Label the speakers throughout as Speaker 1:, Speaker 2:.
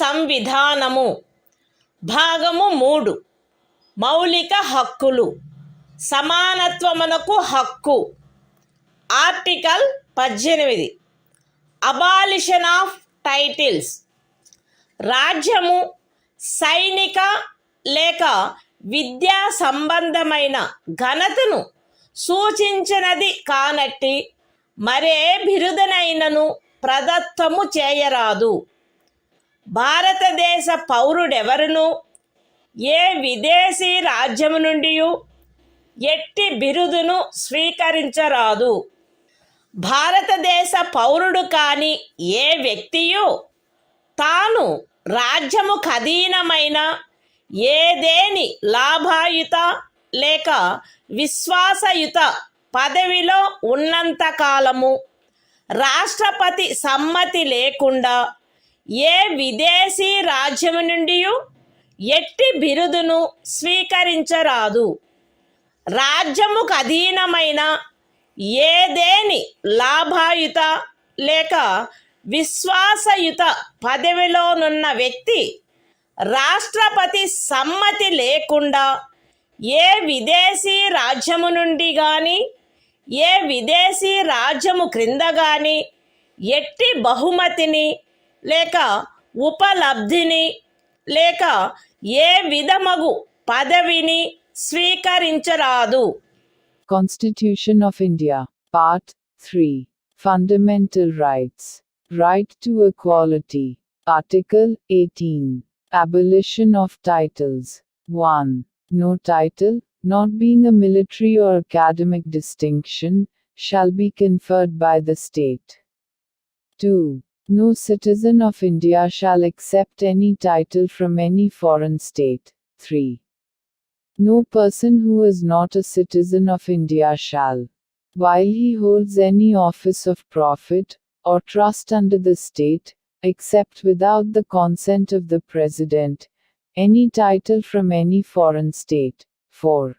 Speaker 1: సంవిధానము భాగము 3 మౌలిక హక్కులు సమానత్వమునకు హక్కు. Article 18 abolition of titles. రాజ్యము సైనిక లేక విద్యా సంబంధమైన ఘనతను సూచించినది కానట్టి మరే బిరుదనైనను ప్రదత్తము చేయరాదు. భారతదేశ పౌరుడెవరును ఏ విదేశీ రాజ్యము నుండి ఎట్టి బిరుదును స్వీకరించరాదు. భారతదేశ పౌరుడు కాని ఏ వ్యక్తియు తాను రాజ్యము ఖదీనమైన ఏదేని లాభాయుత లేక విశ్వాసయుత పదవిలో ఉన్నంతకాలము రాష్ట్రపతి సమ్మతి లేకుండా ఏ విదేశీ రాజ్యము నుండి ఎట్టి బిరుదును స్వీకరించరాదు. రాజ్యముకు అధీనమైన ఏదేని లాభాయుత లేక విశ్వాసయుత పదవిలోనున్న వ్యక్తి రాష్ట్రపతి సమ్మతి లేకుండా ఏ విదేశీ రాజ్యము నుండి కానీ ఏ విదేశీ రాజ్యము క్రింద కానీ ఎట్టి బహుమతిని లేక ఉపలబ్ధిని లేక ఏ విధమగు పదవిని స్వీకరించరాదు.
Speaker 2: Constitution of India, Part 3, Fundamental Rights. Right to Equality. Article 18. Abolition of Titles. 1. No title, not being a military or academic distinction, shall be conferred by the state. 2. No citizen of India shall accept any title from any foreign state. 3. No person who is not a citizen of India shall, while he holds any office of profit or trust under the state, accept without the consent of the President, any title from any foreign state. 4.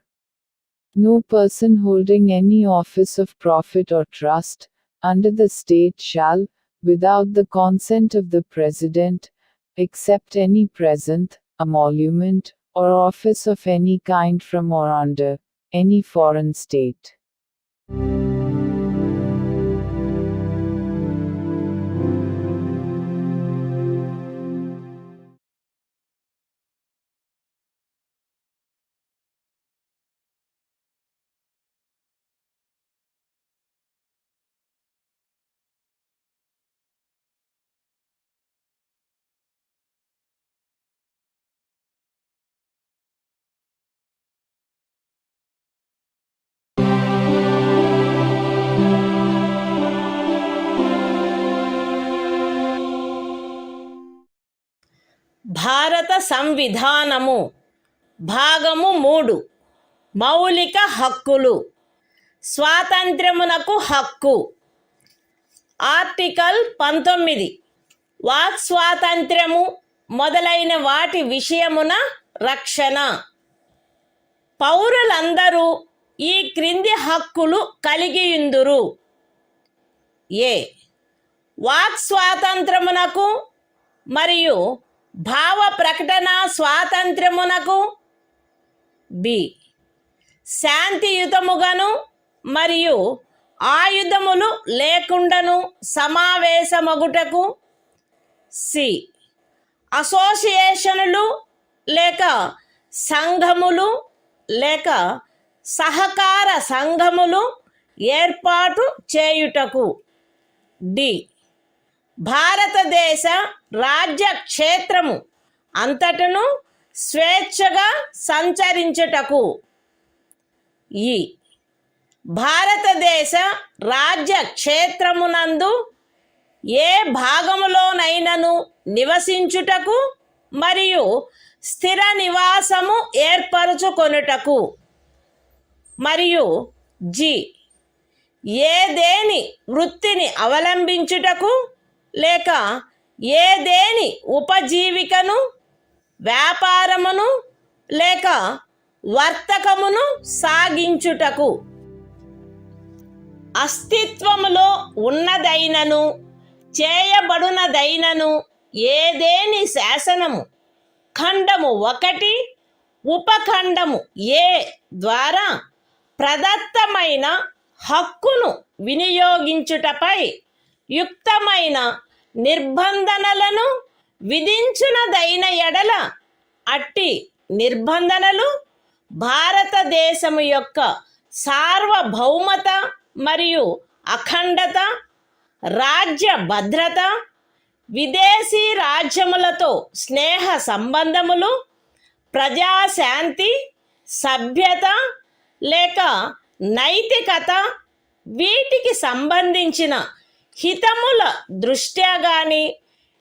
Speaker 2: No person holding any office of profit or trust under the state shall, without the consent of the President, accept any present, emolument, or office of any kind from or under any foreign state.
Speaker 1: భారత సంవిధానము భాగము 3 మౌలిక హక్కులు స్వాతంత్ర్యమునకు హక్కు. Article 19 walk స్వాతంత్ర్యము మొదలైన వాటి విషయమున రక్షణ. పౌరులందరూ ఈ క్రింది హక్కులు కలిగియుందురు. ఏ వాక్ స్వాతంత్ర్యమునకు మరియు భావ ప్రకటన స్వాతంత్ర్యమునకు. బి శాంతియుతముగాను మరియు ఆయుధములు లేకుండాను సమావేశమగుటకు. సి అసోసియేషనులు లేక సంఘములు లేక సహకార సంఘములు ఏర్పాటు చేయుటకు. డి భారతదేశ రాజ్య క్షేత్రము అంతటను స్వేచ్ఛగా సంచరించుటకు. ఈ భారతదేశ రాజ్య క్షేత్రమునందు ఏ భాగములోనైనను నివసించుటకు మరియు స్థిర నివాసము ఏర్పరచుకొనుటకు. మరియు జి ఏదేని వృత్తిని అవలంబించుటకు లేక ఏదేని ఉపజీవికను వ్యాపారమును లేక వర్తకమును సాగించుటకు. అస్తిత్వములో ఉన్నదైనను చేయబడునదైనను ఏదేని శాసనము ఖండము 1 ఉపఖండము ఏ ద్వారా ప్రదత్తమైన హక్కును వినియోగించుటపై యుక్తమైన నిర్బంధనలను విధించునదైన ఎడల అట్టి నిర్బంధనలు భారతదేశము యొక్క సార్వభౌమత మరియు అఖండత, రాజ్య భద్రత, విదేశీ రాజ్యములతో స్నేహ సంబంధములు, ప్రజాశాంతి, సభ్యత లేక నైతికత వీటికి సంబంధించిన హితముల దృష్ట్యా గాని,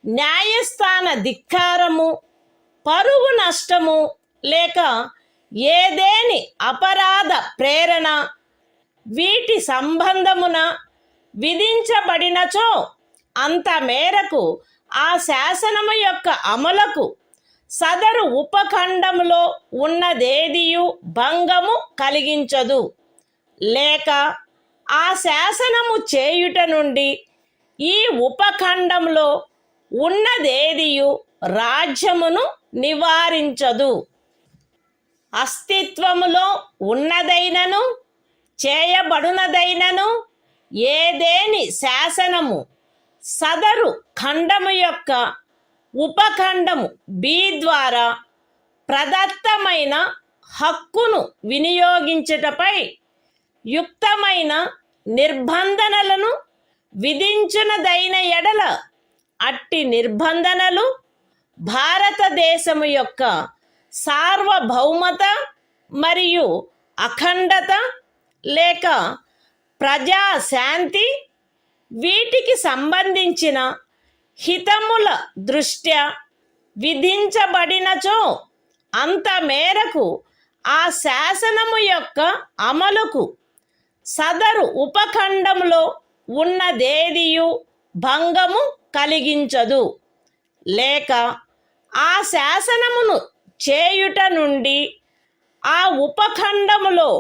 Speaker 1: న్యాయస్థాన ధిక్కారము, పరువు నష్టము లేక ఏదేని అపరాధ ప్రేరణ వీటి సంబంధమున విధించబడినచో అంత మేరకు ఆ శాసనము యొక్క అమలుకు సదరు ఉపఖండములో ఉన్నదేదియు భంగము కలిగించదు, లేక ఆ శాసనము చేయుట నుండి ఈ ఉపఖండంలో ఉన్నదేదియు రాజ్యమును నివారించదు. అస్తిత్వములో ఉన్నదైనను చేయబడునదైనను ఏదేని శాసనము సదరు ఖండము యొక్క ఉపఖండము బి ద్వారా ప్రదత్తమైన హక్కును వినియోగించుటపై యుక్తమైన నిర్బంధనలను విధించునదైన ఎడల అట్టి నిర్బంధనలు భారతదేశము యొక్క సార్వభౌమత మరియు అఖండత లేక ప్రజాశాంతి వీటికి సంబంధించిన హితముల దృష్ట్యా విధించబడినచో అంత మేరకు ఆ శాసనము యొక్క అమలుకు సదరు ఉపఖండంలో ఉన్నదేదియు భంగము కలిగించదు, లేక ఆ శాసనమును చేయుట నుండి ఆ ఉపఖండములో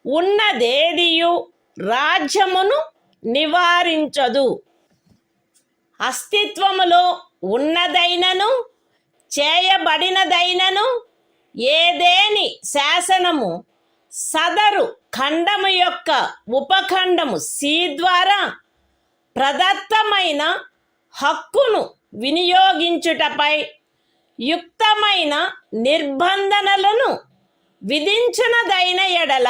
Speaker 1: ఉన్నదేదియు రాజ్యమును నివారించదు. అస్తిత్వములో ఉన్నదైనను చేయబడినదైనను ఏదేని శాసనము సదరు ఖండము యొక్క ఉపఖండము సి ద్వారా ప్రదత్తమైన హక్కును వినియోగించుటపై యుక్తమైన నిర్బంధనలను విధించునదైన ఎడల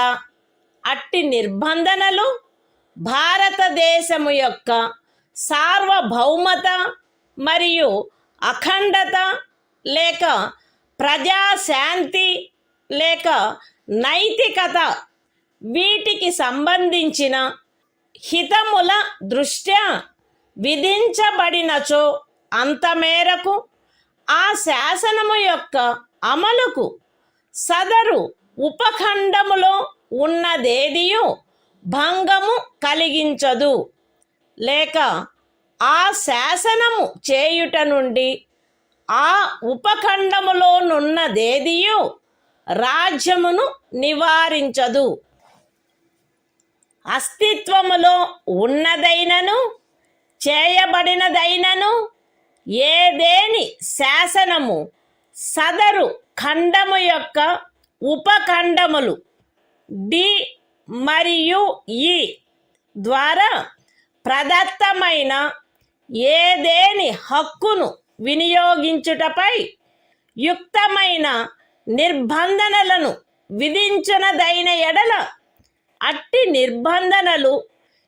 Speaker 1: అట్టి నిర్బంధనలు భారతదేశము యొక్క సార్వభౌమత మరియు అఖండత లేక ప్రజాశాంతి లేక నైతికత వీటికి సంబంధించిన హితముల దృష్ట్యా విధించబడినచో అంత మేరకు ఆ శాసనము యొక్క అమలుకు సదరు ఉపఖండములో ఉన్నదేదియు భంగము కలిగించదు, లేక ఆ శాసనము చేయుట నుండి ఆ ఉపఖండములోనున్నదేదియు రాజ్యమును నివారించదు. అస్తిత్వములో ఉన్నదైనను చేయబడినదైనను ఏదేని శాసనము సదరు ఖండము యొక్క ఉపఖండములు డి మరియు ఈ ద్వారా ప్రదత్తమైన ఏదేని హక్కును వినియోగించుటపై యుక్తమైన నిర్బంధనలను విధించునదైన ఎడల అట్టి నిర్బంధనలు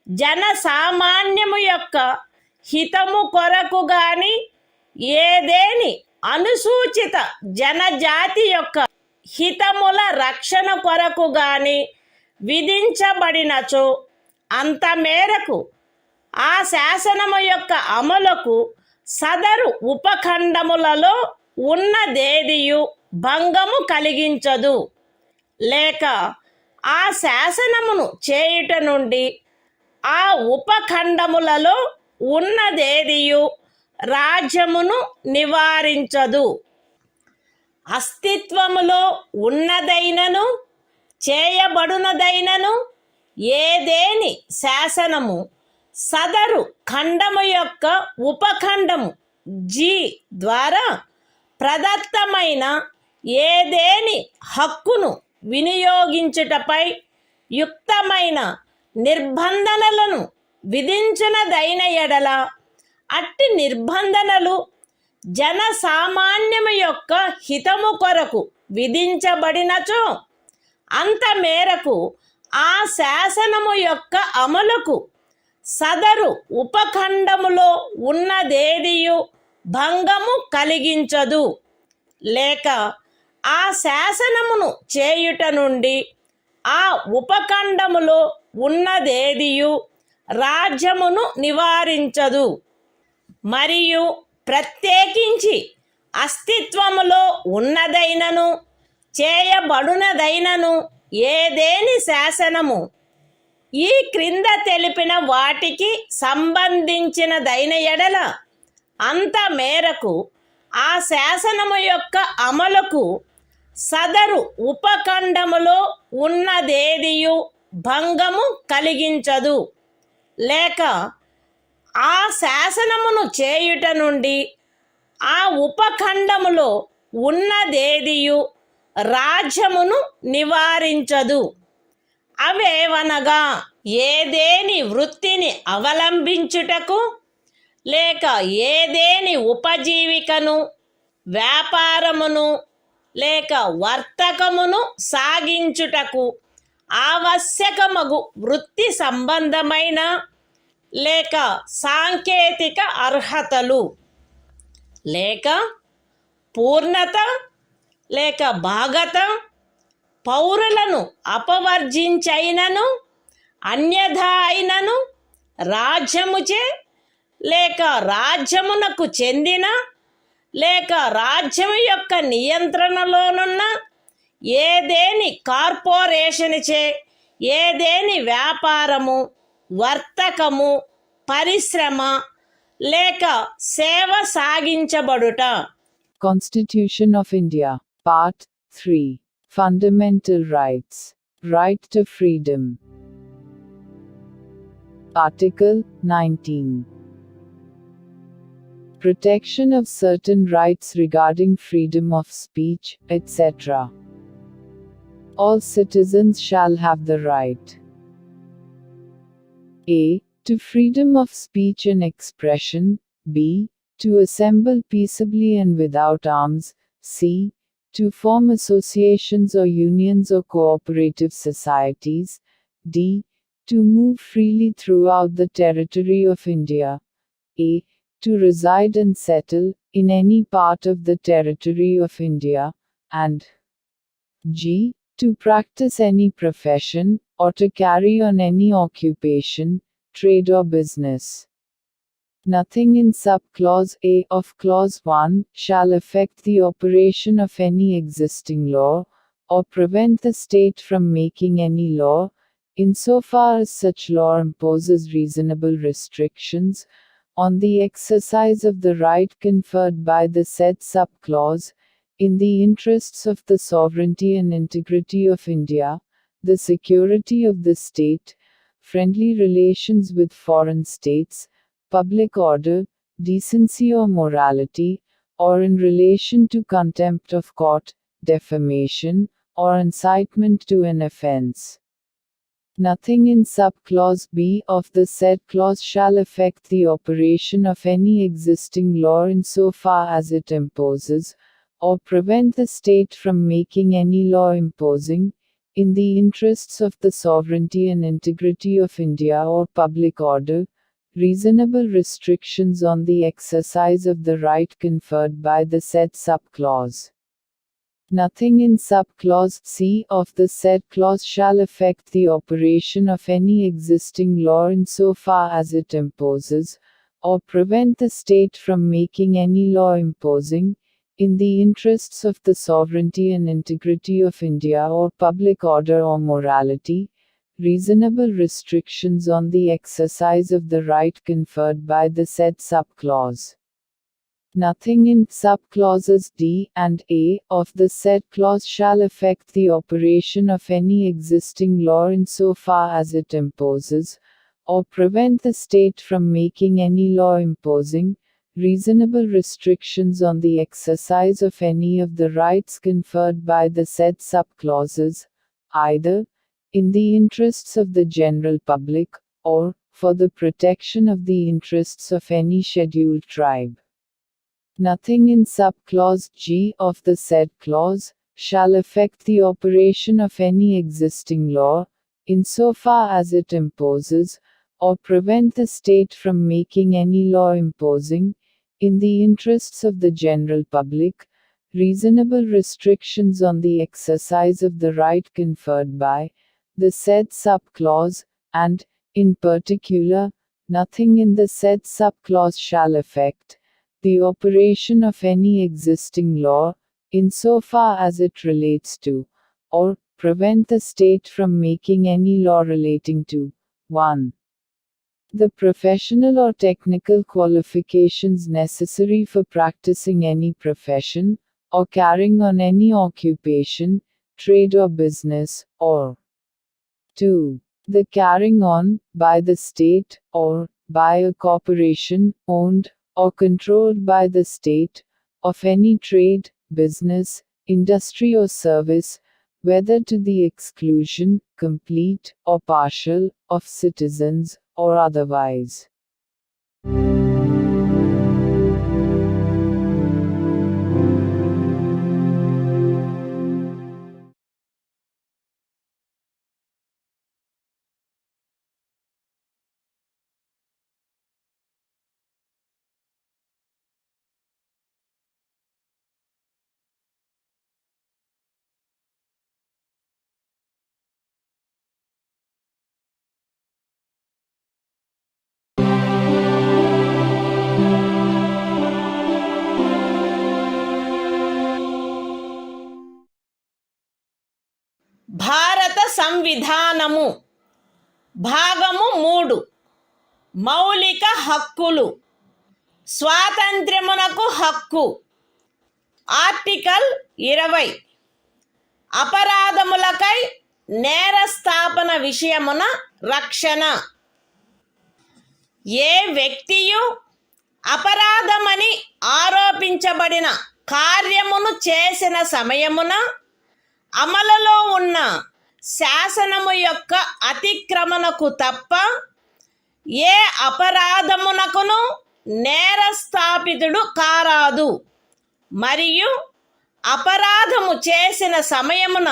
Speaker 1: జనసామాన్యము యొక్క హితము కొరకు గాని ఏదేని అనుసూచిత జనజాతి యొక్క హితముల రక్షణ కొరకు గాని విధించబడినచో అంత మేరకు ఆ శాసనము యొక్క అమలుకు సదరు ఉపఖండములలో ఉన్నదేదియు భంగము కలిగించదు, లేక ఆ శాసనమును చేయుట నుండి ఆ ఉపఖండములలో ఉన్నదేదియు రాజ్యమును నివారించదు. అస్తిత్వములో ఉన్నదైనను చేయబడునదైనను ఏదేని శాసనము సదరు ఖండము యొక్క ఉపఖండము జి ద్వారా ప్రదత్తమైన ఏదేని హక్కును వినియోగించుటపై యుక్తమైన నిర్బంధనలను విధించినదైన ఎడల అట్టి నిర్బంధనలు జనసామాన్యము యొక్క హితము కొరకు విధించబడినచో అంత మేరకు ఆ శాసనము యొక్క అమలుకు సదరు ఉపఖండములో ఉన్నదేదియు భంగము కలిగించదు, లేక ఆ శాసనమును చేయుట నుండి ఆ ఉపఖండములో ఉన్నదేదియు రాజ్యమును నివారించదు. మరియు ప్రత్యేకించి అస్తిత్వములో ఉన్నదైనను చేయబడునదైనను ఏదేని శాసనము ఈ క్రింద తెలిపిన వాటికి సంబంధించినదైన ఎడల అంత మేరకు ఆ శాసనము యొక్క అమలుకు సదరు ఉపఖండములో ఉన్నదేదియు భంగము కలిగించదు, లేక ఆ శాసనమును చేయుట నుండి ఆ ఉపఖండములో ఉన్నదేదియు రాజ్యమును నివారించదు. అవేవనగా ఏదేని వృత్తిని అవలంబించుటకు లేక ఏదేని ఉపజీవికను వ్యాపారమును లేక వర్తకమును సాగించుటకు ఆవశ్యకమగు వృత్తి సంబంధమైన లేక సాంకేతిక అర్హతలు లేక పూర్ణత లేక భాగత పౌరులను అపవర్జించైనను అన్యథా అయినను రాజ్యముచే లేక రాజ్యమునకు చెందిన లేక రాజ్యము యొక్క నియంత్రణలోనున్న ఏదేని కార్పొరేషన్చే ఏదేని వ్యాపారము వర్తకము పరిశ్రమ లేక సేవ సాగించబడుట.
Speaker 2: Constitution of India, Part 3. Fundamental Rights. Right to Freedom. Article 19. Protection of certain rights regarding freedom of speech, etc. All citizens shall have the right a. to freedom of speech and expression, b. to assemble peaceably and without arms, c. to form associations or unions or cooperative societies, d. to move freely throughout the territory of India, a. to reside and settle in any part of the territory of India, and g. to practice any profession, or to carry on any occupation, trade or business. Nothing in sub-clause A of clause 1 shall affect the operation of any existing law, or prevent the state from making any law, insofar as such law imposes reasonable restrictions on the exercise of the right conferred by the said sub-clause, in the interests of the sovereignty and integrity of India, the security of the state, friendly relations with foreign states, public order, decency or morality, or in relation to contempt of court, defamation, or incitement to an offense. Nothing in sub-clause B of the said clause shall affect the operation of any existing law insofar as it imposes, or prevent the state from making any law imposing, in the interests of the sovereignty and integrity of India or public order, reasonable restrictions on the exercise of the right conferred by the said sub-clause. Nothing in sub-clause C of the said clause shall affect the operation of any existing law insofar as it imposes, or prevent the state from making any law imposing, in the interests of the sovereignty and integrity of India or public order or morality, reasonable restrictions on the exercise of the right conferred by the said sub-clause. Nothing in sub-clauses D and A of the said clause shall affect the operation of any existing law insofar as it imposes, or prevent the state from making any law imposing, reasonable restrictions on the exercise of any of the rights conferred by the said subclauses, either in the interests of the general public, or for the protection of the interests of any scheduled tribe. Nothing in subclause G of the said clause shall affect the operation of any existing law, insofar as it imposes, or prevent the state from making any law imposing, in the interests of the general public, reasonable restrictions on the exercise of the right conferred by the said subclause, and, in particular, nothing in the said subclause shall affect the operation of any existing law, insofar as it relates to, or prevent the state from making any law relating to 1. The professional or technical qualifications necessary for practicing any profession, or carrying on any occupation, trade or business, or 2. The carrying on, by the state, or by a corporation, owned or controlled by the state, of any trade, business, industry or service, whether to the exclusion, complete or partial, of citizens, or otherwise.
Speaker 1: భారత సంవిధానము భాగము 3 మౌలిక హక్కులు స్వాతంత్ర్యమునకు హక్కు article 20 అపరాధములకై నేరస్థాపన విషయమున రక్షణ ఏ వ్యక్తియు అపరాధమని ఆరోపించబడిన కార్యమును చేసిన సమయమున అమలులో ఉన్న శాసనము యొక్క అతిక్రమణకు తప్ప ఏ అపరాధమునకును నేరస్థాపితుడు కారాదు మరియు అపరాధము చేసిన సమయమున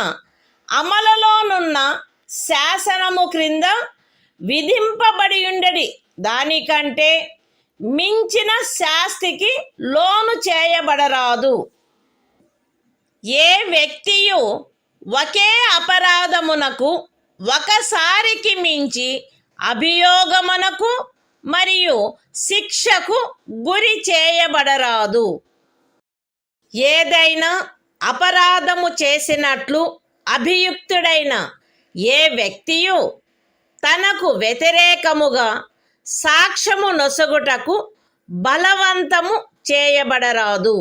Speaker 1: అమలులోనున్న శాసనము క్రింద విధింపబడియుండెడి దానికంటే మించిన శాస్తికి లోను చేయబడరాదు. ఏ వ్యక్తియు ఒకే అపరాధమునకు ఒకసారికి మించి అభియోగమునకు మరియు శిక్షకు గురి చేయబడరాదు. ఏదైనా అపరాధము చేసినట్లు అభియుక్తుడైన ఏ వ్యక్తియు తనకు వ్యతిరేకముగా సాక్ష్యము నొసగుటకు బలవంతము చేయబడరాదు.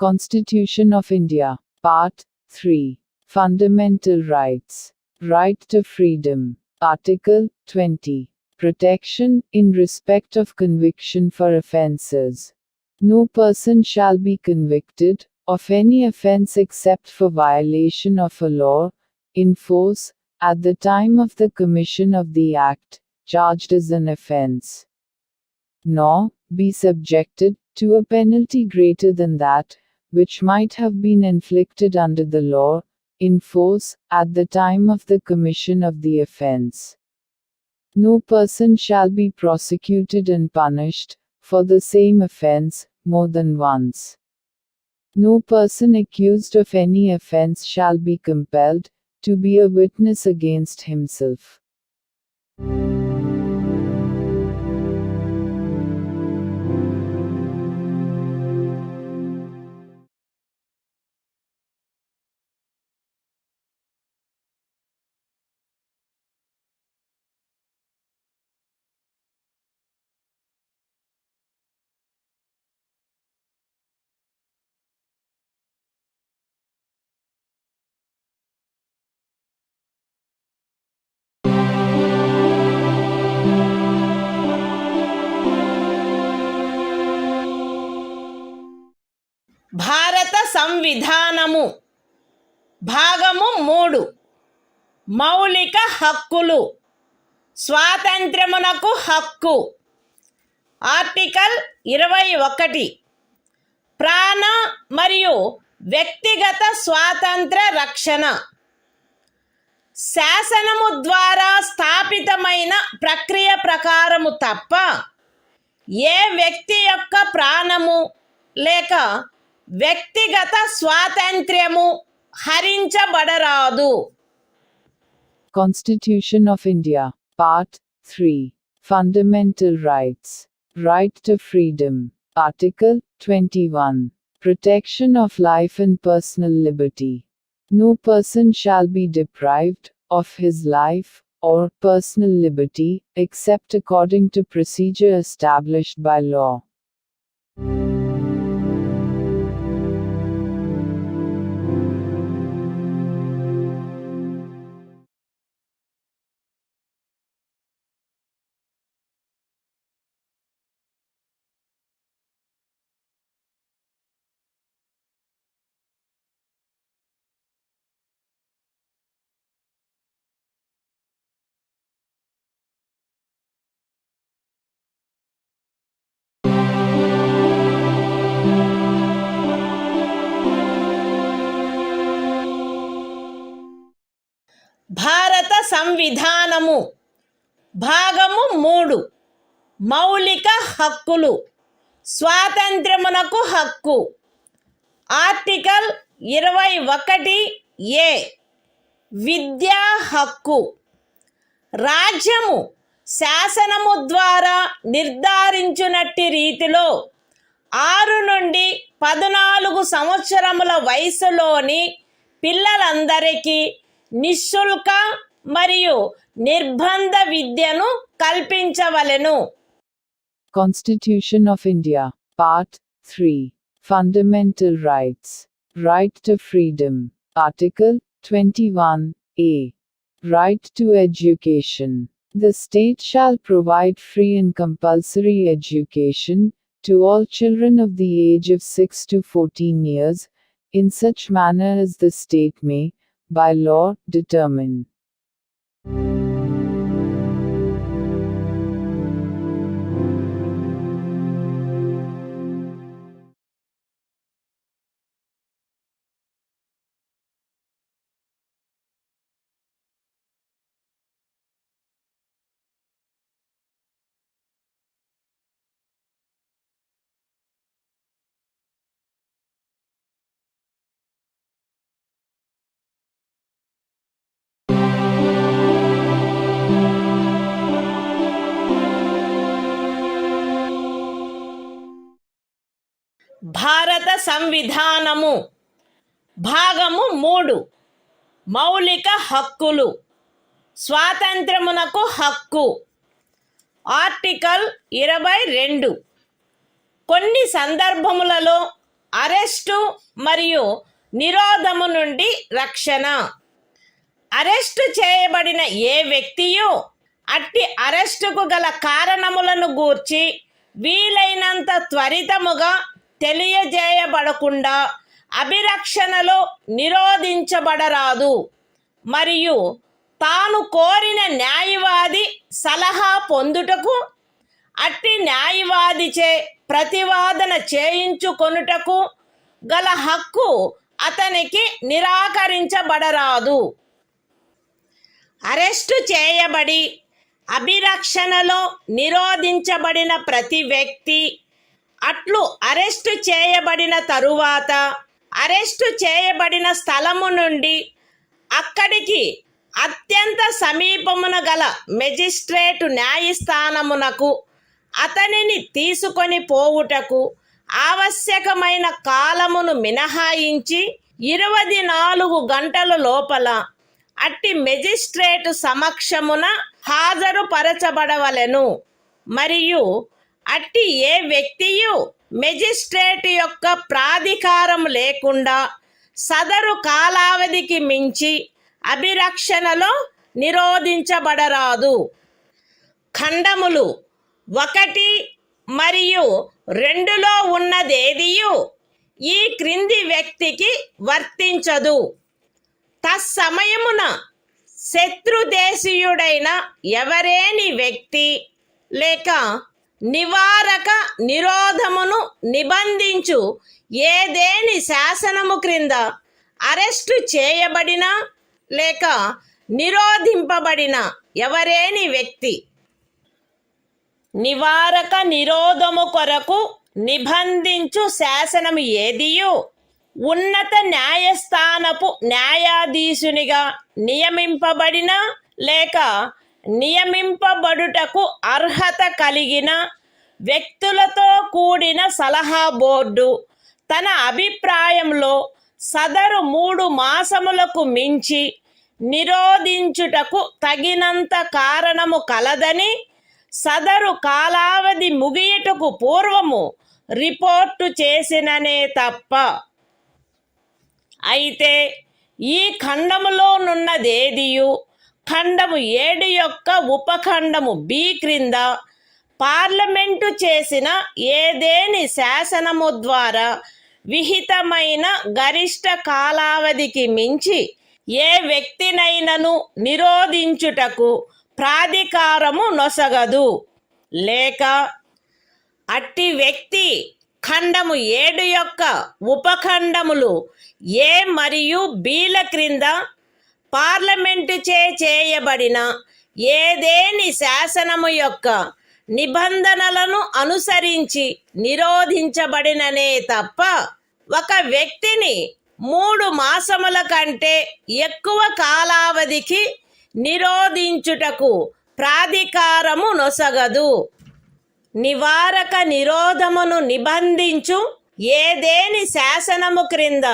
Speaker 2: Constitution of India, Part 3. Fundamental Rights. Right to Freedom. Article 20. Protection, in respect of conviction for offences. No person shall be convicted of any offence except for violation of a law, in force, at the time of the commission of the act, charged as an offence. Nor be subjected to a penalty greater than that, which might have been inflicted under the law, in force, at the time of the commission of the offence. No person shall be prosecuted and punished, for the same offence, more than once. No person accused of any offence shall be compelled to be a witness against himself.
Speaker 1: సంవిధానము భాగము 3 మౌలిక హక్కులు స్వాతంత్ర్యమునకు హక్కు article 21 ప్రాణ మరియు వ్యక్తిగత స్వాతంత్ర రక్షణ శాసనము ద్వారా స్థాపితమైన ప్రక్రియ ప్రకారము తప్ప ఏ వ్యక్తి యొక్క ప్రాణము లేక వ్యక్తిగత స్వాతంత్ర్యము హరించబడరాదు.
Speaker 2: Constitution of India, Part 3. Fundamental Rights. Right to Freedom. Article 21. Protection of life and personal liberty. No person shall be deprived of his life or personal liberty, except according to procedure established by law.
Speaker 1: భారత సంవిధానము భాగము 3 మౌలిక హక్కులు స్వాతంత్ర్యమునకు హక్కు article 21 విద్యా హక్కు రాజ్యము శాసనము ద్వారా నిర్ధారించునట్టి రీతిలో 6 నుండి 14 సంవత్సరముల వయసులోని పిల్లలందరికీ నిశుల్క మరియు నిర్బంధ విద్యను కల్పించవలెను.
Speaker 2: Constitution of India, Part 3. Fundamental Rights. Right to Freedom. Article 21 Right to Education. The state shall provide free and compulsory education to all children of the age of 6 to 14 years, in such manner as the state may, by law, determine.
Speaker 1: భారత సంవిధానము భాగము 3 మౌలిక హక్కులు స్వాతంత్ర్యమునకు హక్కు article 22 కొన్ని సందర్భములలో arrest మరియు నిరోధము నుండి రక్షణ arrest చేయబడిన ఏ వ్యక్తియు అట్టి అరెస్టుకు గల కారణములను గూర్చి వీలైనంత త్వరితముగా తెలియజేయబడకుండా అభిరక్షణలో నిరోధించబడరాదు మరియు తాను కోరిన న్యాయవాది సలహా పొందుటకు అట్టి న్యాయవాదిచే ప్రతివాదన చేయించుకొనుటకు గల హక్కు అతనికి నిరాకరించబడరాదు. అరెస్టు చేయబడి అభిరక్షణలో నిరోధించబడిన ప్రతి వ్యక్తి అట్లు అరెస్టు చేయబడిన తరువాత అరెస్టు చేయబడిన స్థలము నుండి అక్కడికి అత్యంత సమీపమున గల మెజిస్ట్రేటు న్యాయస్థానమునకు అతనిని తీసుకొని పోవుటకు ఆవశ్యకమైన కాలమును మినహాయించి 24 గంటల లోపల అట్టి మెజిస్ట్రేటు సమక్షమున హాజరుపరచబడవలెను మరియు అట్టి ఏ వ్యక్తియు మెజిస్ట్రేట్ యొక్క ప్రాధికారం లేకుండా సదరు కాలావధికి మించి అభిరక్షణలో నిరోధించబడరాదు. ఖండములు 1 మరియు 2లో ఉన్నదేదియు ఈ క్రింది వ్యక్తికి వర్తించదు. తత్సమయమున శత్రుదేశీయుడైన ఎవరేని వ్యక్తి లేక నివారక నిరోధమును నిబంధించు ఏదేని శాసనము క్రింద అరెస్టు చేయబడిన లేక నిరోధింపబడిన ఎవరేని వ్యక్తి నివారక నిరోధము కొరకు నిబంధించు శాసనము ఏదియు ఉన్నత న్యాయస్థానపు న్యాయాధీశునిగా నియమింపబడిన లేక నియమింపబడుటకు అర్హత కలిగిన వ్యక్తులతో కూడిన సలహా బోర్డు తన అభిప్రాయంలో సదరు 3 మాసములకు మించి నిరోధించుటకు తగినంత కారణము కలదని సదరు కాలావధి ముగియుటకు పూర్వము రిపోర్టు చేసిననే తప్ప. అయితే ఈ ఖండములోనున్నదేదియు ఖండము 7 యొక్క ఉపఖండము బి క్రింద పార్లమెంటు చేసిన ఏదేని శాసనము ద్వారా విహితమైన గరిష్ట కాలావధికి మించి ఏ వ్యక్తినైనను నిరోధించుటకు ప్రాధికారము నొసగదు లేక అట్టి వ్యక్తి ఖండము 7 యొక్క ఉపఖండములు ఏ మరియు బిల క్రింద పార్లమెంటు చేయబడిన ఏదేని శాసనము యొక్క నిబంధనలను అనుసరించి నిరోధించబడిననే తప్ప ఒక వ్యక్తిని 3 మాసముల కంటే ఎక్కువ కాలావధికి నిరోధించుటకు ప్రాధికారము నొసగదు. నివారక నిరోధమును నిబంధించు ఏదేని శాసనము క్రింద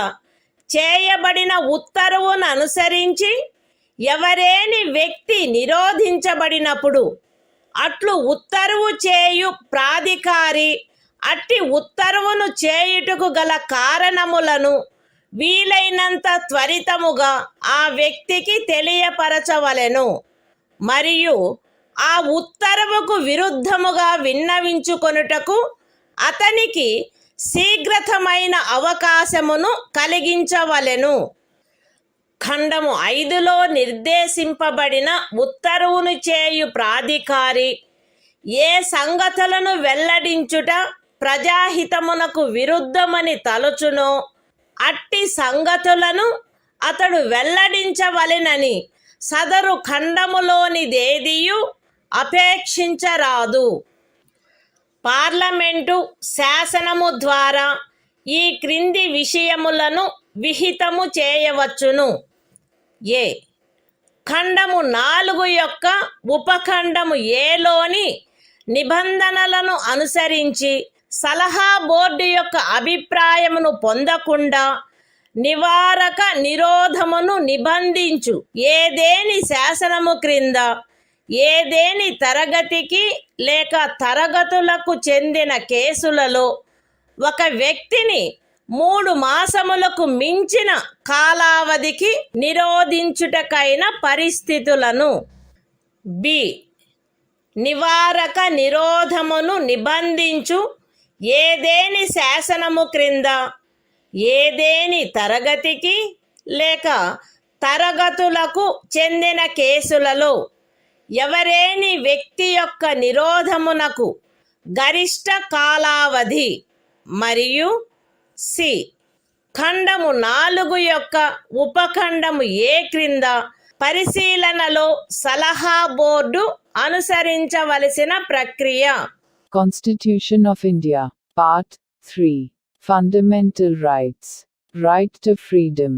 Speaker 1: చేయబడిన ఉత్తర్వును అనుసరించి ఎవరేని వ్యక్తి నిరోధించబడినప్పుడు అట్లు ఉత్తర్వు చేయు ప్రాధికారి అట్టి ఉత్తర్వును చేయుటకు గల కారణములను వీలైనంత త్వరితముగా ఆ వ్యక్తికి తెలియపరచవలెను మరియు ఆ ఉత్తర్వుకు విరుద్ధముగా విన్నవించుకొనుటకు అతనికి శీఘ్రతమైన అవకాశమును కలిగించవలెను. ఖండము 5లో నిర్దేశింపబడిన ఉత్తర్వును చేయు ప్రాధికారి ఏ సంగతులను వెల్లడించుట ప్రజాహితమునకు విరుద్ధమని తలచునో అట్టి సంగతులను అతడు వెల్లడించవలెనని సదరు ఖండములోనిదేదియు అపేక్షించరాదు. పార్లమెంటు శాసనము ద్వారా ఈ క్రింది విషయములను విహితము చేయవచ్చును. ఏ ఖండము 4 యొక్క ఉపఖండము ఏలోని నిబంధనలను అనుసరించి సలహా బోర్డు యొక్క అభిప్రాయమును పొందకుండా నివారక నిరోధమును నిబంధించు ఏదేని శాసనము క్రింద ఏదేని తరగతికి లేక తరగతులకు చెందిన కేసులలో ఒక వ్యక్తిని 3 మాసములకు మించిన కాలావధికి నిరోధించుటకైన పరిస్థితులను బి నివారక నిరోధమును నిబంధించు ఏదేని శాసనము క్రింద ఏదేని తరగతికి లేక తరగతులకు చెందిన కేసులలో ఎవరేని వ్యక్తి యొక్క నిరోధమునకు గరిష్ట కాలావధి మరియు సి ఖండము 4 యొక్క ఉపఖండము ఏ క్రింద పరిశీలనలో సలహా బోర్డు అనుసరించవలసిన ప్రక్రియ.
Speaker 2: Constitution of India, Part 3, Fundamental Rights. Right to Freedom.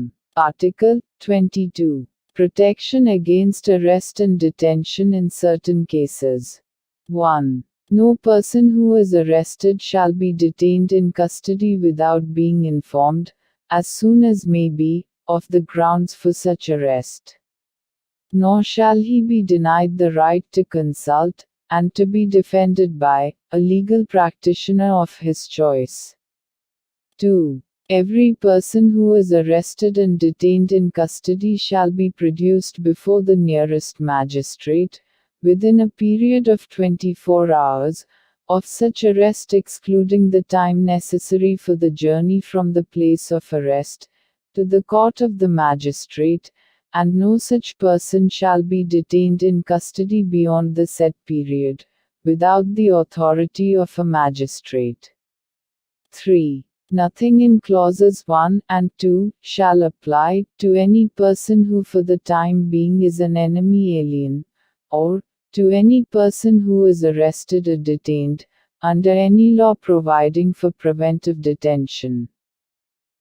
Speaker 2: Article 22. Protection against arrest and detention in certain cases. 1. No person who is arrested shall be detained in custody without being informed, as soon as may be, of the grounds for such arrest. Nor shall he be denied the right to consult, and to be defended by, a legal practitioner of his choice. 2. Every person who is arrested and detained in custody shall be produced before the nearest magistrate, within a period of 24 hours, of such arrest excluding the time necessary for the journey from the place of arrest to the court of the magistrate, and no such person shall be detained in custody beyond the set period, without the authority of a magistrate. 3. Nothing in clauses 1 and 2 shall apply to any person who for the time being is an enemy alien, or to any person who is arrested or detained, under any law providing for preventive detention.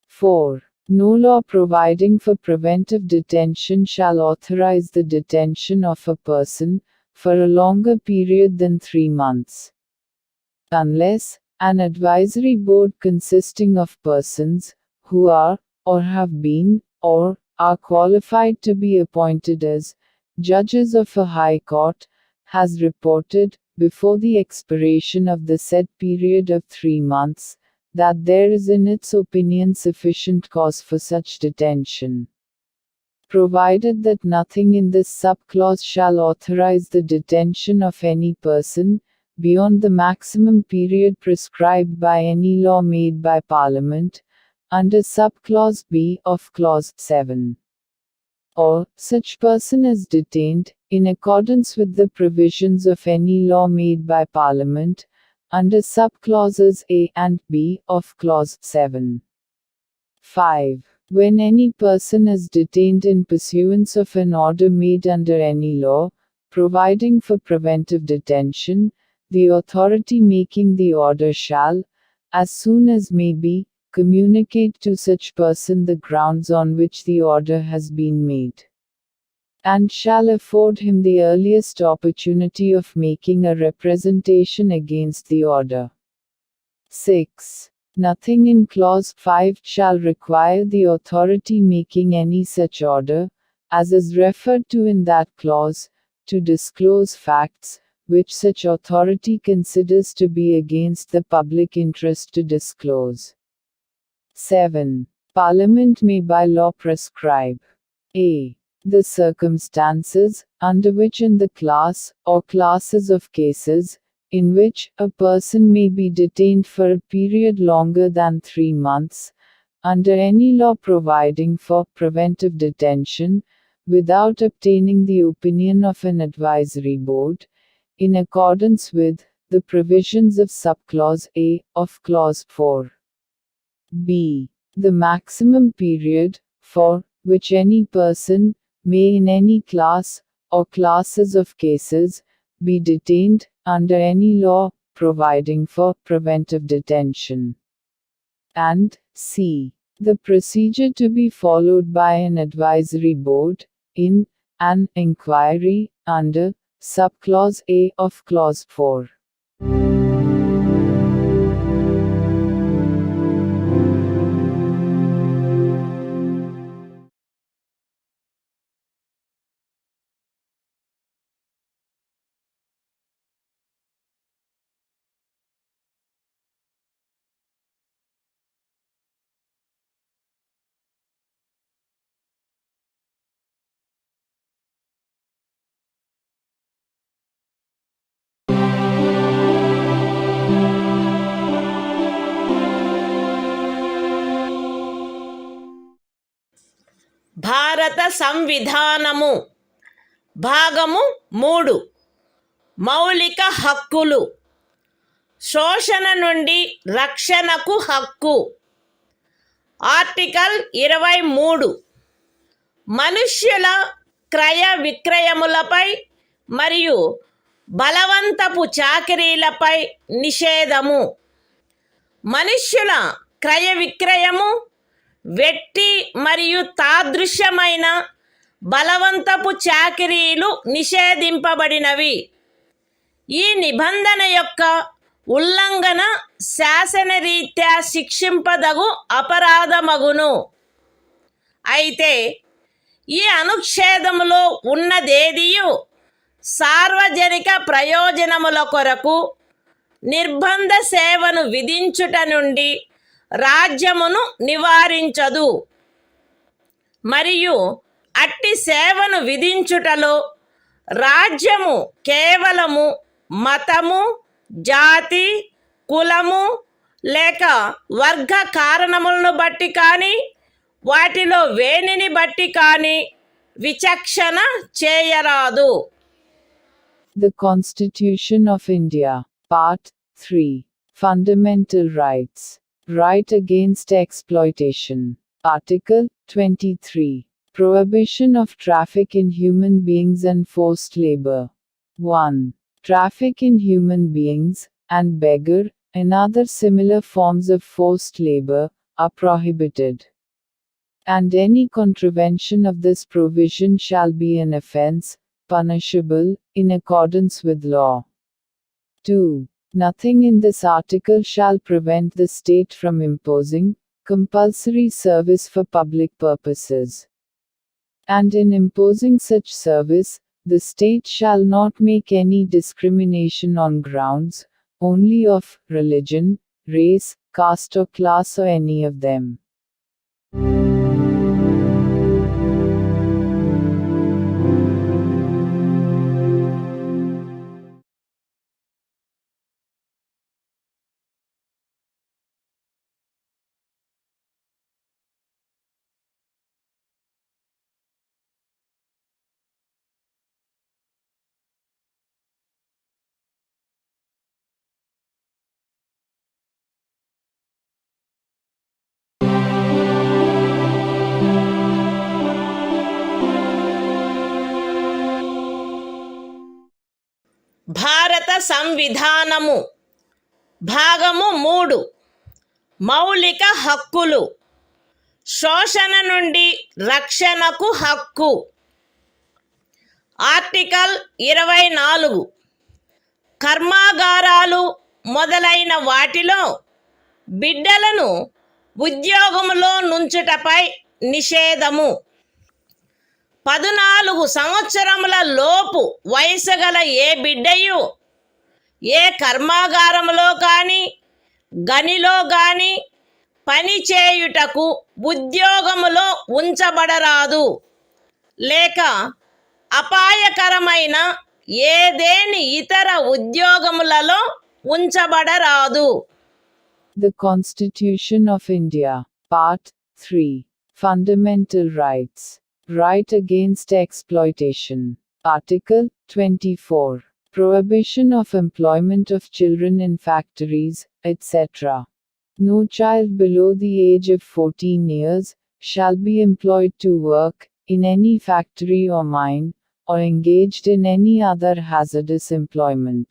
Speaker 2: 4. No law providing for preventive detention shall authorize the detention of a person for a longer period than 3 months, unless an advisory board consisting of persons who are, or have been, or are qualified to be appointed as judges of a high court, has reported, before the expiration of the said period of 3 months, that there is in its opinion sufficient cause for such detention. Provided that nothing in this subclause shall authorize the detention of any person beyond the maximum period prescribed by any law made by Parliament, under subclause B of clause 7. Or, such person is detained, in accordance with the provisions of any law made by Parliament, under subclauses A and B of clause 7. 5. When any person is detained in pursuance of an order made under any law, providing for preventive detention, the authority making the order shall, as soon as may be, communicate to such person the grounds on which the order has been made, and shall afford him the earliest opportunity of making a representation against the order. 6. Nothing in clause 5 shall require the authority making any such order, as is referred to in that clause, to disclose facts which such authority considers to be against the public interest to disclose. 7. Parliament may by law prescribe a. the circumstances, under which in the class, or classes of cases, in which a person may be detained for a period longer than 3 months, under any law providing for preventive detention, without obtaining the opinion of an advisory board, in accordance with the provisions of subclause A of clause 4. B. The maximum period, for which any person may in any class, or classes of cases, be detained, under any law, providing for preventive detention. And C. The procedure to be followed by an advisory board, in an inquiry, under subclause A of clause 4.
Speaker 1: భారత సంవిధానము భాగము 3 మౌలిక హక్కులు శోషణ నుండి రక్షణకు హక్కు article 23 మనుష్యుల క్రయ విక్రయములపై మరియు బలవంతపు చాకిరీలపై నిషేధము మనుష్యుల క్రయ విక్రయము వెట్టి మరియు తాదృశ్యమైన బలవంతపు చాకిరీలు నిషేధింపబడినవి. ఈ నిబంధన యొక్క ఉల్లంఘన శాసనరీత్యా శిక్షింపదగు అపరాధమగును. అయితే ఈ అనుచ్ఛేదములో ఉన్నదేదియు సార్వజనిక ప్రయోజనముల కొరకు నిర్బంధ సేవను విధించుట నుండి రాజ్యమును నివారించదు మరియు అట్టి సేవను విధించుటలో రాజ్యము కేవలము మతము, జాతి, కులము లేక వర్గ కారణములను బట్టి కానీ వాటిలో వేనిని బట్టి కానీ విచక్షణ చేయరాదు.
Speaker 2: The Constitution of India, Part 3. Fundamental Rights. Right against exploitation. Article 23. Prohibition of traffic in human beings and forced labor. 1. Traffic in human beings, and beggar, and other similar forms of forced labor, are prohibited. And any contravention of this provision shall be an offense, punishable, in accordance with law. 2. Nothing in this article shall prevent the state from imposing compulsory service for public purposes. And in imposing such service, the state shall not make any discrimination on grounds only of religion, race, caste or class or any of them.
Speaker 1: భారత సంవిధానము భాగము 3 మౌలిక హక్కులు. శోషణ నుండి రక్షణకు హక్కు. Article 24 కర్మాగారాలు మొదలైన వాటిలో బిడ్డలను ఉద్యోగములో నుంచుటపై నిషేధము. 14 సంవత్సరముల లోపు వయసు గల ఏ బిడ్డయు ఏ కర్మాగారములో కానీ గనిలో కానీ పని చేయుటకు ఉద్యోగములో ఉంచబడరాదు, లేక అపాయకరమైన ఏదేని ఇతర ఉద్యోగములలో ఉంచబడరాదు.
Speaker 2: The Constitution of India, Part 3. Fundamental Rights. Right against exploitation. Article 24. Prohibition of employment of children in factories, etc. No child below the age of 14 years shall be employed to work in any factory or mine, or engaged in any other hazardous employment.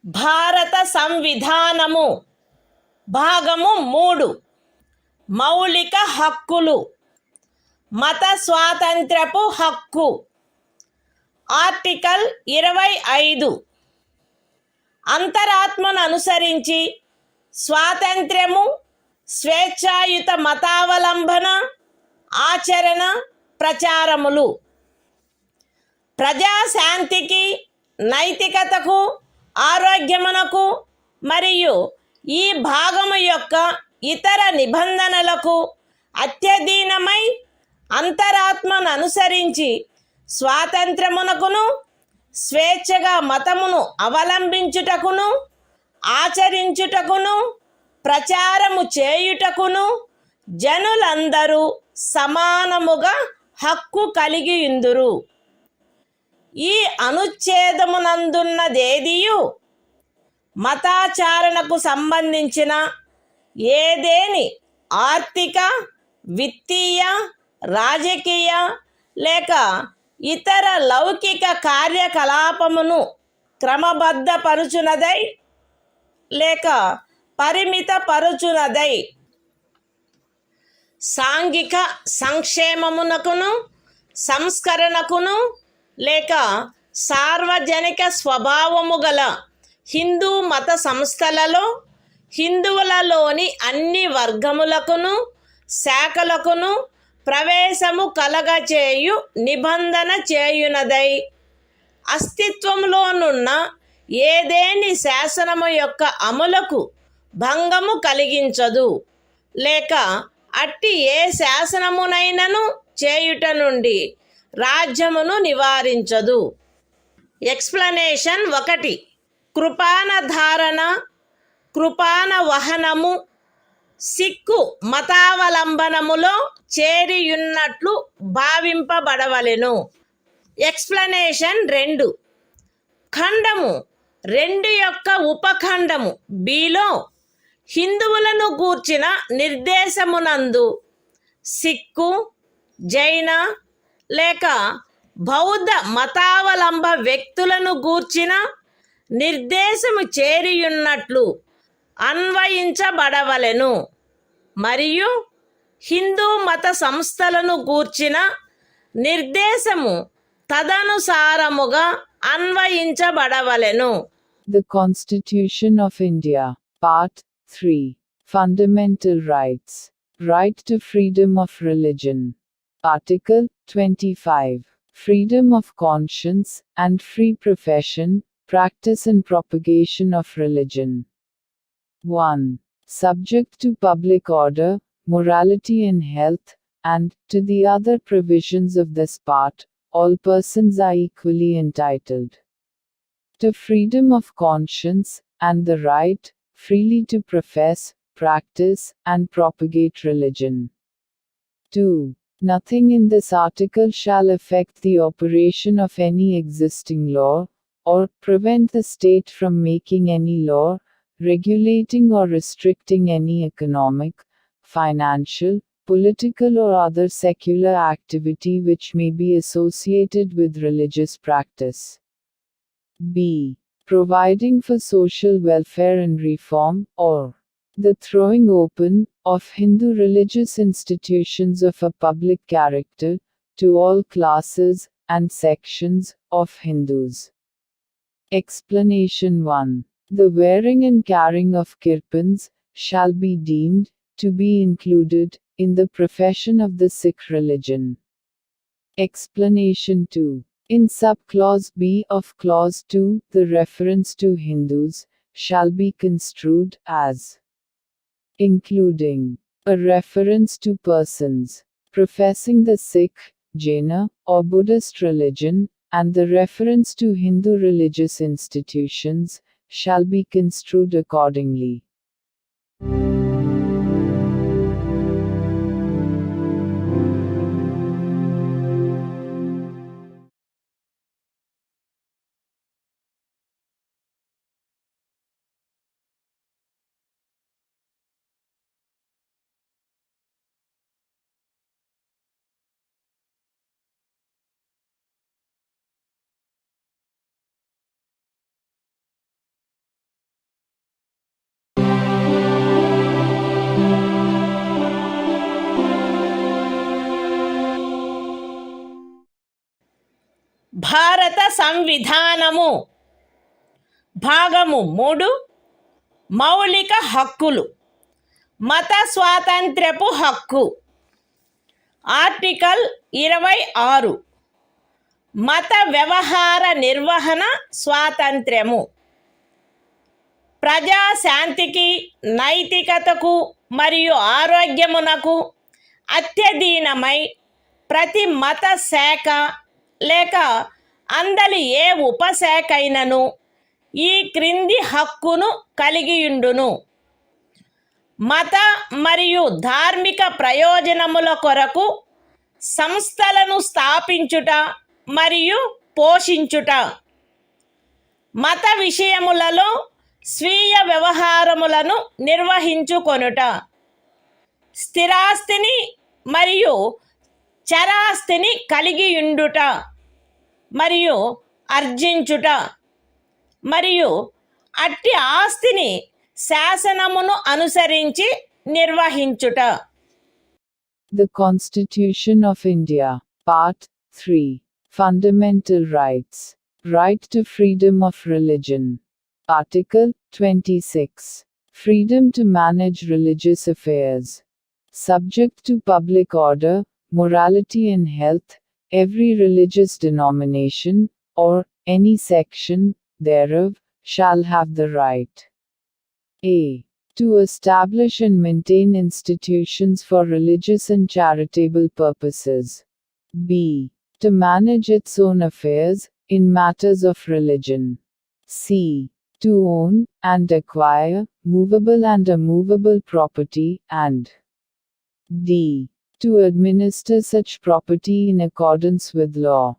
Speaker 1: భారత సంవిధానము భాగము 3 మౌలిక హక్కులు. మత స్వాతంత్ర్యపు హక్కు. Article 25 అంతరాత్మను అనుసరించి స్వాతంత్ర్యము, స్వేచ్ఛాయుత మతావలంబన, ఆచరణ, ప్రచారములు. ప్రజాశాంతికి, నైతికతకు, ఆరోగ్యమునకు మరియు ఈ భాగము యొక్క ఇతర నిబంధనలకు అత్యధీనమై అంతరాత్మను అనుసరించి స్వాతంత్రమునకును, స్వేచ్ఛగా మతమును అవలంబించుటకును, ఆచరించుటకును, ప్రచారము చేయుటకును జనులందరూ సమానముగా హక్కు కలిగియుందురు. ఈ అనుచ్ఛేదమునందున్నదేదియు మతాచారణకు సంబంధించిన ఏదేని ఆర్థిక, విత్తీయ, రాజకీయ లేక ఇతర లౌకిక కార్యకలాపమును క్రమబద్ధపరుచునదై లేక పరిమితపరుచునదై సాంఘిక సంక్షేమమునకును సంస్కరణకును లేక సార్వజనిక స్వభావము గల హిందూ మత సంస్థలలో హిందువులలోని అన్ని వర్గములకును శాఖలకును ప్రవేశము కలగచేయు నిబంధన చేయునదై అస్తిత్వంలోనున్న ఏదేని శాసనము యొక్క అమలుకు భంగము కలిగించదు లేక అట్టి ఏ శాసనమునైనను చేయుట నుండి రాజ్యమును నివారించదు. ఎక్స్ప్లనేషన్ 1. కృపాన ధారణ కృపాన వహనము సిక్కు మతావలంబనములో చేరియున్నట్లు భావింపబడవలెను. ఎక్స్ప్లనేషన్ 2. ఖండము 2 యొక్క ఉపఖండము బిలో హిందువులను గూర్చిన నిర్దేశమునందు సిక్కు జైన లేక బౌద్ధ మతావలంబ వ్యక్తులను గూర్చిన నిర్దేశము చేరియున్నట్లు అన్వయించబడవలెను మరియు హిందూ మత సంస్థలను గూర్చిన నిర్దేశము తదనుసారముగా అన్వయించబడవలెను.
Speaker 2: The Constitution of India, Part 3. Fundamental Rights. Right to freedom of religion. Article 25. Freedom of conscience and free profession, practice and propagation of religion. 1. Subject to public order, morality and health, and, to the other provisions of this part, all persons are equally entitled to freedom of conscience, and the right, freely to profess, practice, and propagate religion. 2. Nothing in this article shall affect the operation of any existing law, or prevent the state from making any law, regulating or restricting any economic, financial, political or other secular activity which may be associated with religious practice. B. Providing for social welfare and reform, or the throwing open of Hindu religious institutions of a public character to all classes and sections of Hindus. Explanation 1. The wearing and carrying of kirpans shall be deemed to be included in the profession of the Sikh religion. Explanation 2. In subclause B of clause 2, the reference to Hindus shall be construed as including a reference to persons professing the Sikh, Jaina, or Buddhist religion, and the reference to Hindu religious institutions shall be construed accordingly.
Speaker 1: భారత సంవిధానము భాగము 3 మౌలిక హక్కులు మత స్వాతంత్ర్యపు హక్కు article 26 మత వ్యవహార నిర్వహణ స్వాతంత్ర్యము ప్రజాశాంతికి నైతికతకు మరియు ఆరోగ్యమునకు అత్యధీనమై ప్రతి మత శాఖ లేక అందలి ఏ ఉపశాఖైనను ఈ క్రింది హక్కును కలిగియుండును. మత మరియు ధార్మిక ప్రయోజనముల కొరకు సంస్థలను స్థాపించుట మరియు పోషించుట, మత విషయములలో స్వీయ వ్యవహారములను నిర్వహించుకొనుట, స్థిరాస్తిని మరియు చరాస్తిని కలిగియుండుట మరియు ఆర్జించుట మరియు అట్టి ఆస్తిని శాసనమును అనుసరించి నిర్వహించుట.
Speaker 2: The Constitution of India, Part 3. Fundamental Rights. Right to freedom of religion. Article 26. Freedom to manage religious affairs. Subject to public order, morality and health, every religious denomination, or any section thereof, shall have the right a. To establish and maintain institutions for religious and charitable purposes. b. To manage its own affairs, in matters of religion. c. To own, and acquire, movable and immovable property, and d. To administer such property in accordance with law.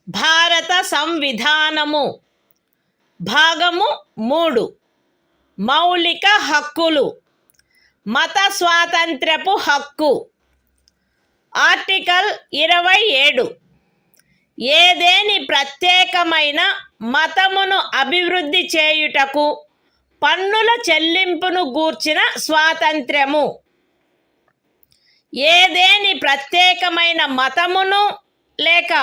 Speaker 1: భారత సంవిధానము భాగము 3 మౌలిక హక్కులు మత స్వాతంత్ర్యపు హక్కు article 27 ఏదేని ప్రత్యేకమైన మతమును అభివృద్ధి చేయుటకు పన్నుల చెల్లింపును గూర్చిన స్వాతంత్ర్యము ఏదేని ప్రత్యేకమైన మతమును లేక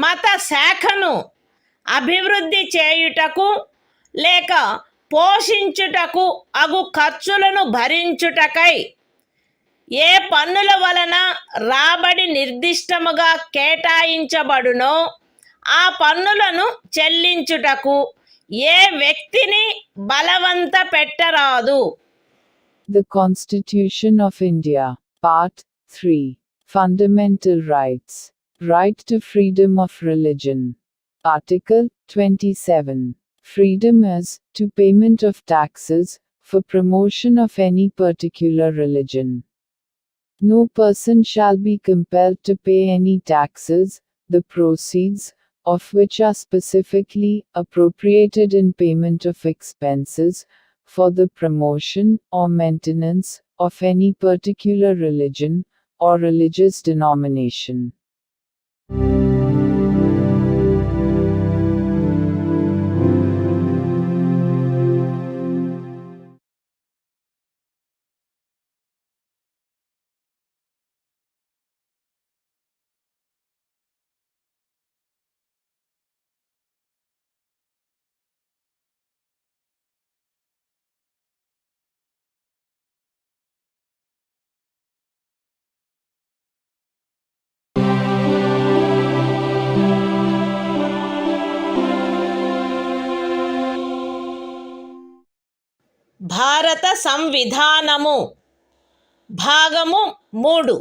Speaker 1: మత శాఖను అభివృద్ధి చేయుటకు లేక పోషించుటకు అగు ఖర్చులను భరించుటకై ఏ పన్నుల వలన రాబడి నిర్దిష్టముగా కేటాయించబడునో ఆ పన్నులను చెల్లించుటకు ఏ వ్యక్తిని బలవంత పెట్టరాదు.
Speaker 2: The Constitution of India, Part 3. Fundamental Rights. Right to freedom of religion. Article 27. Freedom as to payment of taxes for promotion of any particular religion. No person shall be compelled to pay any taxes, the proceeds of which are specifically appropriated in payment of expenses for the promotion or maintenance of any particular religion or religious denomination.
Speaker 1: భారత సంవిధానము భాగము 3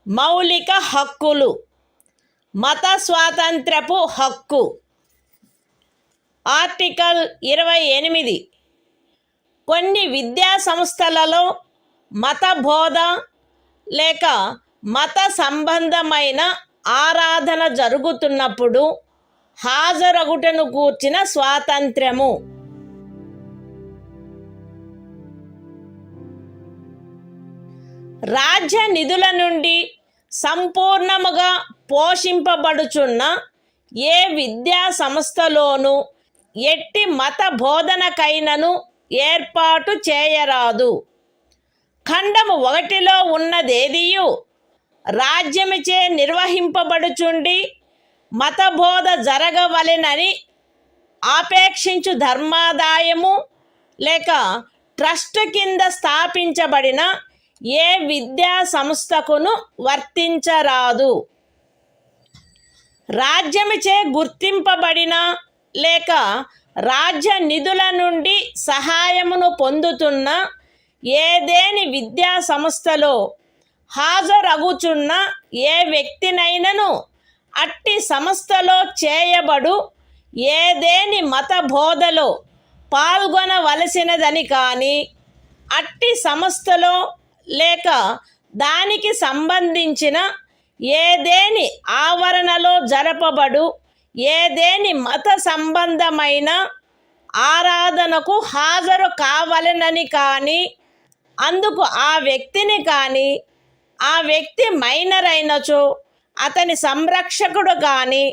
Speaker 1: మౌలిక హక్కులు మత స్వాతంత్ర్యపు హక్కు article 28 కొన్ని విద్యా సంస్థలలో మత బోధ లేక మత సంబంధమైన ఆరాధన జరుగుతున్నప్పుడు హాజరగుటను గూర్చిన స్వాతంత్ర్యము రాజ్య నిధుల నుండి సంపూర్ణముగా పోషింపబడుచున్న ఏ విద్యా సంస్థలోనూ ఎట్టి మత బోధనకైనను ఏర్పాటు చేయరాదు. ఖండము 1లో ఉన్నదేదియు రాజ్యముచే నిర్వహింపబడుచుండి మతబోధ జరగవలెనని ఆపేక్షించు ధర్మాదాయము లేక ట్రస్ట్ కింద స్థాపించబడిన ఏ విద్యా సంస్థకును వర్తించరాదు. రాజ్యముచే గుర్తింపబడిన లేక రాజ్య నిధుల నుండి సహాయమును పొందుతున్న ఏదేని విద్యా సంస్థలో హాజరగుచున్న ఏ వ్యక్తినైనను అట్టి సంస్థలో చేయబడు ఏదేని మత బోధలో పాల్గొనవలసినదని కానీ అట్టి సంస్థలో లేక దానికి సంబంధించిన ఏదేని ఆవరణలో జరపబడు ఏదేని మత సంబంధమైన ఆరాధనకు హాజరు కావాలనని కానీ అందుకు ఆ వ్యక్తిని కానీ ఆ వ్యక్తి మైనర్ అయినచో అతని సంరక్షకుడు కానీ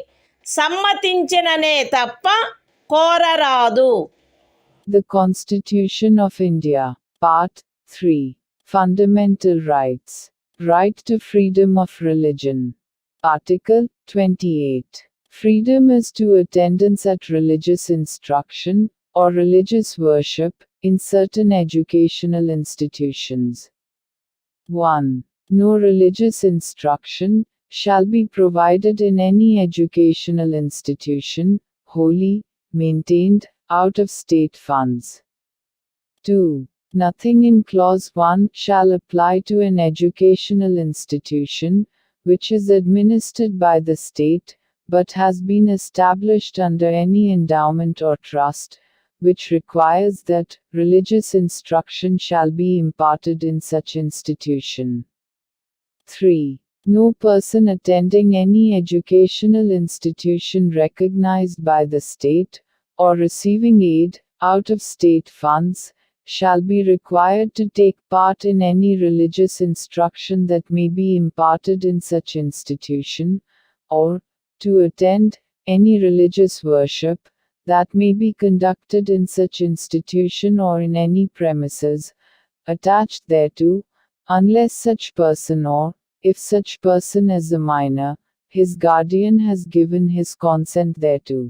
Speaker 1: సమ్మతించిననే తప్ప కోరరాదు.
Speaker 2: The Constitution of India, Part 3. Fundamental Rights. Right to freedom of religion. Article 28. Freedom as to attendance at religious instruction, or religious worship, in certain educational institutions. 1. No religious instruction shall be provided in any educational institution, wholly maintained out of state funds. 2. Nothing in Clause 1 shall apply to an educational institution, which is administered by the state, but has been established under any endowment or trust, which requires that religious instruction shall be imparted in such institution. 3. No person attending any educational institution recognized by the state, or receiving aid out of state funds, shall be required to take part in any religious instruction that may be imparted in such institution, or to attend any religious worship that may be conducted in such institution or in any premises attached thereto, unless such person or, if such person is a minor, his guardian has given his consent thereto.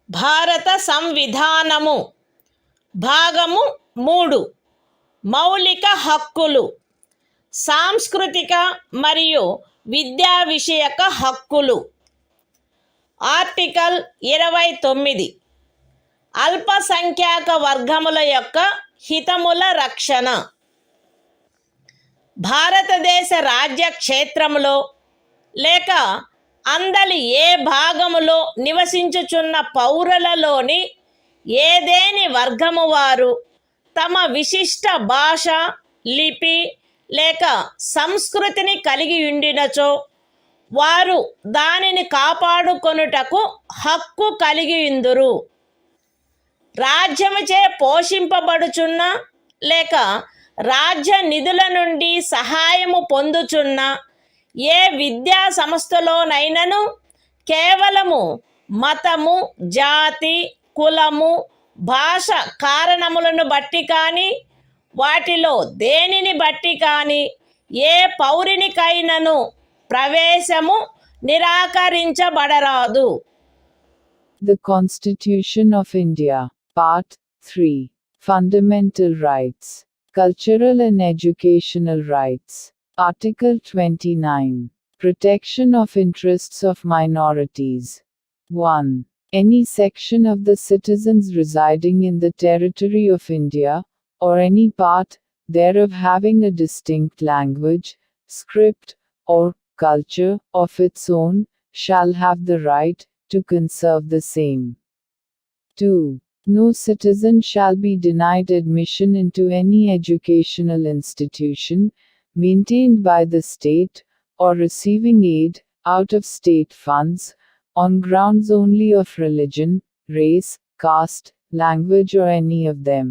Speaker 1: భారత సంవిధానము భాగము 3 మౌలిక హక్కులు సాంస్కృతిక మరియు విద్యా విషయక హక్కులు. Article 29 అల్పసంఖ్యాక వర్గముల యొక్క హితముల రక్షణ. భారతదేశ రాజ్య క్షేత్రములో లేక అందలి ఏ భాగములో నివసించుచున్న పౌరులలోని ఏదేని వర్గము వారు తమ విశిష్ట భాష, లిపి లేక సంస్కృతిని కలిగి ఉండినచో వారు దానిని కాపాడుకొనుటకు హక్కు కలిగి ఉందురు. రాజ్యముచే పోషింపబడుచున్న లేక రాజ్య నిధుల నుండి సహాయము పొందుచున్న ఏ విద్యా సంస్థలోనైనను కేవలము మతము, జాతి, కులము, భాష కారణములను బట్టి కానీ వాటిలో దేనిని బట్టి కానీ ఏ పౌరునికైనను ప్రవేశము నిరాకరించబడరాదు.
Speaker 2: The Constitution of India, Part 3. Fundamental Rights. Cultural and Educational Rights. Article 29. Protection of Interests of Minorities. 1. Any section of the citizens residing in the territory of India, or any part thereof having a distinct language, script, or culture of its own, shall have the right to conserve the same. 2. No citizen shall be denied admission into any educational institution maintained by the state, or receiving aid out of state funds, on grounds only of religion, race, caste, language or any of them.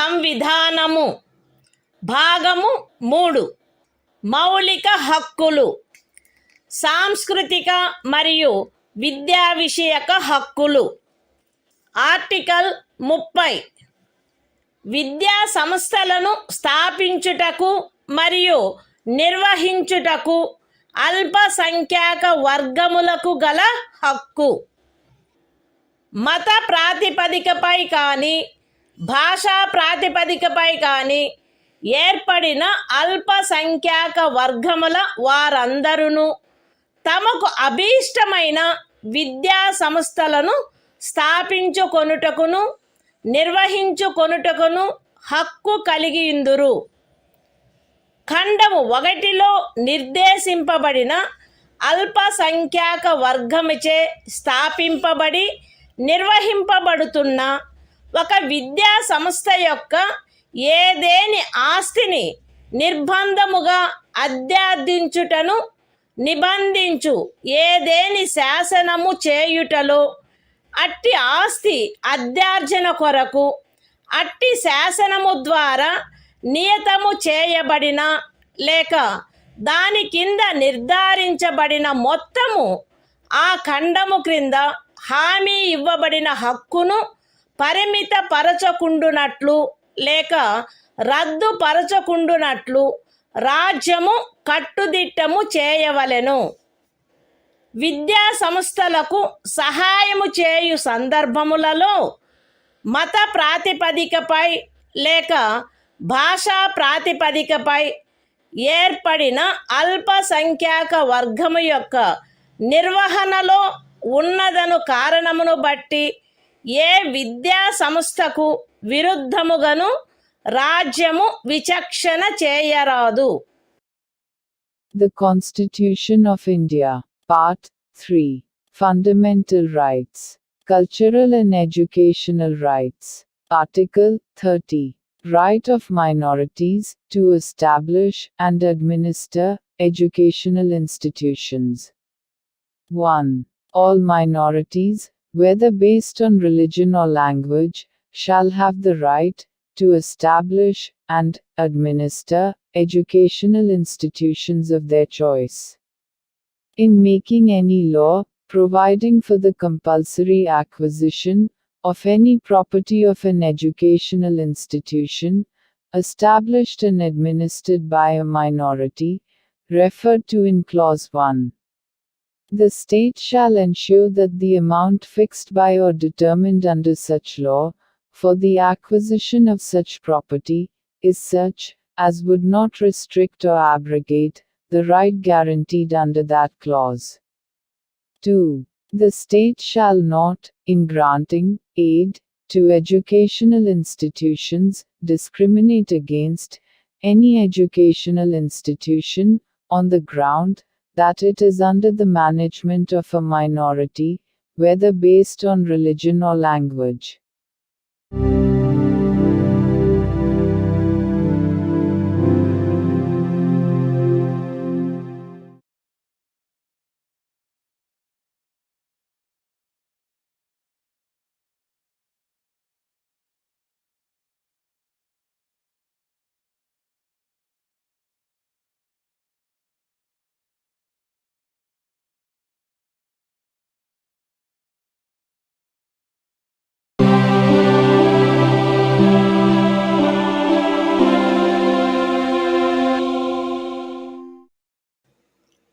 Speaker 1: సంవిధానము భాగము 3 మౌలిక హక్కులు సాంస్కృతిక మరియు విద్యా విషయక హక్కులు article 30 విద్యా సంస్థలను స్థాపించుటకు మరియు నిర్వహించుటకు అల్పసంఖ్యాక వర్గములకు గల హక్కు మత ప్రాతిపదికపై కానీ భాషా ప్రాతిపదికపై కానీ ఏర్పడిన అల్పసంఖ్యాక వర్గముల వారందరూ తమకు అభీష్టమైన విద్యా సంస్థలను స్థాపించుకొనుటకును నిర్వహించుకొనుటకును హక్కు కలిగియుందురు. ఖండము 1లో నిర్దేశింపబడిన అల్పసంఖ్యాక వర్గముచే స్థాపింపబడి నిర్వహింపబడుతున్న ఒక విద్యా సంస్థ యొక్క ఏదేని ఆస్తిని నిర్బంధముగా అధ్యార్థించుటను నిబంధించు ఏదేని శాసనము చేయుటలో అట్టి ఆస్తి అధ్యార్జన కొరకు అట్టి శాసనము ద్వారా నియతము చేయబడిన లేక దాని కింద నిర్ధారించబడిన మొత్తము ఆ ఖండము క్రింద హామీ ఇవ్వబడిన హక్కును పరిమితపరచకుండునట్లు లేక రద్దుపరచకుండునట్లు రాజ్యము కట్టుదిట్టము చేయవలెను. విద్యా సంస్థలకు సహాయము చేయు సందర్భములలో మత ప్రాతిపదికపై లేక భాషా ప్రాతిపదికపై ఏర్పడిన అల్పసంఖ్యాక వర్గము యొక్క నిర్వహణలో ఉన్నదను కారణమును బట్టి ఏ విద్యా సంస్థకు విరుద్ధముగాను రాజ్యము విచక్షణ చేయరాదు.
Speaker 2: The Constitution of India, Part 3, Fundamental Rights, Cultural and Educational Rights, Article 30, Right of minorities to establish and administer educational institutions. 1. All minorities, whether based on religion or language, shall have the right to establish and administer educational institutions of their choice. In making any law, providing for the compulsory acquisition of any property of an educational institution, established and administered by a minority, referred to in Clause 1. The state shall ensure that the amount fixed by or determined under such law, for the acquisition of such property, is such, as would not restrict or abrogate, the right guaranteed under that clause. 2. The state shall not, in granting aid to educational institutions, discriminate against any educational institution, on the ground that it is under the management of a minority, whether based on religion or language.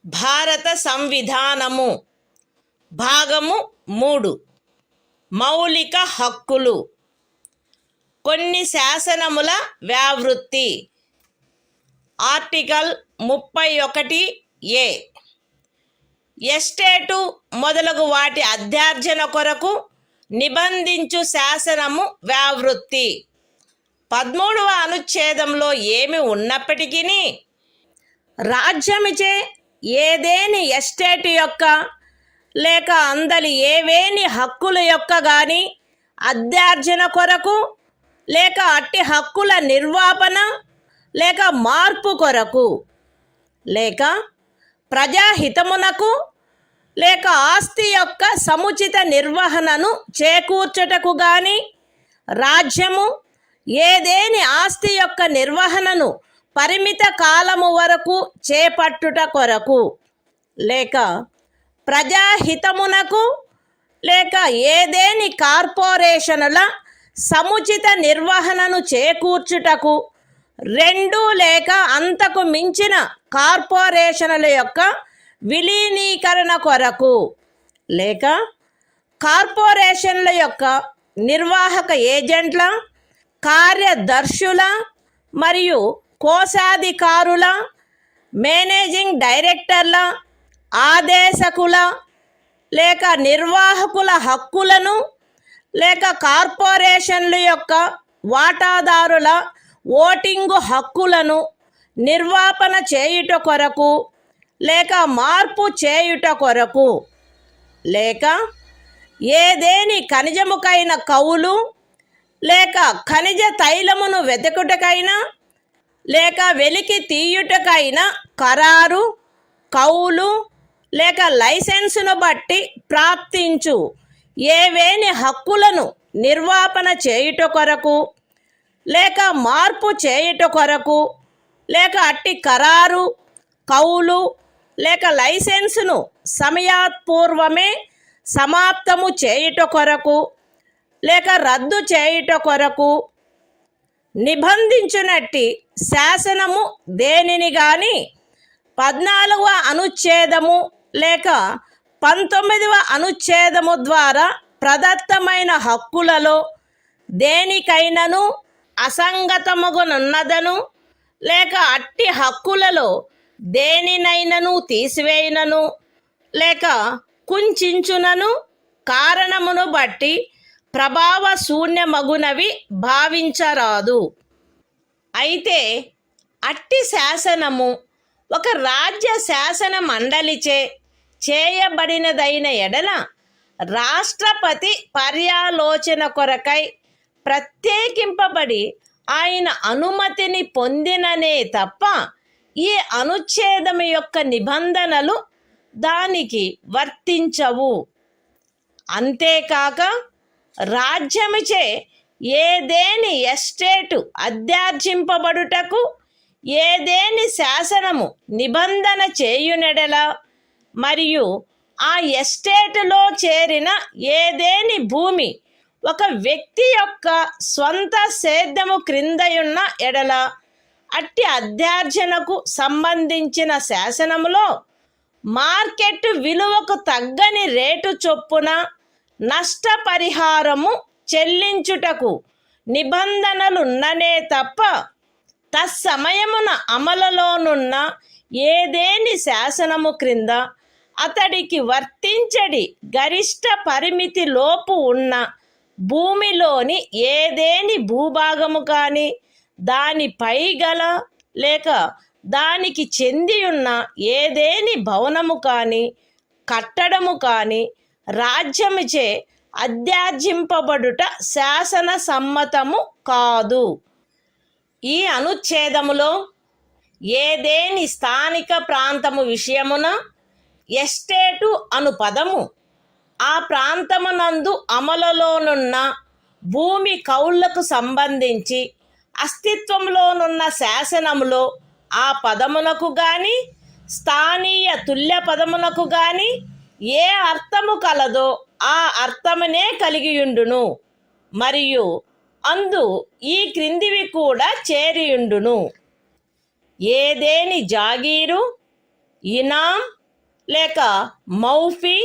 Speaker 1: భారత సంవిధానము భాగము 3 మౌలిక హక్కులు కొన్ని శాసనముల వ్యావృత్తి article 31A estate మొదలగు వాటి అధ్యార్జన కొరకు నిబంధించు శాసనము వ్యావృత్తి 13వ అనుచ్ఛేదంలో ఏమి ఉన్నప్పటికీ రాజ్యమిచే ఏదేని ఎస్టేట్ యొక్క లేక అందలి ఏవేని హక్కుల యొక్క గాని అధ్యార్జన కొరకు లేక అట్టి హక్కుల నిర్వాపన లేక మార్పు కొరకు లేక ప్రజాహితమునకు లేక ఆస్తి యొక్క సముచిత నిర్వహణను చేకూర్చుటకు గాని రాజ్యము ఏదేని ఆస్తి యొక్క నిర్వహణను పరిమిత కాలము వరకు చేపట్టుట కొరకు లేక ప్రజాహితమునకు లేక ఏదేని కార్పొరేషనుల సముచిత నిర్వహణను చేకూర్చుటకు 2 లేక అంతకు మించిన కార్పొరేషనుల యొక్క విలీనీకరణ కొరకు లేక కార్పొరేషన్ల యొక్క నిర్వాహక ఏజెంట్ల, కార్యదర్శుల మరియు కోశాధికారుల, మేనేజింగ్ డైరెక్టర్ల, ఆదేశకుల లేక నిర్వాహకుల హక్కులను లేక కార్పొరేషన్ల యొక్క వాటాదారుల ఓటింగు హక్కులను నిర్వాపన చేయుట కొరకు లేక మార్పు చేయుట కొరకు లేక ఏదేని ఖనిజముకైన కౌలు లేక ఖనిజ తైలమును వెతుకుటకైనా లేక వెలికి తీయుటకైనా ఖరారు, కౌలు లేక లైసెన్సును బట్టి ప్రాప్తించు ఏవేని హక్కులను నిర్వాపన చేయుట కొరకు లేక మార్పు చేయుట కొరకు లేక అట్టి ఖరారు, కౌలు లేక లైసెన్సును సమయాత్పూర్వమే సమాప్తము చేయుట కొరకు లేక రద్దు చేయుట కొరకు నిబంధించునట్టి శాసనము దేనిని గాని 14వ అనుచ్ఛేదము లేక 19వ అనుచ్ఛేదము ద్వారా ప్రదత్తమైన హక్కులలో దేనికైనను అసంగతముగునున్నదను లేక అట్టి హక్కులలో దేనినైనను తీసివేయునను లేక కుంచించునను కారణమును బట్టి ప్రభావ శూన్యమగునవి భావించరాదు. అయితే అట్టి శాసనము ఒక రాజ్య శాసన మండలిచే చేయబడినదైన ఎడల రాష్ట్రపతి పర్యాలోచన కొరకై ప్రత్యేకింపబడి ఆయన అనుమతిని పొందిననే తప్ప ఈ అనుచ్ఛేదము యొక్క నిబంధనలు దానికి వర్తించవు. అంతేకాక రాజ్యముచే ఏదేని ఎస్టేటు అధ్యార్జింపబడుటకు ఏదేని శాసనము నిబంధన చేయునెడల మరియు ఆ ఎస్టేటులో చేరిన ఏదేని భూమి ఒక వ్యక్తి యొక్క స్వంత సేద్యము క్రిందయున్న ఎడల అట్టి అధ్యార్జనకు సంబంధించిన శాసనములో మార్కెట్ విలువకు తగ్గని రేటు చొప్పున నష్టపరిహారము చెల్లించుటకు నిబంధనలున్ననే తప్ప తత్సమయమున అమలులోనున్న ఏదేని శాసనము క్రింద అతడికి వర్తించడి గరిష్ట పరిమితి లోపు ఉన్న భూమిలోని ఏదేని భూభాగము కానీ దానిపై గల లేక దానికి చెంది ఉన్న ఏదేని భవనము కానీ కట్టడము కానీ రాజ్యముచే అధ్యార్జింపబడుట శాసన సమ్మతము కాదు. ఈ అనుచ్ఛేదములో ఏదేని స్థానిక ప్రాంతము విషయమున ఎస్టేటు అను పదము ఆ ప్రాంతమునందు అమలులోనున్న భూమి కౌళ్లకు సంబంధించి అస్తిత్వంలోనున్న శాసనములో ఆ పదమునకు గాని స్థానీయ తుల్య పదమునకు గాని ఏ అర్థము కలదో ఆ అర్థమునే కలిగియుండును మరియు అందు ఈ క్రిందివి కూడా చేరియుండును. ఏదేని జాగీరు, ఇనాం లేక మౌఫీ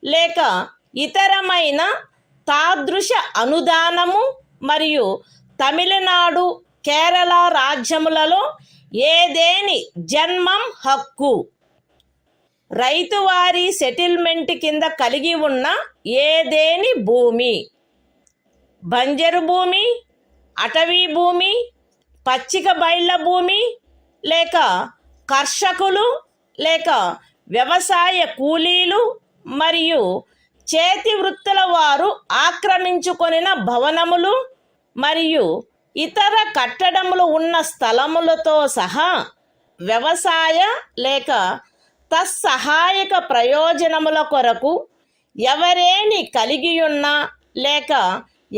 Speaker 1: లేక ఇతరమైన తాదృశ అనుదానము మరియు తమిళనాడు, కేరళ రాజ్యములలో ఏదేని జన్మం హక్కు రైతువారీ సెటిల్మెంట్ కింద కలిగి ఉన్న ఏదేని భూమి, బంజరు భూమి, అటవీ భూమి, పచ్చిక బయళ్ళ భూమి లేక కర్షకులు లేక వ్యవసాయ కూలీలు మరియు చేతి వృత్తుల వారు ఆక్రమించుకొనిన భవనములు మరియు ఇతర కట్టడములు ఉన్న స్థలములతో సహా వ్యవసాయ లేక తత్సహాయక ప్రయోజనముల కొరకు ఎవరేని కలిగియున్నా లేక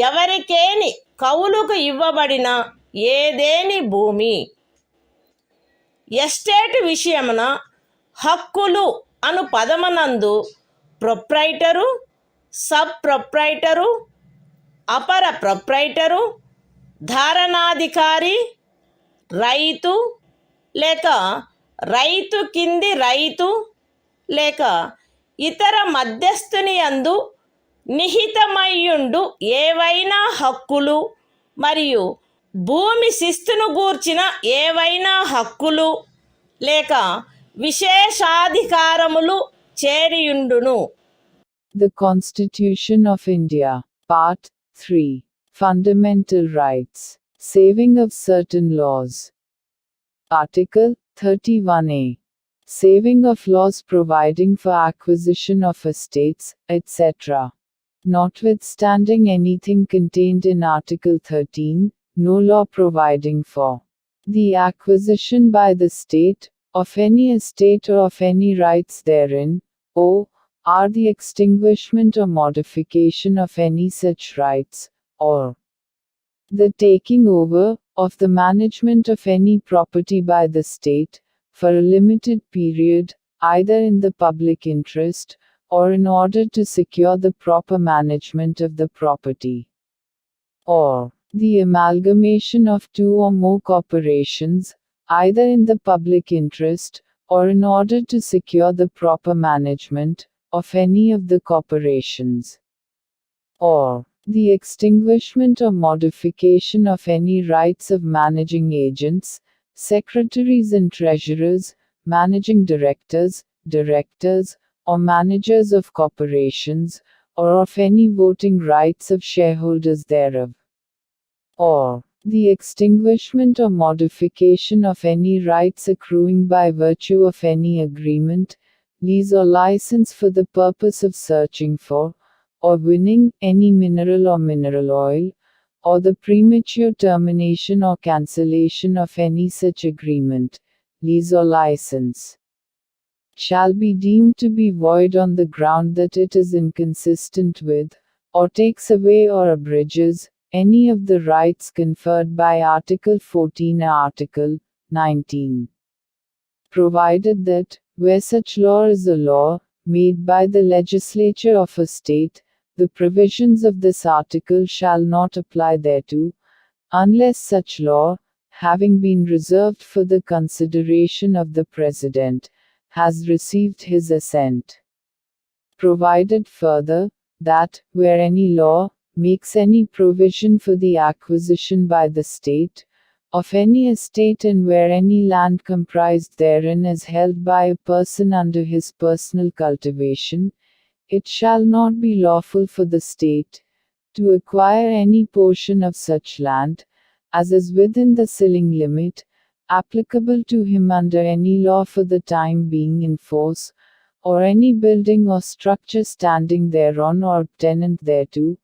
Speaker 1: ఎవరికేని కౌలుకు ఇవ్వబడిన ఏదేని భూమి. ఎస్టేట్ విషయమున హక్కులు అను పదమునందు ప్రొప్రైటరు, సబ్ ప్రొప్రైటరు, అపర ప్రొప్రైటరు, ధారణాధికారి, రైతు లేక రైతు కింది రైతు లేక ఇతర మధ్యస్థుని యందు నిహితమయ్యుండు ఏవైనా హక్కులు మరియు భూమి శిస్తును గూర్చిన ఏవైనా హక్కులు లేక విశేషాధికారములు చేరియుండును.
Speaker 2: The Constitution of India, Part 3. Fundamental Rights. Saving of certain laws. Article 31A. Saving of laws providing for acquisition of estates, etc. Notwithstanding anything contained in Article 13, no law providing for the acquisition by the state of any estate or of any rights therein, or the extinguishment or modification of any such rights, or the taking over of the management of any property by the state, for a limited period, either in the public interest, or in order to secure the proper management of the property, or the amalgamation of two or more corporations, either in the public interest, or in order to secure the proper management of any of the corporations, or the extinguishment or modification of any rights of managing agents, secretaries and treasurers, managing directors, or managers of corporations, or of any voting rights of shareholders thereof, or the extinguishment or modification of any rights accruing by virtue of any agreement, lease or license for the purpose of searching for, or winning, any mineral or mineral oil, or the premature termination or cancellation of any such agreement, lease or license, shall be deemed to be void on the ground that it is inconsistent with, or takes away or abridges, any of the rights conferred by Article 14 or Article 19. Provided that, where such law is a law, made by the legislature of a state, the provisions of this article shall not apply thereto, unless such law, having been reserved for the consideration of the President, has received his assent. Provided further, that, where any law makes any provision for the acquisition by the state of any estate and where any land comprised therein is held by a person under his personal cultivation, it shall not be lawful for the state to acquire any portion of such land, as is within the ceiling limit, applicable to him under any law for the time being in force, or any building or structure standing thereon or tenant thereto,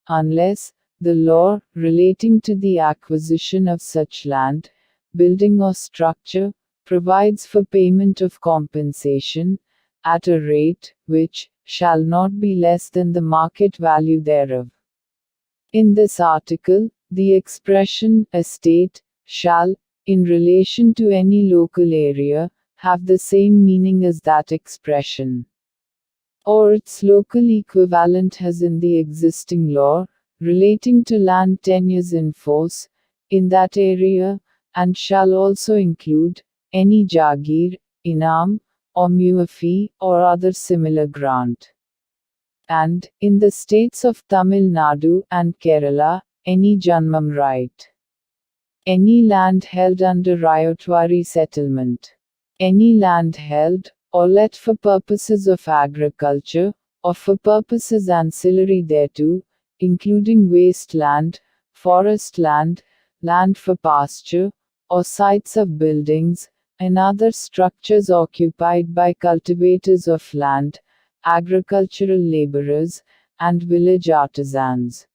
Speaker 2: unless the law relating to the acquisition of such land, building or structure, provides for payment of compensation, at a rate, which shall not be less than the market value thereof. In this article, the expression estate shall, in relation to any local area, have the same meaning as that expression, or its local equivalent has in the existing law, relating to land tenures in force, in that area, and shall also include any jagir, inam, or muafi, or other similar grant. And, in the states of Tamil Nadu and Kerala, any janmam right. Any land held under Ryotwari settlement. Any land held, or let for purposes of agriculture, or for purposes ancillary thereto, including waste land, forest land, land for pasture, or sites of buildings, and other structures occupied by cultivators of land, agricultural laborers, and village artisans.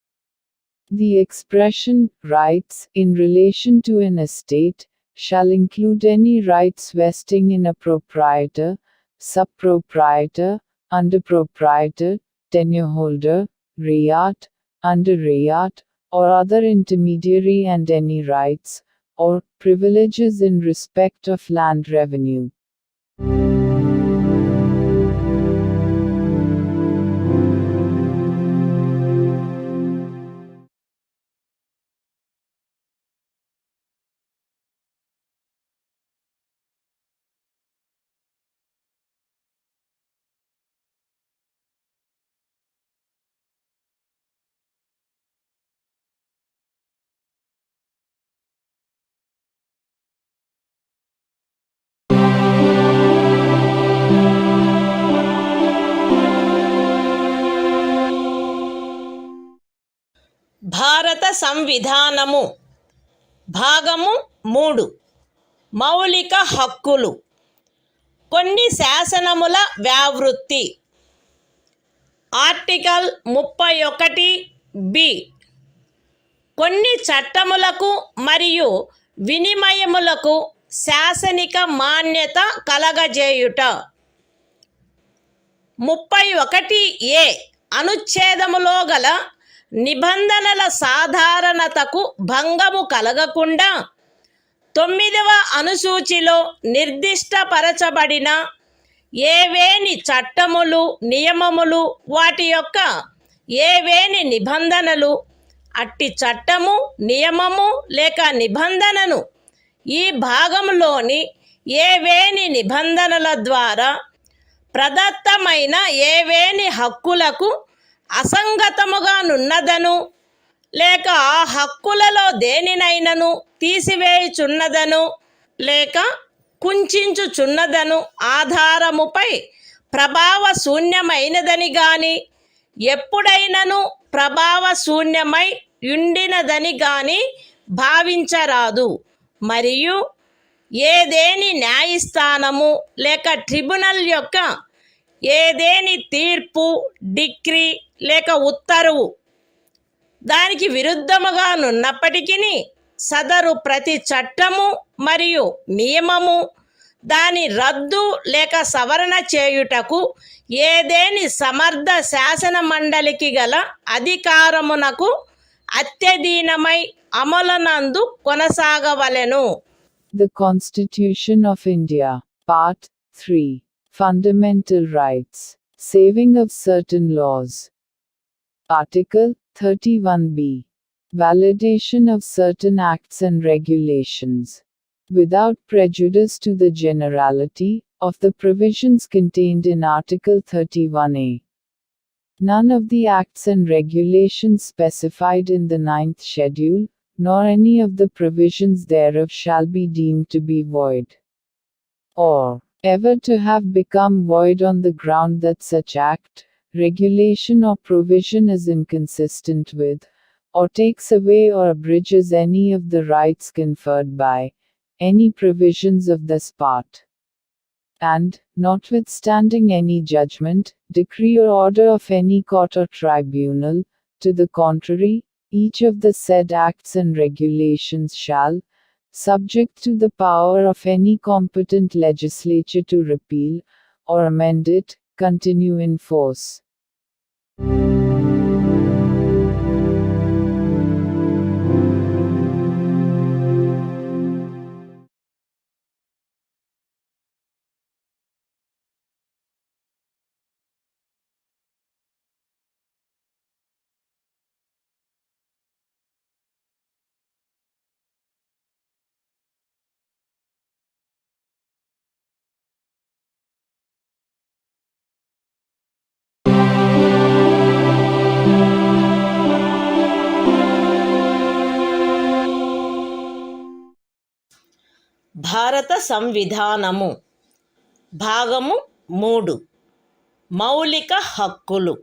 Speaker 2: The expression, rights, in relation to an estate, shall include any rights vesting in a proprietor, sub-proprietor, under-proprietor, tenure-holder, rayat, under rayat, or other intermediary and any rights, or privileges in respect of land revenue.
Speaker 1: భారత సంవిధానము భాగము 3 మౌలిక హక్కులు. కొన్ని శాసనముల వ్యావృత్తి. Article 31 కొన్ని చట్టములకు మరియు వినిమయములకు శాసనిక మాన్యత కలగజేయుట. 31 అనుచ్ఛేదములో గల నిబంధనల సాధారణతకు భంగము కలగకుండా 9వ అనుసూచిలో నిర్దిష్టపరచబడిన ఏవేని చట్టములు, నియమములు, వాటి యొక్క ఏవేని నిబంధనలు, అట్టి చట్టము, నియమము లేక నిబంధనను ఈ భాగంలోని ఏవేని నిబంధనల ద్వారా ప్రదత్తమైన ఏవేని హక్కులకు అసంగతముగా నున్నదను లేక ఆ హక్కులలో దేనినైనను తీసివేయుచున్నదను లేక కుంచుచున్నదను ఆధారముపై ప్రభావశూన్యమైనదని గాని ఎప్పుడైనను ప్రభావశూన్యమై ఉండినదని గాని భావించరాదు. మరియు ఏదేని న్యాయస్థానము లేక ట్రిబ్యునల్ యొక్క ఏదేని తీర్పు, డిక్రీ లేక ఉత్తర్వు దానికి విరుద్ధముగా నున్నప్పటికీ సదరు ప్రతి చట్టము మరియు నియమము దాని రద్దు లేక సవరణ చేయుటకు ఏదేని సమర్థ శాసన మండలికి గల అధికారమునకు అత్యధీనమై అమలునందు కొనసాగవలెను.
Speaker 2: The Constitution of India, Part 3, Fundamental Rights, Saving of Certain Laws. Article 31b, Validation of certain acts and regulations. Without prejudice to the generality of the provisions contained in Article 31a. None of the acts and regulations specified in the 9th schedule, nor any of the provisions thereof shall be deemed to be void, or ever to have become void on the ground that such act, regulation or provision is inconsistent with, or takes away or abridges any of the rights conferred by any provisions of this part. And, notwithstanding any judgment, decree or order of any court or tribunal, to the contrary, each of the said acts and regulations shall, subject to the power of any competent legislature to repeal, or amend it, continue in force.
Speaker 1: భారత సంవిధానము భాగము 3 మౌలిక హక్కులు.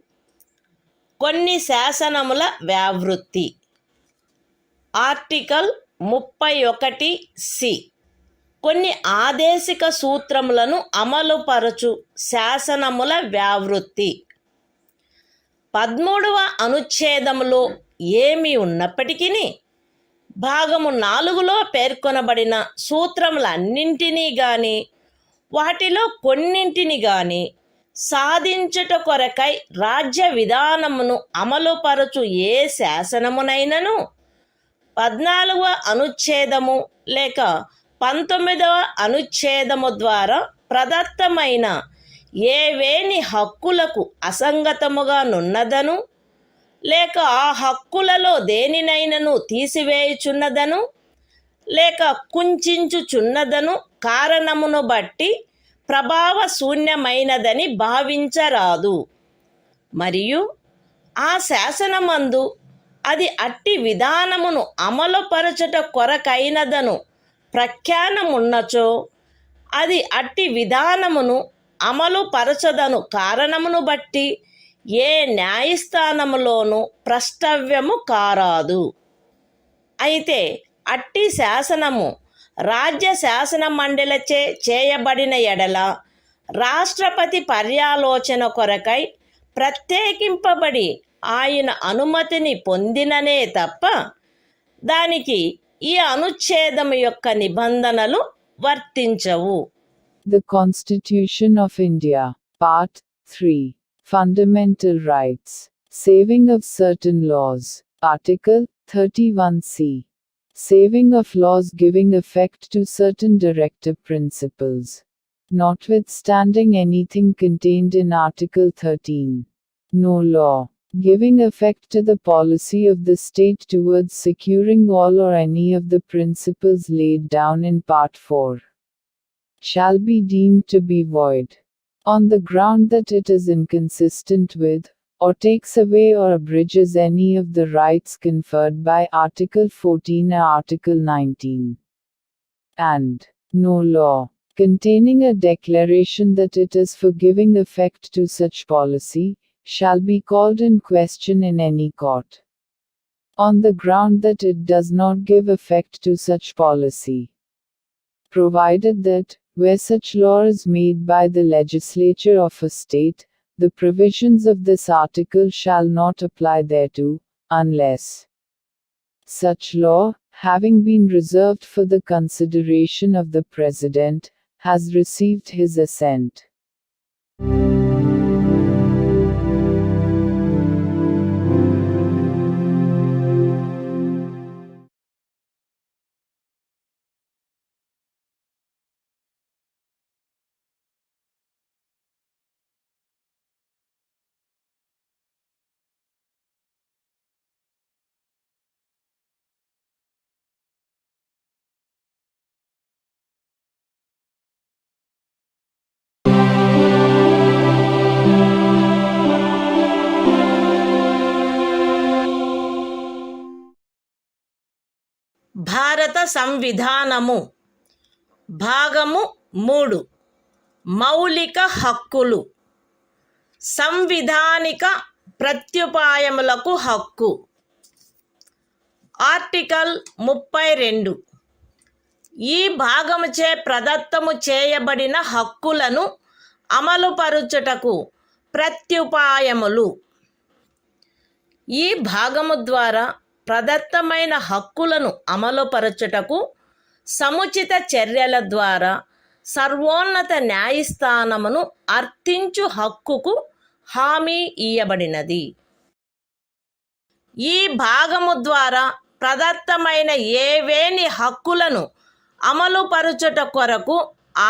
Speaker 1: కొన్ని శాసనముల వ్యావృత్తి. Article 31 కొన్ని ఆదేశిక సూత్రములను అమలుపరచు శాసనముల వ్యావృత్తి. 13వ అనుచ్ఛేదములో ఏమి ఉన్నప్పటికీ భాగము 4లో పేర్కొనబడిన సూత్రములన్నింటినీ గాని వాటిలో కొన్నింటిని గాని సాధించుట కొరకై రాజ్య విధానమును అమలుపరచు ఏ శాసనమునైనను 14వ అనుచ్ఛేదము లేక 19వ అనుచ్ఛేదము ద్వారా ప్రదత్తమైన ఏవేని హక్కులకు అసంగతముగా నున్నదను లేక ఆ హక్కులలో దేనినైనను తీసివేయుచున్నదను లేక కుంచుచున్నదను కారణమును బట్టి ప్రభావశూన్యమైనదని భావించరాదు. మరియు ఆ శాసనమందు అది అట్టి విధానమును అమలుపరచుట కొరకైనదను ప్రఖ్యానమున్నచో అది అట్టి విధానమును అమలుపరచదను కారణమును బట్టి ఏ న్యాయస్థానములోనూ ప్రష్టవ్యము కారాదు. అయితే అట్టి శాసనము రాజ్య శాసన మండలిచే చేయబడిన ఎడల రాష్ట్రపతి పర్యాలోచన కొరకై ప్రత్యేకింపబడి ఆయన అనుమతిని పొందిననే తప్ప దానికి ఈ అనుచ్ఛేదము యొక్క నిబంధనలు వర్తించవు.
Speaker 2: The Constitution of India, Part 3, Fundamental Rights, Saving of Certain Laws, Article 31C, Saving of laws giving effect to certain directive principles. Notwithstanding anything contained in Article 13, no law, giving effect to the policy of the state towards securing all or any of the principles laid down in Part 4, shall be deemed to be void, on the ground that it is inconsistent with, or takes away or abridges any of the rights conferred by Article 14 or Article 19. And no law, containing a declaration that it is for giving effect to such policy, shall be called in question in any court, on the ground that it does not give effect to such policy, provided that, where such law is made by the legislature of a state, the provisions of this article shall not apply thereto, unless such law, having been reserved for the consideration of the President, has received his assent.
Speaker 1: భారత సంవిధానము భాగము 3 మౌలిక హక్కులు సంవిధానిక ప్రత్యుపాయములకు హక్కు article 32 ఈ భాగముచే ప్రదత్తము చేయబడిన హక్కులను అమలుపరుచుటకు ప్రత్యుపాయములు ఈ భాగము ద్వారా ప్రదత్తమైన హక్కులను అమలుపరచుటకు సముచిత చర్యల ద్వారా సర్వోన్నత న్యాయస్థానమును అర్థించు హక్కుకు హామీ ఇయ్యబడినది. ఈ భాగము ద్వారా ప్రదత్తమైన ఏవేని హక్కులను అమలుపరచుట కొరకు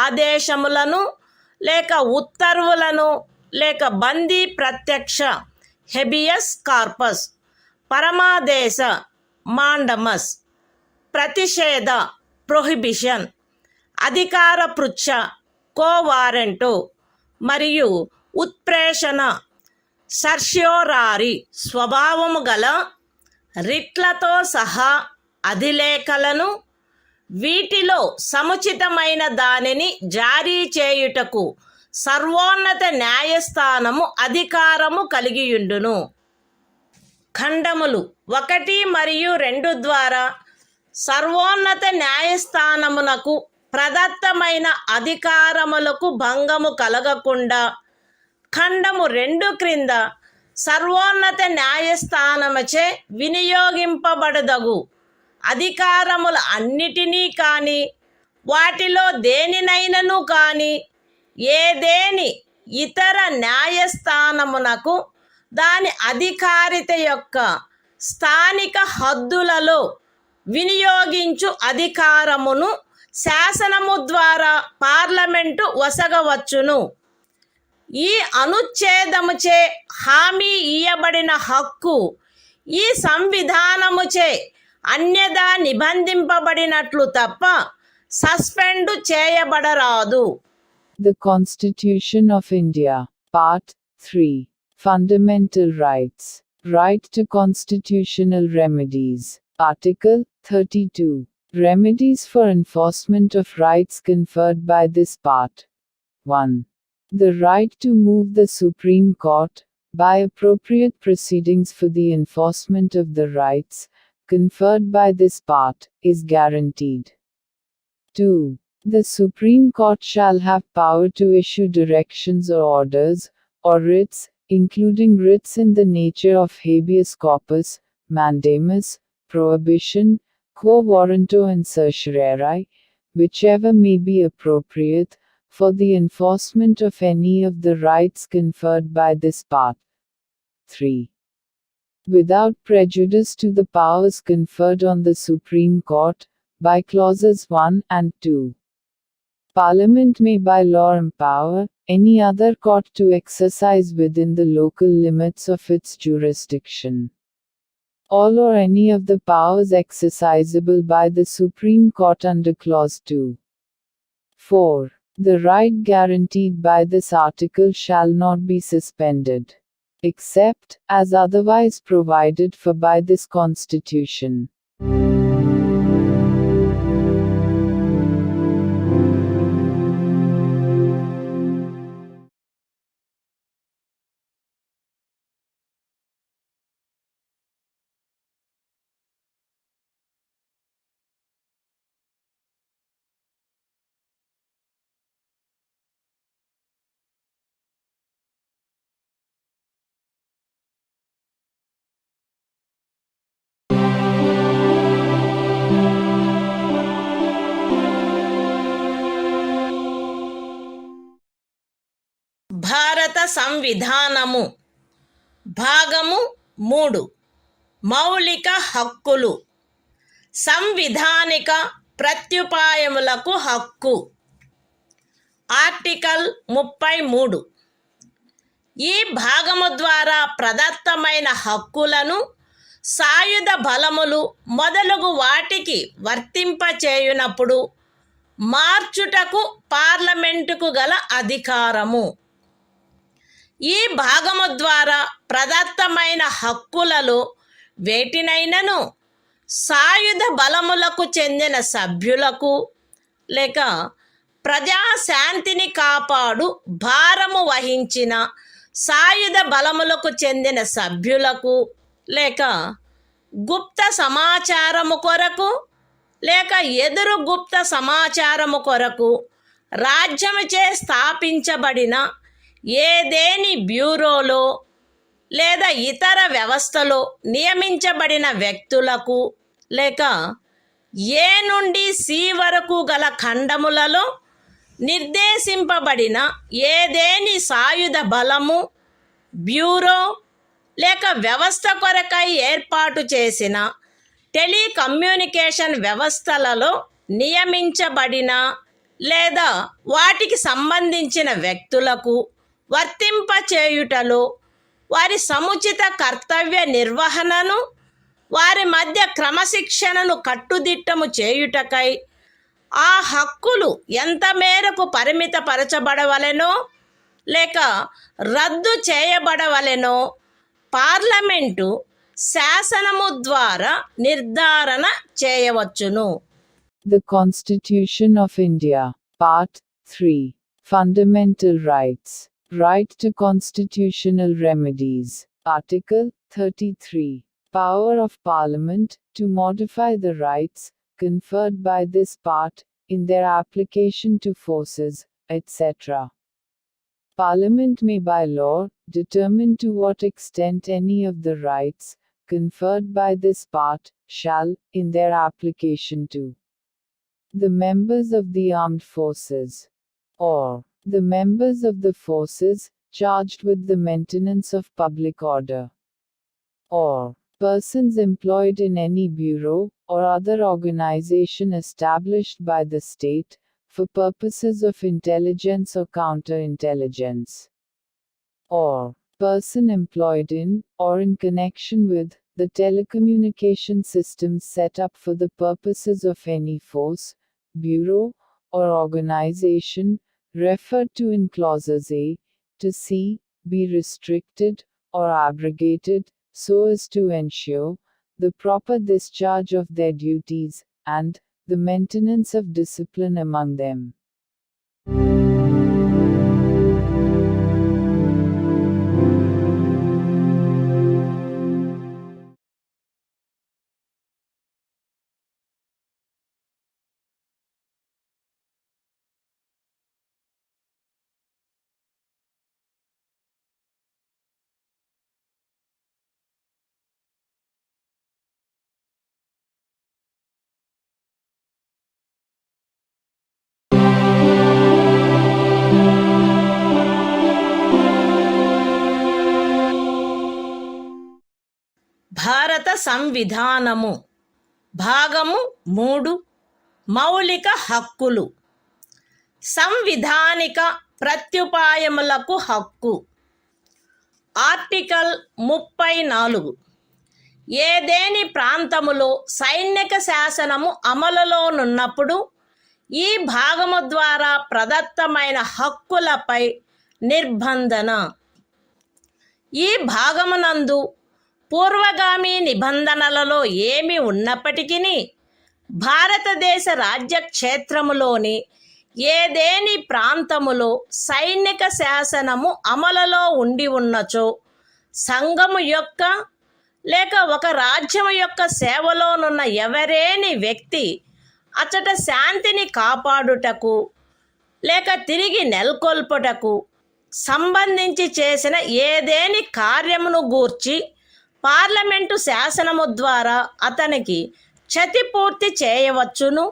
Speaker 1: ఆదేశములను లేక ఉత్తర్వులను లేక బందీ ప్రత్యక్ష హెబియస్ కార్పస్ పరమాదేశ మాండమస్ ప్రతిషేధ ప్రొహిబిషన్ అధికార పృచ్ఛ కోవారెంటో మరియు ఉత్ప్రేషణ సర్ష్యోరారి స్వభావము గల రిట్లతో సహా అధిలేఖలను వీటిలో సముచితమైన దానిని జారీ చేయుటకు సర్వోన్నత న్యాయస్థానము అధికారము కలిగియుండును. ఖండములు 1 మరియు 2 ద్వారా సర్వోన్నత న్యాయస్థానమునకు ప్రదత్తమైన అధికారములకు భంగము కలగకుండా ఖండము 2 క్రింద సర్వోన్నత న్యాయస్థానముచే వినియోగింపబడదగు అధికారముల అన్నిటినీ కానీ వాటిలో దేనినైనను కానీ ఏదేని ఇతర న్యాయస్థానమునకు దాని అధికారిత యొక్క స్థానిక హద్దులలో వినియోగించు అధికారమును శాసనము ద్వారా పార్లమెంటు వసగవచ్చును. ఈ అనుచ్ఛేదముచే హామీ ఇయ్యబడిన హక్కు ఈ సంవిధానముచే అన్యదా నిబంధింపబడినట్లు తప్ప suspend చేయబడరాదు.
Speaker 2: The Constitution of India, Part 3. Fundamental Rights. Right to constitutional remedies. Article 32. Remedies for enforcement of rights conferred by this part. 1. The right to move the Supreme Court, by appropriate proceedings for the enforcement of the rights conferred by this part, is guaranteed. 2. The Supreme Court shall have power to issue directions or orders, or writs, including writs in the nature of habeas corpus, mandamus, prohibition, quo warranto and certiorari, whichever may be appropriate, for the enforcement of any of the rights conferred by this part. 3. Without prejudice to the powers conferred on the Supreme Court, by clauses 1 and 2. Parliament may by law empower any other court to exercise within the local limits of its jurisdiction all or any of the powers exercisable by the Supreme Court under Clause 2. 4. The right guaranteed by this article shall not be suspended, except as otherwise provided for by this Constitution.
Speaker 1: భారత సంవిధానము భాగము 3 మౌలిక హక్కులు సంవిధానిక ప్రత్యుపాయములకు హక్కు. Article 33. ఈ భాగము ద్వారా ప్రదత్తమైన హక్కులను సాయుధ బలములు మొదలగు వాటికి వర్తింపచేయునప్పుడు మార్చుటకు పార్లమెంటుకు గల అధికారము. ఈ భాగము ద్వారా ప్రదత్తమైన హక్కులలో వేటినైనను సాయుధ బలములకు చెందిన సభ్యులకు లేక ప్రజాశాంతిని కాపాడు భారము వహించిన సాయుధ బలములకు చెందిన సభ్యులకు లేక గుప్త సమాచారము కొరకు లేక ఎదురు గుప్త సమాచారము కొరకు రాజ్యముచే స్థాపించబడిన ఏదేని బ్యూరోలో లేదా ఇతర వ్యవస్థలో నియమించబడిన వ్యక్తులకు లేక ఏ నుండి సి వరకు గల ఖండములలో నిర్దేశింపబడిన ఏదేని సాయుధ బలము బ్యూరో లేక వ్యవస్థ కొరకై ఏర్పాటు చేసిన టెలికమ్యూనికేషన్ వ్యవస్థలలో నియమించబడిన లేదా వాటికి సంబంధించిన వ్యక్తులకు వర్తింపచేయుటలో వారి సముచిత కర్తవ్య నిర్వహణను వారి మధ్య క్రమశిక్షణను కట్టుదిట్టము చేయుటకై ఆ హక్కులు ఎంత మేరకు పరిమితపరచబడవలెనో లేక రద్దు చేయబడవలెనో పార్లమెంటు శాసనము ద్వారా నిర్ధారణ చేయవచ్చును.
Speaker 2: The Constitution of India, Part 3. Fundamental Rights. Right to constitutional remedies. Article 33. Power of Parliament to modify the rights conferred by this part in their application to forces, etc. Parliament may by law determine to what extent any of the rights conferred by this part shall, in their application to the members of the armed forces, or the members of the forces charged with the maintenance of public order, or persons employed in any bureau or other organization established by the state for purposes of intelligence or counterintelligence, or person employed in or in connection with the telecommunication systems set up for the purposes of any force, bureau, or organization referred to in clauses A to C be restricted or abrogated so as to ensure the proper discharge of their duties and the maintenance of discipline among them.
Speaker 1: భారత సంవిధానము భాగము 3 మౌలిక హక్కులు. సంవిధానిక ప్రత్యుపాయములకు హక్కు. Article 34. ఏదేని ప్రాంతములో సైనిక శాసనము అమలులోనున్నప్పుడు ఈ భాగము ద్వారా ప్రదత్తమైన హక్కులపై నిర్బంధన. ఈ భాగమునందు పూర్వగామి నిబంధనలలో ఏమి ఉన్నప్పటికీ భారతదేశ రాజ్యక్షేత్రములోని ఏదేని ప్రాంతములో సైనిక శాసనము అమలులో ఉండి ఉన్నచో సంఘము యొక్క లేక ఒక రాజ్యము యొక్క సేవలోనున్న ఎవరేని వ్యక్తి అచట శాంతిని కాపాడుటకు లేక తిరిగి నెలకొల్పుటకు సంబంధించి చేసిన ఏదేని కార్యమును గూర్చి పార్లమెంటు శాసనము ద్వారా అతనికి క్షతిపూర్తి చేయవచ్చును,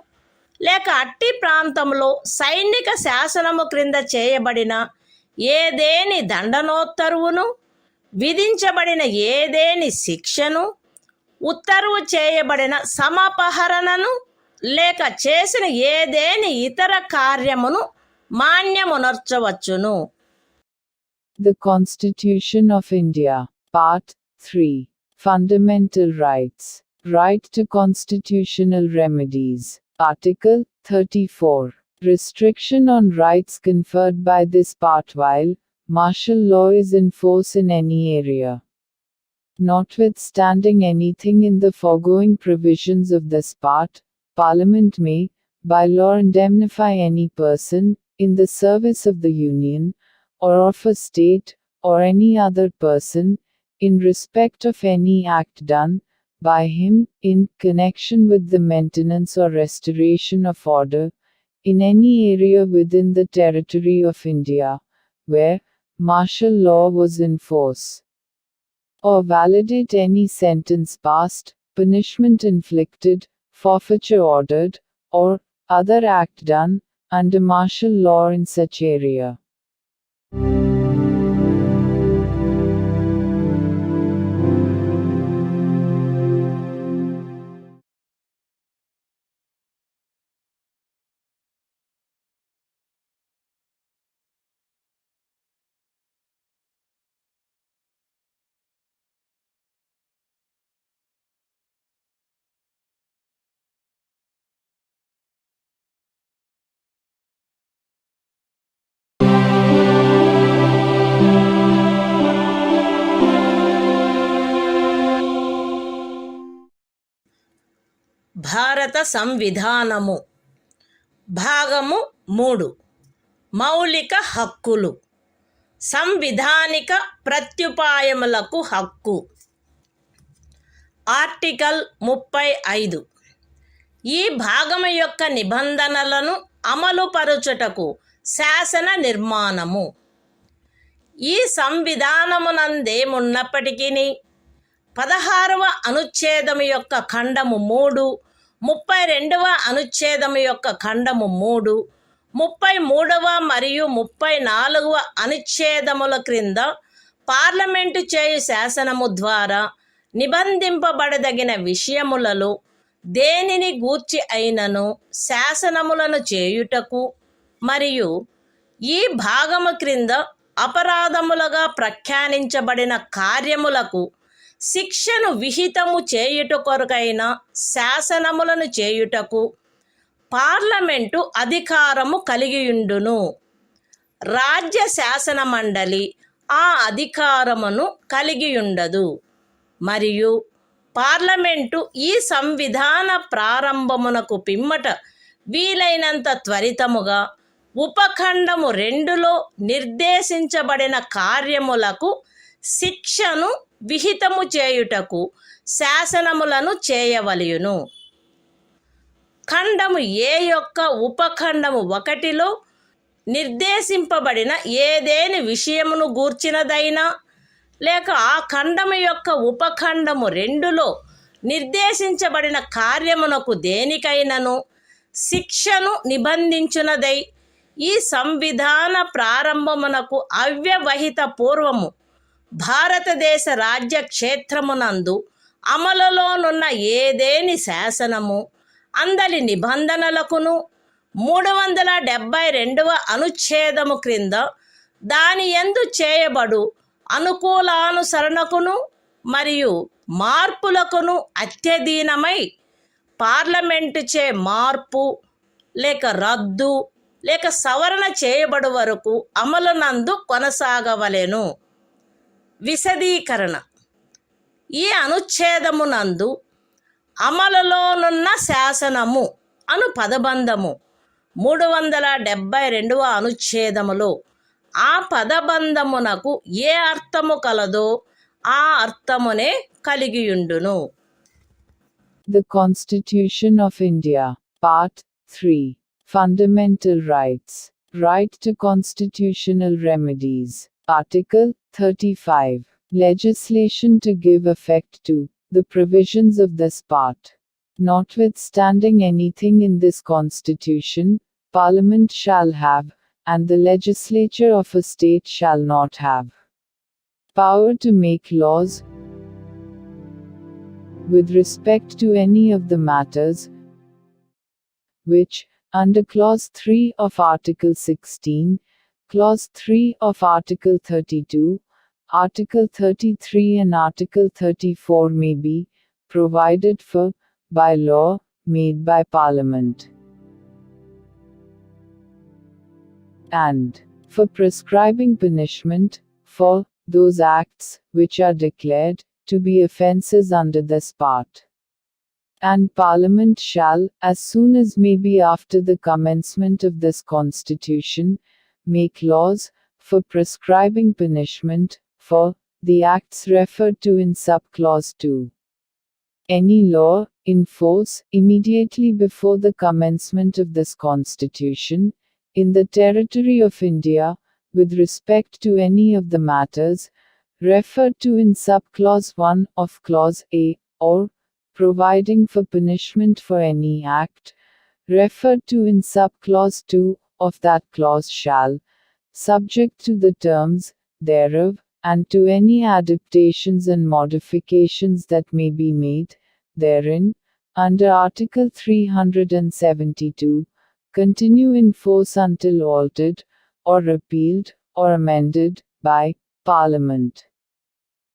Speaker 1: లేక అట్టి ప్రాంతంలో సైనిక శాసనము క్రింద చేయబడిన ఏదేని దండనోత్తర్వును, విధించబడిన ఏదేని శిక్షను, ఉత్తర్వు చేయబడిన సమపహరణను, లేక చేసిన ఏదేని ఇతర కార్యమును మాన్యమునర్చవచ్చును.
Speaker 2: The Constitution of India, Part 3. Fundamental Rights. Right to constitutional remedies. Article 34. Restriction on rights conferred by this part while martial law is in force in any area. Notwithstanding anything in the foregoing provisions of this part, Parliament may, by law, indemnify any person, in the service of the Union, or of a state, or any other person, in respect of any act done by him, in connection with the maintenance or restoration of order, in any area within the territory of India, where martial law was in force, or validate any sentence passed, punishment inflicted, forfeiture ordered, or other act done under martial law in such area.
Speaker 1: భారత సంవిధానము భాగము 3 మౌలిక హక్కులు. సంవిధానిక ప్రత్యుపాయములకు హక్కు. Article 35. ఈ భాగము యొక్క నిబంధనలను అమలుపరచుటకు శాసన నిర్మాణము. ఈ సంవిధానమునందేమున్నప్పటికీ 16వ అనుచ్ఛేదము యొక్క ఖండము 3, 32వ అనుచ్ఛేదము యొక్క ఖండము 3, 33వ మరియు 34వ అనుచ్ఛేదముల క్రింద పార్లమెంటు చేయు శాసనము ద్వారా నిబంధింపబడదగిన విషయములలో దేనిని గూర్చి అయినను శాసనములను చేయుటకు మరియు ఈ భాగము క్రింద అపరాధములుగా ప్రఖ్యానించబడిన కార్యములకు శిక్షను విహితము చేయుట కొరకైన శాసనములను చేయుటకు పార్లమెంటు అధికారము కలిగియుండును. రాజ్య శాసన మండలి ఆ అధికారమును కలిగియుండదు. మరియు పార్లమెంటు ఈ సంవిధాన ప్రారంభమునకు పిమ్మట వీలైనంత త్వరితముగా ఉపఖండము 2లో నిర్దేశించబడిన కార్యములకు శిక్షను విహితము చేయుటకు శాసనములను చేయవలయును. ఖండము ఏ యొక్క ఉపఖండము 1లో నిర్దేశింపబడిన ఏదేని విషయమును గూర్చినదైనా లేక ఆ ఖండము యొక్క ఉపఖండము 2లో నిర్దేశించబడిన కార్యమునకు దేనికైనను శిక్షను నిబంధించునదై ఈ సంవిధాన ప్రారంభమునకు అవ్యవహిత పూర్వము భారతదేశ రాజ్య క్షేత్రమునందు అమలులోనున్న ఏదేని శాసనము అందలి నిబంధనలకును 372వ అనుచ్ఛేదము క్రింద దాని యందు చేయబడు అనుకూలానుసరణకును మరియు మార్పులకును అత్యధీనమై పార్లమెంటుచే మార్పు లేక రద్దు లేక సవరణ చేయబడు వరకు అమలునందు కొనసాగవలెను. విశదీకరణ: ఈ అనుచ్ఛేదమునందు అమలులోనున్న శాసనము అను పదబంధము 372వ అనుచ్ఛేదములో ఆ పదబంధమునకు ఏ అర్థము కలదో ఆ అర్థమునే కలిగియుండును.
Speaker 2: The Constitution of India, Part 3. Fundamental Rights. Right to Constitutional Remedies. Article 35. Legislation to give effect to the provisions of this part. Notwithstanding anything in this Constitution, Parliament shall have, and the legislature of a state shall not have, power to make laws with respect to any of the matters which, under Clause 3 of Article 16, Clause 3 of Article 32, Article 33 and Article 34 may be provided for by law made by Parliament, and for prescribing punishment for those acts which are declared to be offences under this part. And Parliament shall, as soon as may be after the commencement of this Constitution, make laws for prescribing punishment for the acts referred to in subclause 2. Any law in force immediately before the commencement of this Constitution, in the territory of India, with respect to any of the matters referred to in subclause 1 of Clause A, or providing for punishment for any act referred to in subclause 2 of that clause shall, subject to the terms thereof, and to any adaptations and modifications that may be made therein, under Article 372, continue in force until altered, or repealed, or amended, by Parliament.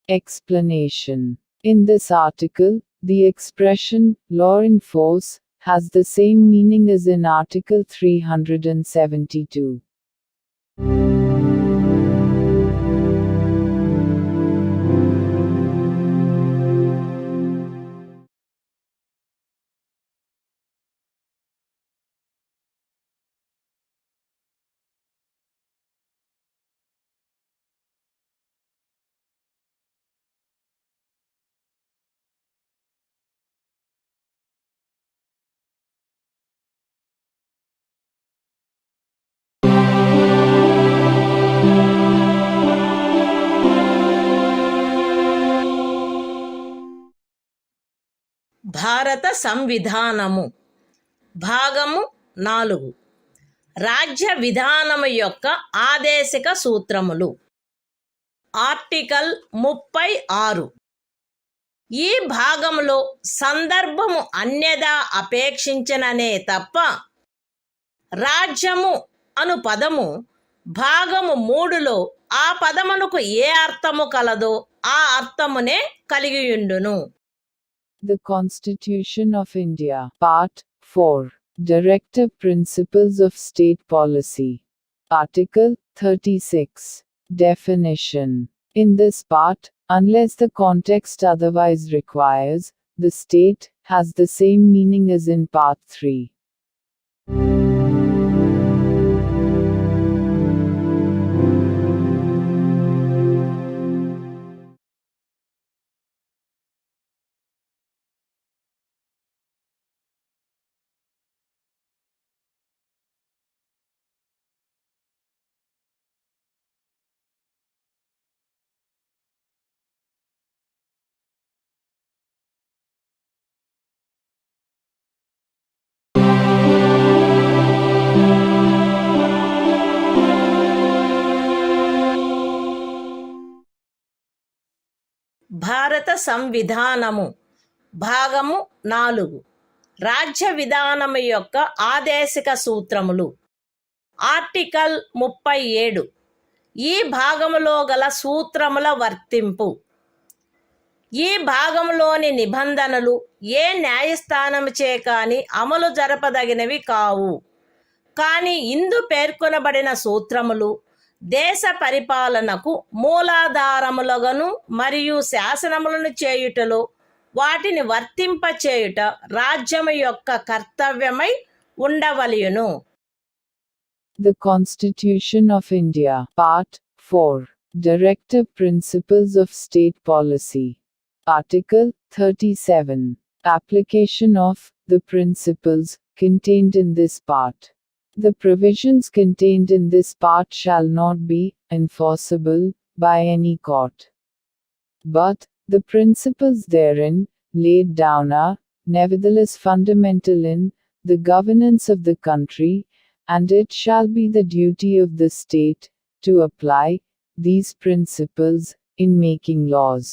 Speaker 2: Explanation: in this article, the expression law in force has the same meaning as in Article 372.
Speaker 1: భారత సంవిధానము భాగము 4. రాజ్య విధానము యొక్క ఆదేశిక సూత్రములు. Article 36. ఈ భాగంలో సందర్భము అన్యదా అపేక్షించననే తప్ప రాజ్యము అను పదము భాగము 3లో ఆ పదమునకు ఏ అర్థము కలదో ఆ అర్థమునే కలిగియుండును.
Speaker 2: The Constitution of India, Part 4. Directive Principles of State Policy. Article 36. Definition. In this part, unless the context otherwise requires, the state has the same meaning as in Part 3.
Speaker 1: భారత సంవిధానము భాగము 4. రాజ్య విధానము యొక్క ఆదేశిక సూత్రములు. ఆర్టికల్ 37. ఈ భాగములో గల సూత్రముల వర్తింపు. ఈ భాగంలోని నిబంధనలు ఏ న్యాయస్థానముచే కాని అమలు జరపదగినవి కావు. కానీ ఇందు పేర్కొనబడిన సూత్రములు దేశ పరిపాలనకు మూలాధారములుగాను మరియు శాసనములను చేయుటలో వాటిని వర్తింపచేయుట రాజ్యము యొక్క కర్తవ్యమై ఉండవలెను.
Speaker 2: The Constitution of India, Part 4. Directive Principles of State Policy. Article 37. Application of the principles contained in this part. The provisions contained in this part shall not be enforceable by any court. But the principles therein laid down are, nevertheless, fundamental in the governance of the country, and it shall be the duty of the state to apply these principles in making laws.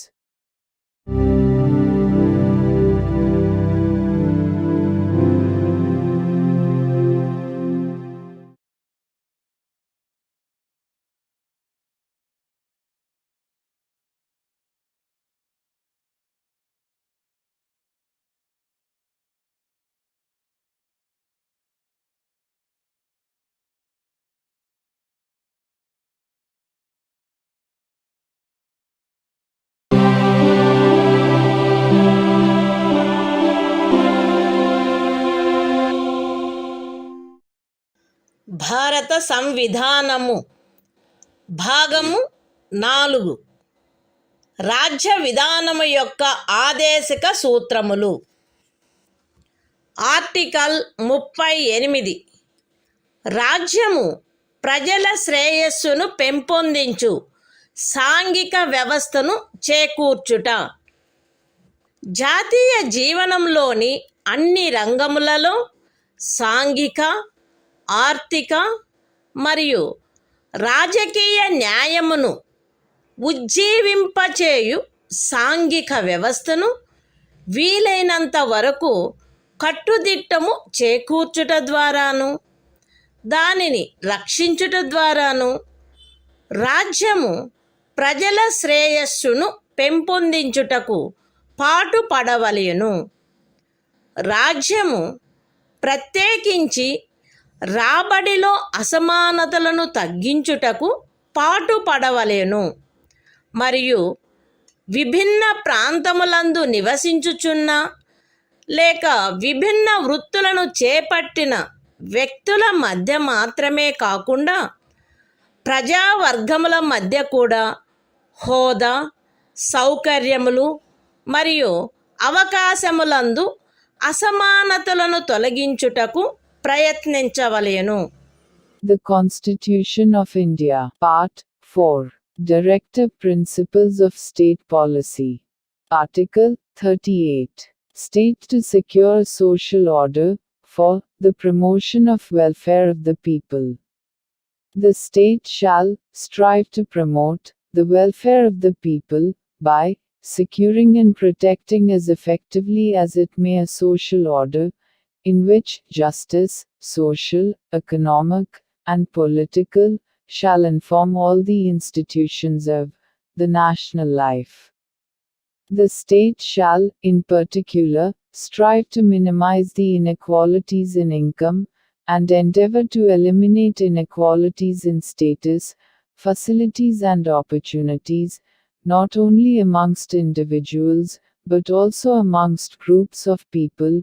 Speaker 1: భారత సంవిధానము భాగము 4. రాజ్య విధానము యొక్క ఆదేశిక సూత్రములు. Article 38. రాజ్యము ప్రజల శ్రేయస్సును పెంపొందించు సాంఘిక వ్యవస్థను చేకూర్చుట. జాతీయ జీవనంలోని అన్ని రంగములలో సాంఘిక, ఆర్థిక మరియు రాజకీయ న్యాయమును ఉజ్జీవింపచేయు సాంఘిక వ్యవస్థను వీలైనంత వరకు కట్టుదిట్టము చేకూర్చుట ద్వారాను దానిని రక్షించుట ద్వారాను రాజ్యము ప్రజల శ్రేయస్సును పెంపొందించుటకు పాటుపడవలెను. రాజ్యము ప్రత్యేకించి రాబడిలో అసమానతలను తగ్గించుటకు పాటుపడవలెను మరియు విభిన్న ప్రాంతములందు నివసించుచున్న లేక విభిన్న వృత్తులను చేపట్టిన వ్యక్తుల మధ్య మాత్రమే కాకుండా ప్రజావర్గముల మధ్య కూడా హోదా, సౌకర్యములు మరియు అవకాశములందు అసమానతలను తొలగించుటకు ప్రయత్నించవలెను.
Speaker 2: The Constitution of India, Part 4. Directive Principles of State Policy. Article 38. State to secure social order, for the promotion of welfare of the people. The state shall strive to promote the welfare of the people by securing and protecting as effectively as it may a social order in which justice, social, economic, and political shall inform all the institutions of the national life. The state shall, in particular, strive to minimize the inequalities in income, and endeavor to eliminate inequalities in status, facilities and opportunities, not only amongst individuals, but also amongst groups of people,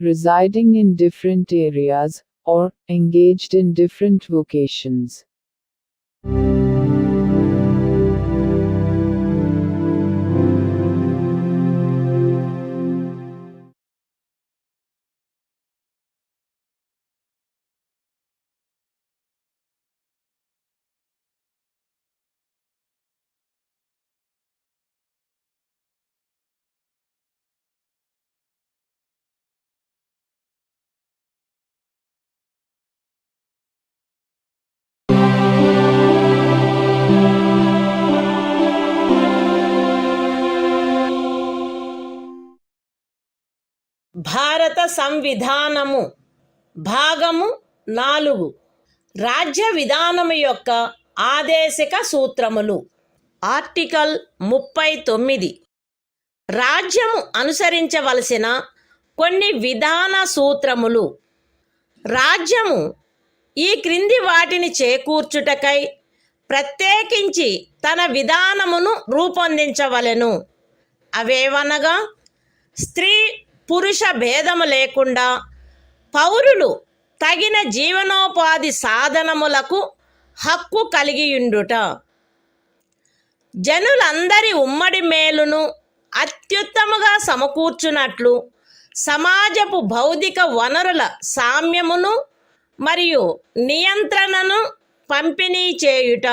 Speaker 2: residing in different areas, or engaged in different vocations.
Speaker 1: భారత సంవిధానము భాగము 4 రాజ్య విధానము యొక్క ఆదేశిక సూత్రములు. Article 39 రాజ్యము అనుసరించవలసిన కొన్ని విధాన సూత్రములు. రాజ్యము ఈ క్రింది వాటిని చేకూర్చుటకై ప్రత్యేకించి తన విధానమును రూపొందించవలెను. అవేవనగా స్త్రీ పురుష భేదము లేకుండా పౌరులు తగిన జీవనోపాధి సాధనములకు హక్కు కలిగియుండుట, జనులందరి ఉమ్మడి మేలును అత్యుత్తముగా సమకూర్చునట్లు సమాజపు భౌతిక వనరుల సామ్యమును మరియు నియంత్రణను పంపిణీ చేయుట,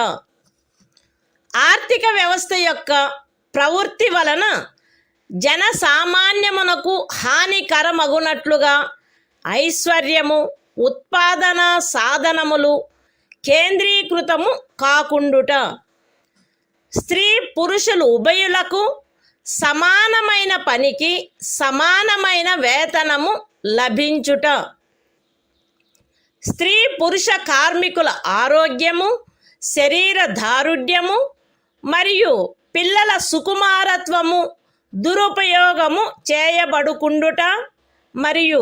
Speaker 1: ఆర్థిక వ్యవస్థ యొక్క ప్రవృత్తి వలన జనసామాన్యమునకు హానికరమగునట్లుగా ఐశ్వర్యము, ఉత్పాదన సాధనములు కేంద్రీకృతము కాకుండుట, స్త్రీ పురుషులు ఉభయులకు సమానమైన పనికి సమానమైన వేతనము లభించుట, స్త్రీ పురుష కార్మికుల ఆరోగ్యము, శరీర దారుఢ్యము మరియు పిల్లల సుకుమారత్వము దురుపయోగము చేయబడుకుండుట మరియు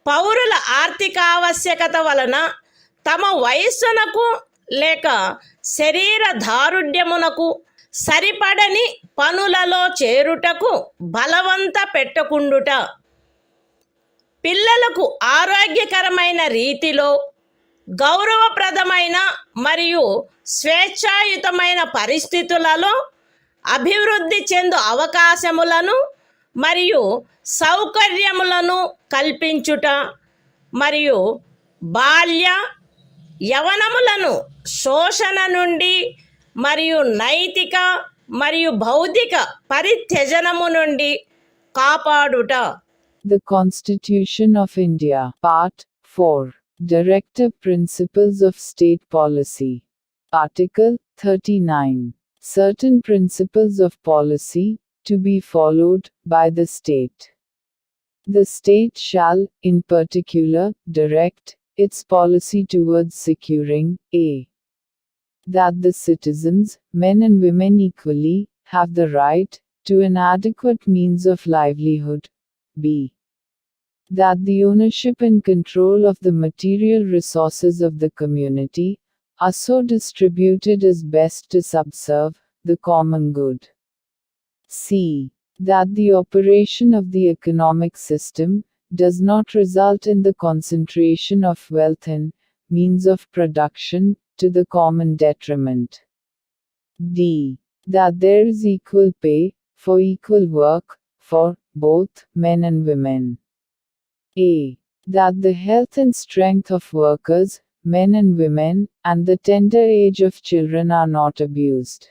Speaker 1: పౌరుల ఆర్థికావశ్యకత వలన తమ వయస్సునకు లేక శరీర దారుఢ్యమునకు సరిపడని పనులలో చేరుటకు బలవంత పెట్టకుండుట, పిల్లలకు ఆరోగ్యకరమైన రీతిలో గౌరవప్రదమైన మరియు స్వేచ్ఛాయుతమైన పరిస్థితులలో అభివృద్ధి చెందు అవకాశములను మరియు సౌకర్యములను కల్పించుట మరియు బాల్య యవనములను శోషణ నుండి మరియు నైతిక మరియు బౌద్ధిక పరిత్యజనము నుండి కాపాడుట.
Speaker 2: The Constitution of India, Part 4, Directive Principles of State Policy. Article 39. Certain principles of policy to be followed by the state. The state shall, in particular, direct its policy towards securing a. that the citizens, men and women equally, have the right to an adequate means of livelihood. b. that the ownership and control of the material resources of the community are so distributed as best to subserve the common good. c. that the operation of the economic system does not result in the concentration of wealth and means of production to the common detriment. d. that there is equal pay for equal work for both men and women. a. that the health and strength of workers, men and women, and the tender age of children are not abused,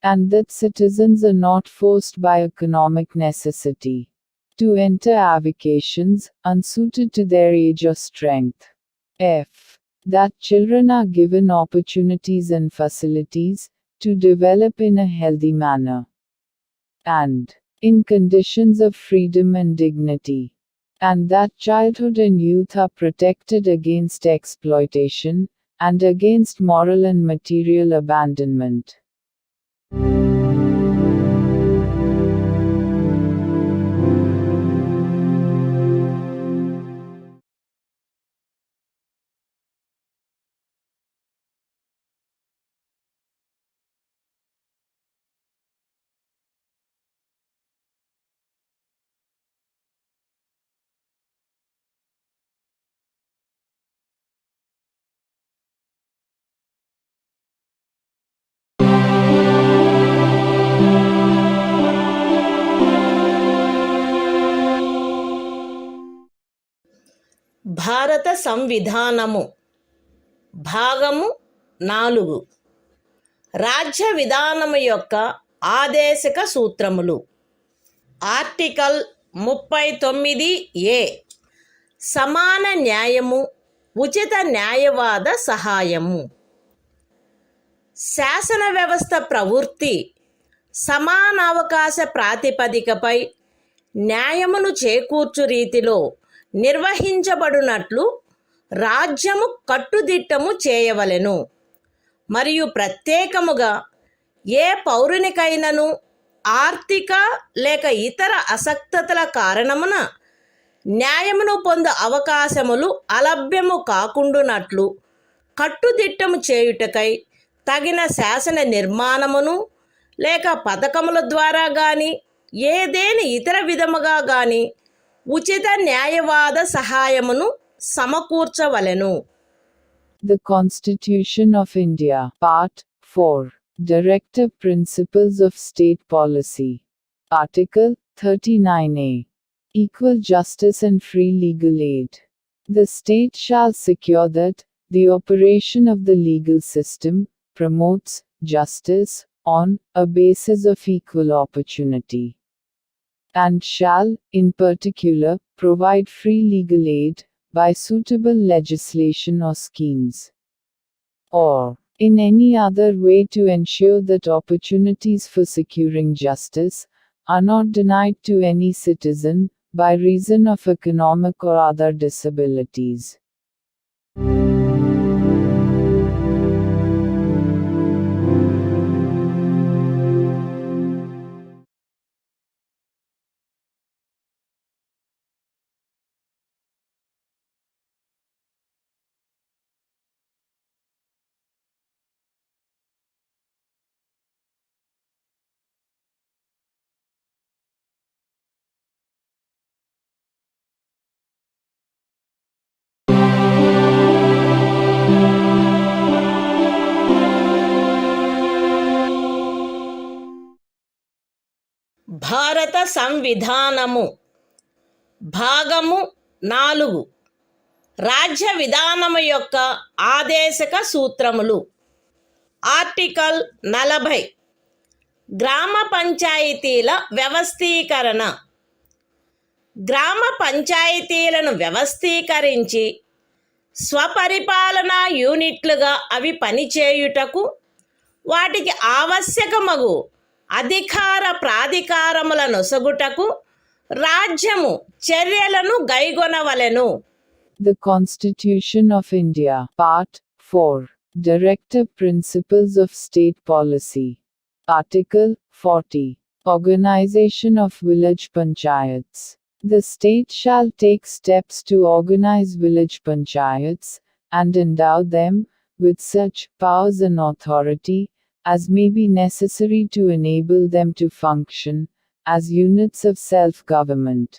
Speaker 2: and that citizens are not forced by economic necessity to enter avocations unsuited to their age or strength. F. That children are given opportunities and facilities to develop in a healthy manner and in conditions of freedom and dignity, and that childhood and youth are protected against exploitation and against moral and material abandonment.
Speaker 1: భారత సంవిధానము భాగము 4 రాజ్య విధానము యొక్క ఆదేశక సూత్రములు. Article 39A సమాన న్యాయము, ఉచిత న్యాయవాద సహాయము. శాసన వ్యవస్థ ప్రవృత్తి సమానావకాశ ప్రాతిపదికపై న్యాయమును చేకూర్చు రీతిలో నిర్వహించబడినట్లు రాజ్యము కట్టుదిట్టము చేయవలెను. మరియు ప్రత్యేకముగా ఏ పౌరునికైనను ఆర్థిక లేక ఇతర అసక్తతల కారణమున న్యాయమును పొందు అవకాశములు అలభ్యము కాకుండునట్లు కట్టుదిట్టము చేయుటకై తగిన శాసన నిర్మాణమును లేక పథకముల ద్వారా గాని ఏదేని ఇతర విధముగా గాని ఉచిత న్యాయవాద సహాయమును సమకూర్చవలెను.
Speaker 2: The Constitution of India, Part 4, Directive Principles of State Policy. Article 39A. Equal justice and free legal aid. The state shall secure that the operation of the legal system promotes justice on a basis of equal opportunity, and shall, in particular, provide free legal aid by suitable legislation or schemes, or in any other way to ensure that opportunities for securing justice are not denied to any citizen by reason of economic or other disabilities.
Speaker 1: భారత సంవిధానము భాగము 4 రాజ్య విధానము యొక్క ఆదేశక సూత్రములు. Article 40 గ్రామ పంచాయతీల వ్యవస్థీకరణ. గ్రామ పంచాయతీలను వ్యవస్థీకరించి స్వపరిపాలనా యూనిట్లుగా అవి పనిచేయుటకు వాటికి ఆవశ్యకమగు అధికార ప్రాధికారముల నొసగుటకు రాజ్యము చర్యలను గైగొనవలెను.
Speaker 2: The Constitution of India, Part 4, Directive Principles of State Policy. Article 40. Organization of village panchayats. The state shall take steps to organize village panchayats, and endow them with such powers and authority as may be necessary to enable them to function as units of self-government.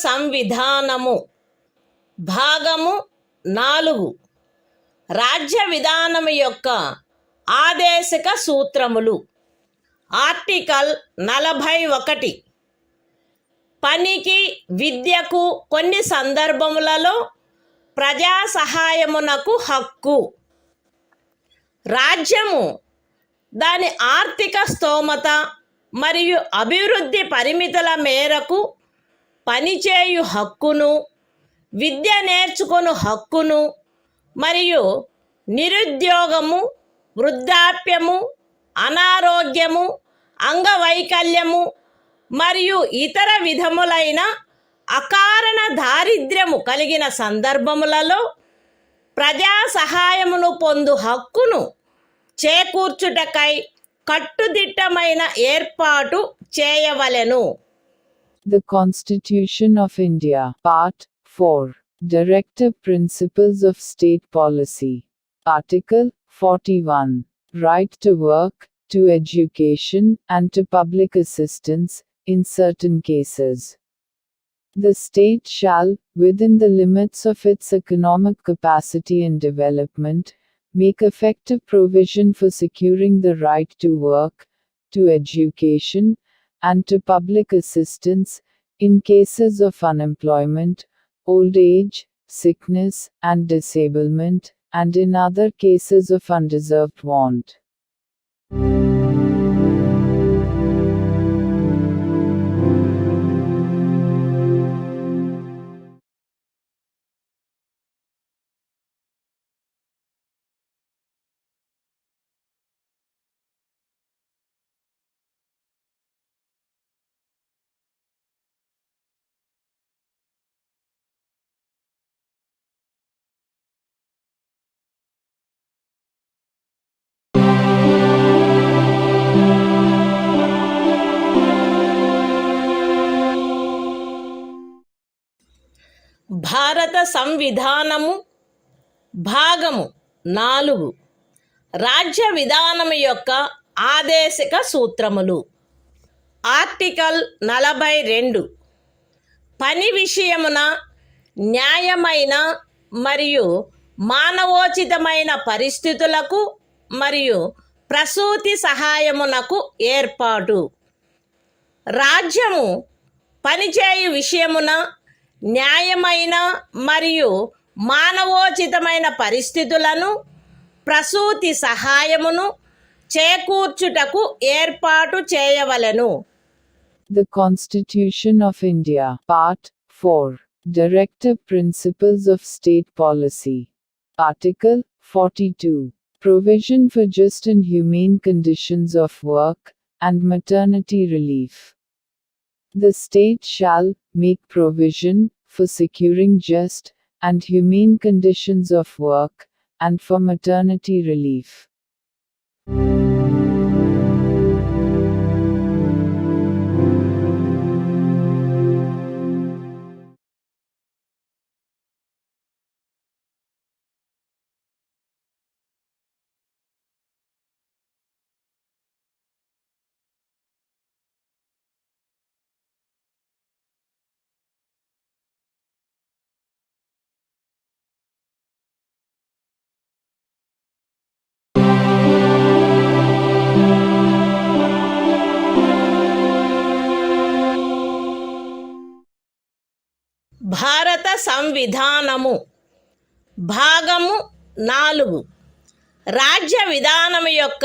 Speaker 1: సంవిధానము భాగము 4 రాజ్య విధానము యొక్క ఆదేశక సూత్రములు. Article 41 పనికి విద్యకు కొన్ని సందర్భములలో ప్రజా సహాయమునకు హక్కు. రాజ్యము దాని ఆర్థిక స్తోమత మరియు అభివృద్ధి పరిమితుల మేరకు పనిచేయు హక్కును, విద్య నేర్చుకొను హక్కును మరియు నిరుద్యోగము, వృద్ధాప్యము, అనారోగ్యము, అంగవైకల్యము మరియు ఇతర విధములైన అకారణ దారిద్ర్యము కలిగిన సందర్భములలో ప్రజా సహాయమును పొందు హక్కును చేకూర్చుటకై కట్టుదిట్టమైన ఏర్పాటు చేయవలెను.
Speaker 2: The Constitution of India, Part 4, Directive Principles of State Policy. Article 41, Right to work, to education, and to public assistance, in certain cases. The state shall, within the limits of its economic capacity and development, make effective provision for securing the right to work, to education, and to public assistance, in cases of unemployment, old age, sickness, and disablement, and in other cases of undeserved want.
Speaker 1: భారత సంవిధానము భాగము 4 రాజ్య విధానము యొక్క ఆదేశక సూత్రములు. Article 42 పని విషయమున న్యాయమైన మరియు మానవోచితమైన పరిస్థితులకు మరియు ప్రసూతి సహాయమునకు ఏర్పాటు. రాజ్యము పనిచేయు విషయమున న్యాయమైన మరియు మానవోచితమైన పరిస్థితులను, ప్రసూతి సహాయమును చేకూర్చుటకు ఏర్పాటు చేయవలెను.
Speaker 2: The Constitution of India, Part 4, Directive Principles of State Policy. Article 42, Provision for just and humane conditions of work, and maternity relief. The state shall make provision for securing just and humane conditions of work, and for maternity relief.
Speaker 1: భారత సంవిధానము భాగము 4 రాజ్య విధానము యొక్క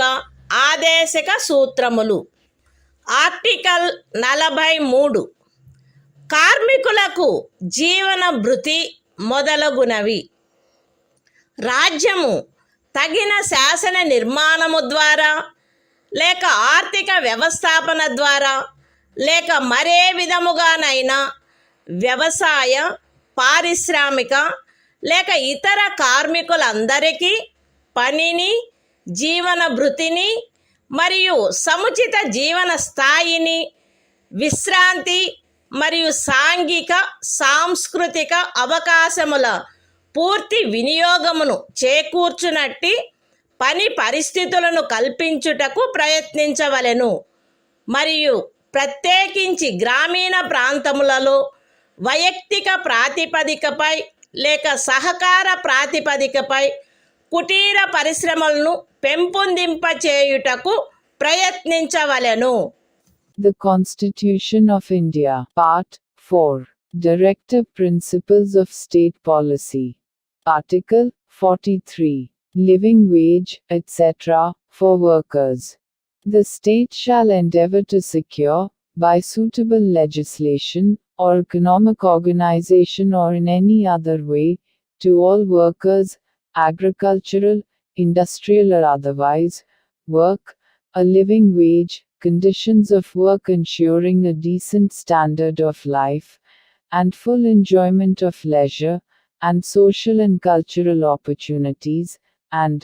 Speaker 1: ఆదేశక సూత్రములు. Article 43 కార్మికులకు జీవన భృతి మొదలగునవి. రాజ్యము తగిన శాసన నిర్మాణము ద్వారా లేక ఆర్థిక వ్యవస్థాపన ద్వారా లేక మరే విధముగానైనా వ్యవసాయ, పారిశ్రామిక లేక ఇతర కార్మికులందరికీ పనిని, జీవన భృతిని మరియు సముచిత జీవన స్థాయిని, విశ్రాంతి మరియు సాంఘిక సాంస్కృతిక అవకాశముల పూర్తి వినియోగమును చేకూర్చునట్టి పని పరిస్థితులను కల్పించుటకు ప్రయత్నించవలెను. మరియు ప్రత్యేకించి గ్రామీణ ప్రాంతములలో వైయక్తిక ప్రాతిపదికపై లేక సహకార ప్రాతిపదికపై కుటీర పరిశ్రమలను పెంపొందింపచేయుటకు ప్రయత్నించవలెను.
Speaker 2: The Constitution of India, Part 4, Directive Principles of State Policy. Article 43, Living Wage, etc., for workers. The state shall endeavor to secure, by suitable legislation, or economic organization or in any other way, to all workers, agricultural, industrial or otherwise, work, a living wage, conditions of work ensuring a decent standard of life, and full enjoyment of leisure, and social and cultural opportunities, and,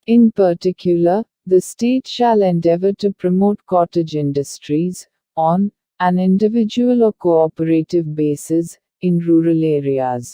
Speaker 2: in particular, the state shall endeavor to promote cottage industries, on an individual or cooperative basis, in rural areas.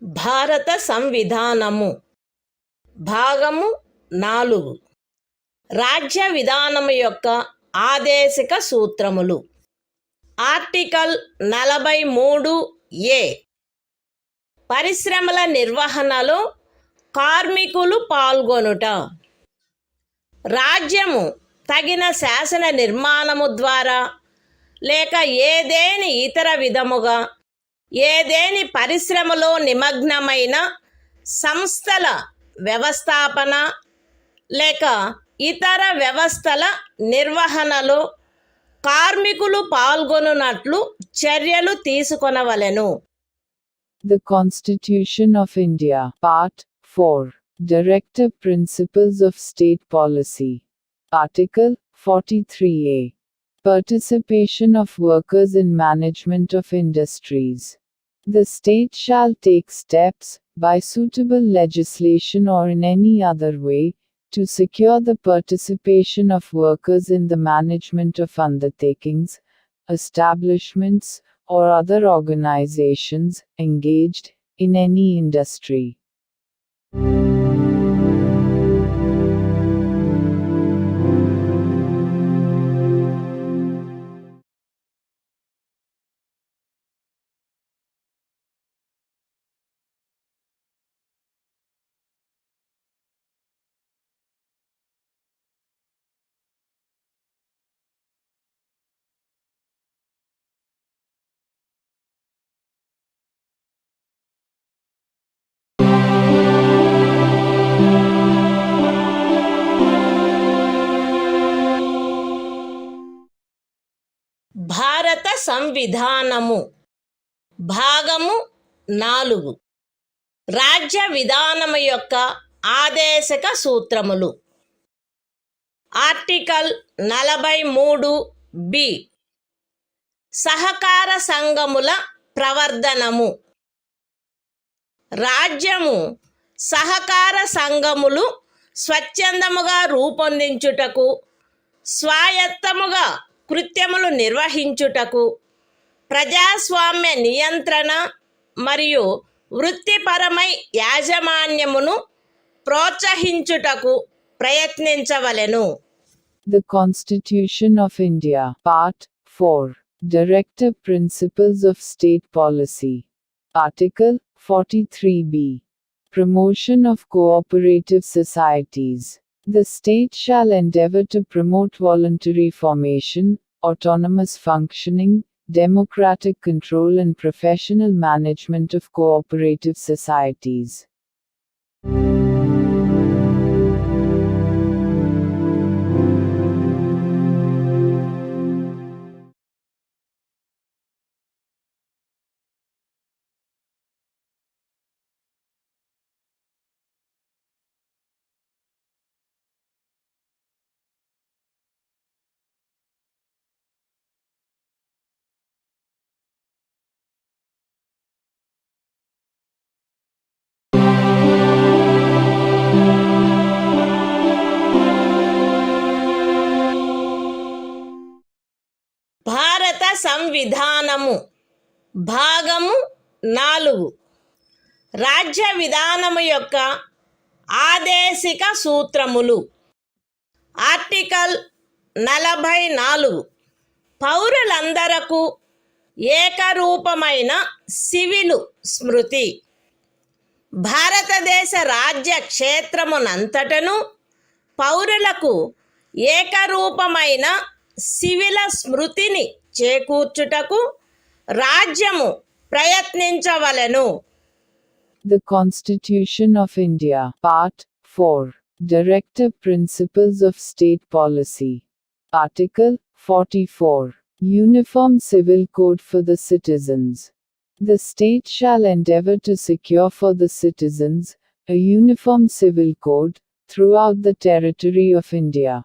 Speaker 1: భారత సంవిధానము భాగము 4 రాజ్య విధానము యొక్క ఆదేశిక సూత్రములు. Article 43A పరిశ్రమల నిర్వహణలో కార్మికులు పాల్గొనుట. రాజ్యము తగిన శాసన నిర్మాణము ద్వారా లేక ఏదేని ఇతర విధముగా ఏదేని పరిశ్రమలో నిమగ్నమైన సంస్థల వ్యవస్థాపన లేక ఇతర వ్యవస్థల నిర్వహణలో కార్మికులు పాల్గొనున్నట్లు చర్యలు తీసుకొనవలెను.
Speaker 2: The Constitution of India, Part 4, Directive Principles of State Policy. Article 43A. Participation of workers in management of industries. The state shall take steps, by suitable legislation or in any other way, to secure the participation of workers in the management of undertakings, establishments, or other organizations engaged in any industry.
Speaker 1: భారత సంవిధానము భాగము 4 రాజ్య విధానము యొక్క ఆదేశక సూత్రములు. Article 43B సహకార సంఘముల ప్రవర్ధనము. రాజ్యము సహకార సంఘములు స్వచ్ఛందముగా రూపొందించుటకు, స్వాయత్తముగా కృత్యములు నిర్వహించుటకు, ప్రజాస్వామ్య నియంత్రణ మరియు వృత్తిపరమై యాజమాన్యమును ప్రోత్సహించుటకు ప్రయత్నించవలెను.
Speaker 2: The Constitution of India, Part 4, Directive Principles of State Policy. Article 43B. Promotion of cooperative societies. The state shall endeavor to promote voluntary formation, autonomous functioning, democratic control and professional management of cooperative societies.
Speaker 1: సంవిధానము భాగము 4 రాజ్య విధానము యొక్క ఆదేశిక సూత్రములు. Article 44 పౌరులందరకు ఏకరూపమైన civil స్మృతి. భారతదేశ రాజ్య క్షేత్రమునంతటను పౌరులకు ఏకరూపమైన సివిల స్మృతిని చేకూర్చుటకు రాజ్యము ప్రయత్నించవలెను.
Speaker 2: The Constitution of India, Part 4, Directive Principles of State Policy. Article 44. Uniform Civil Code for the Citizens. The state shall endeavor to secure for the citizens a uniform civil code throughout the territory of India.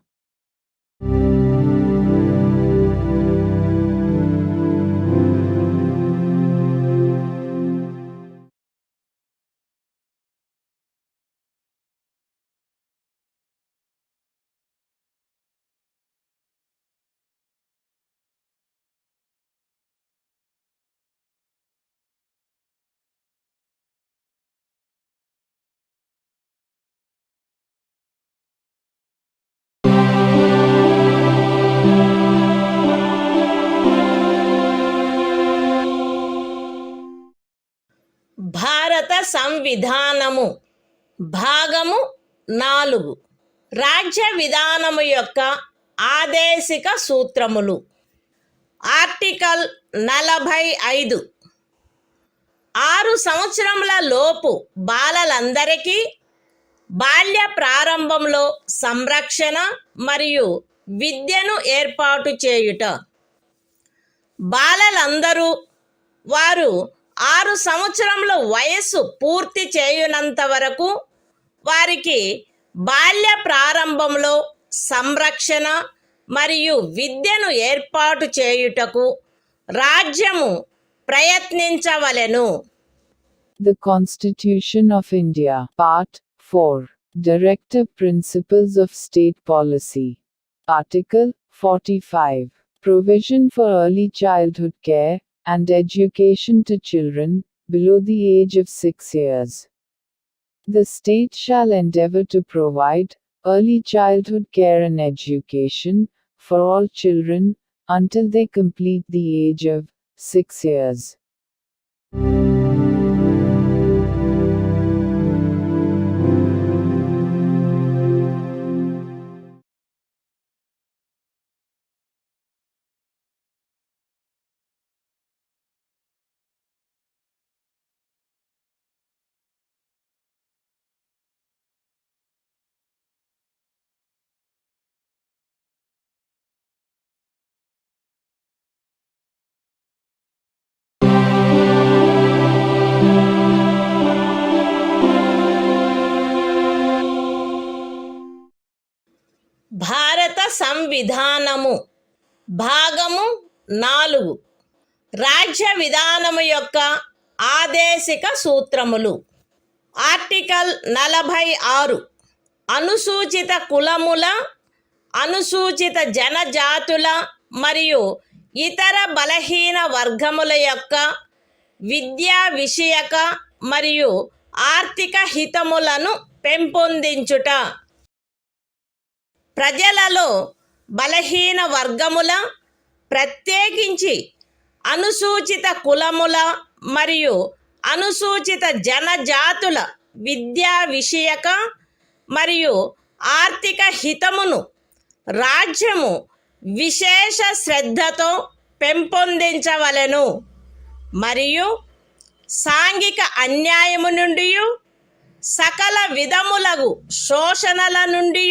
Speaker 1: భారత సంవిధానము భాగము 4 రాజ్య విధానము యొక్క ఆదేశిక సూత్రములు. Article 45 6 సంవత్సరముల లోపు బాలలందరికీ బాల్య ప్రారంభంలో సంరక్షణ మరియు విద్యను ఏర్పాటు చేయుట. బాలలందరూ వారు 6 సంవత్సరముల వయస్సు పూర్తి చేయునంత వరకు వారికి బాల్య ప్రారంభంలో సంరక్షణ మరియు విద్యను ఏర్పాటు చేయుటకు రాజ్యము ప్రయత్నించవలెను.
Speaker 2: The Constitution of India, Part 4, Directive Principles of State Policy. Article 45. Provision for early childhood care and education to children below the age of 6 years. The state shall endeavor to provide early childhood care and education for all children until they complete the age of 6 years.
Speaker 1: భారత సంవిధానము భాగము 4 రాజ్య విధానము యొక్క ఆదేశిక సూత్రములు. Article 46 అనుసూచిత కులముల, అనుసూచిత జనజాతుల మరియు ఇతర బలహీన వర్గముల యొక్క విద్యా విషయక మరియు ఆర్థిక హితములను పెంపొందించుట. ప్రజలలో బలహీన వర్గముల, ప్రత్యేకించి అనుసూచిత కులముల మరియు అనుసూచిత జనజాతుల విద్యా విషయక మరియు ఆర్థిక హితమును రాజ్యము విశేష శ్రద్ధతో పెంపొందించవలెను మరియు సాంఘిక అన్యాయము నుండి సకల విధములగు శోషణల నుండి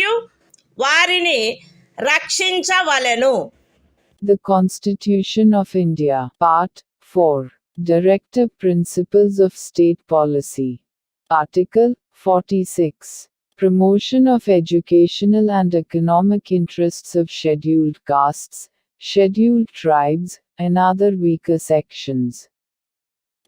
Speaker 1: వారిని రక్షించవలెను.
Speaker 2: The Constitution of India, Part 4, Directive Principles of State Policy. Article 46. Promotion of educational and economic interests of scheduled castes, scheduled tribes, and other weaker sections.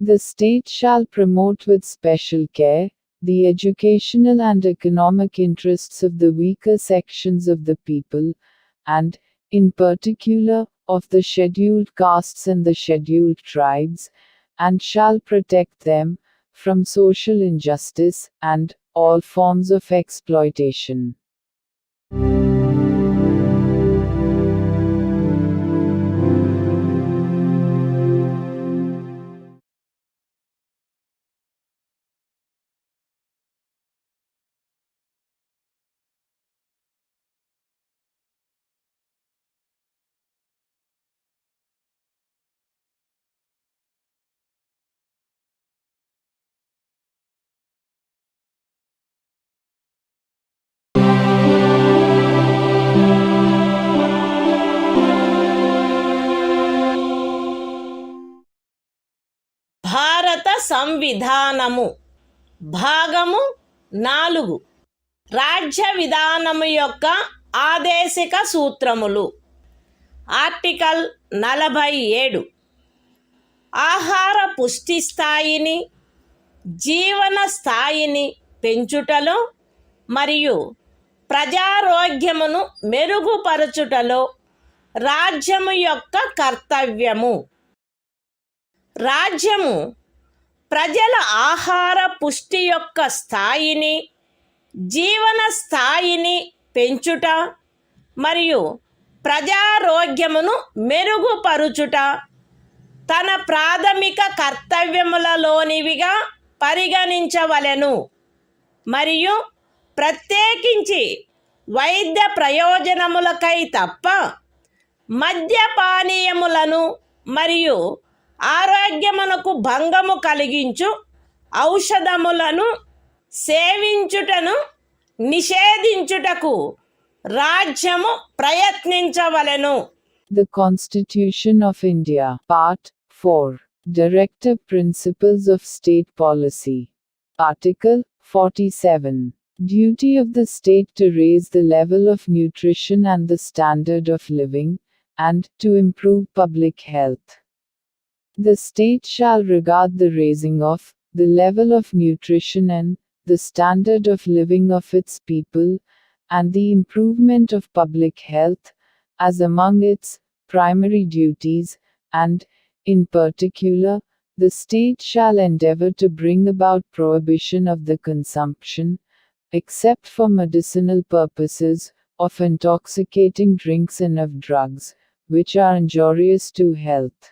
Speaker 2: The state shall promote with special care the educational and economic interests of the weaker sections of the people, and, in particular, of the scheduled castes and the scheduled tribes, and shall protect them from social injustice and all forms of exploitation.
Speaker 1: భారత సంవిధానము భాగము 4 రాజ్య విధానము యొక్క ఆదేశిక సూత్రములు. Article 47 ఆహార పుష్టి స్థాయిని, జీవన స్థాయిని పెంచుటలో మరియు ప్రజారోగ్యమును మెరుగుపరచుటలో రాజ్యము యొక్క కర్తవ్యము. రాజ్యము ప్రజల ఆహార పుష్టి యొక్క స్థాయిని, జీవన స్థాయిని పెంచుట మరియు ప్రజారోగ్యమును మెరుగుపరుచుట తన ప్రాథమిక కర్తవ్యములలోనివిగా పరిగణించవలెను మరియు ప్రత్యేకించి వైద్య ప్రయోజనములకై తప్ప మద్యపానీయములను మరియు ఆరోగ్యమునకు భంగము కలిగించు ఔషధములను సేవించుటను నిషేధించుటకు రాజ్యము ప్రయత్నించవలెను.
Speaker 2: The Constitution of India, Part 4, Directive Principles of State Policy. Article 47. Duty of the state to raise the level of nutrition and the standard of living, and to improve public health. The state shall regard the raising of the level of nutrition and the standard of living of its people, and the improvement of public health, as among its primary duties, and, in particular, the state shall endeavor to bring about prohibition of the consumption, except for medicinal purposes, of intoxicating drinks and of drugs, which are injurious to health.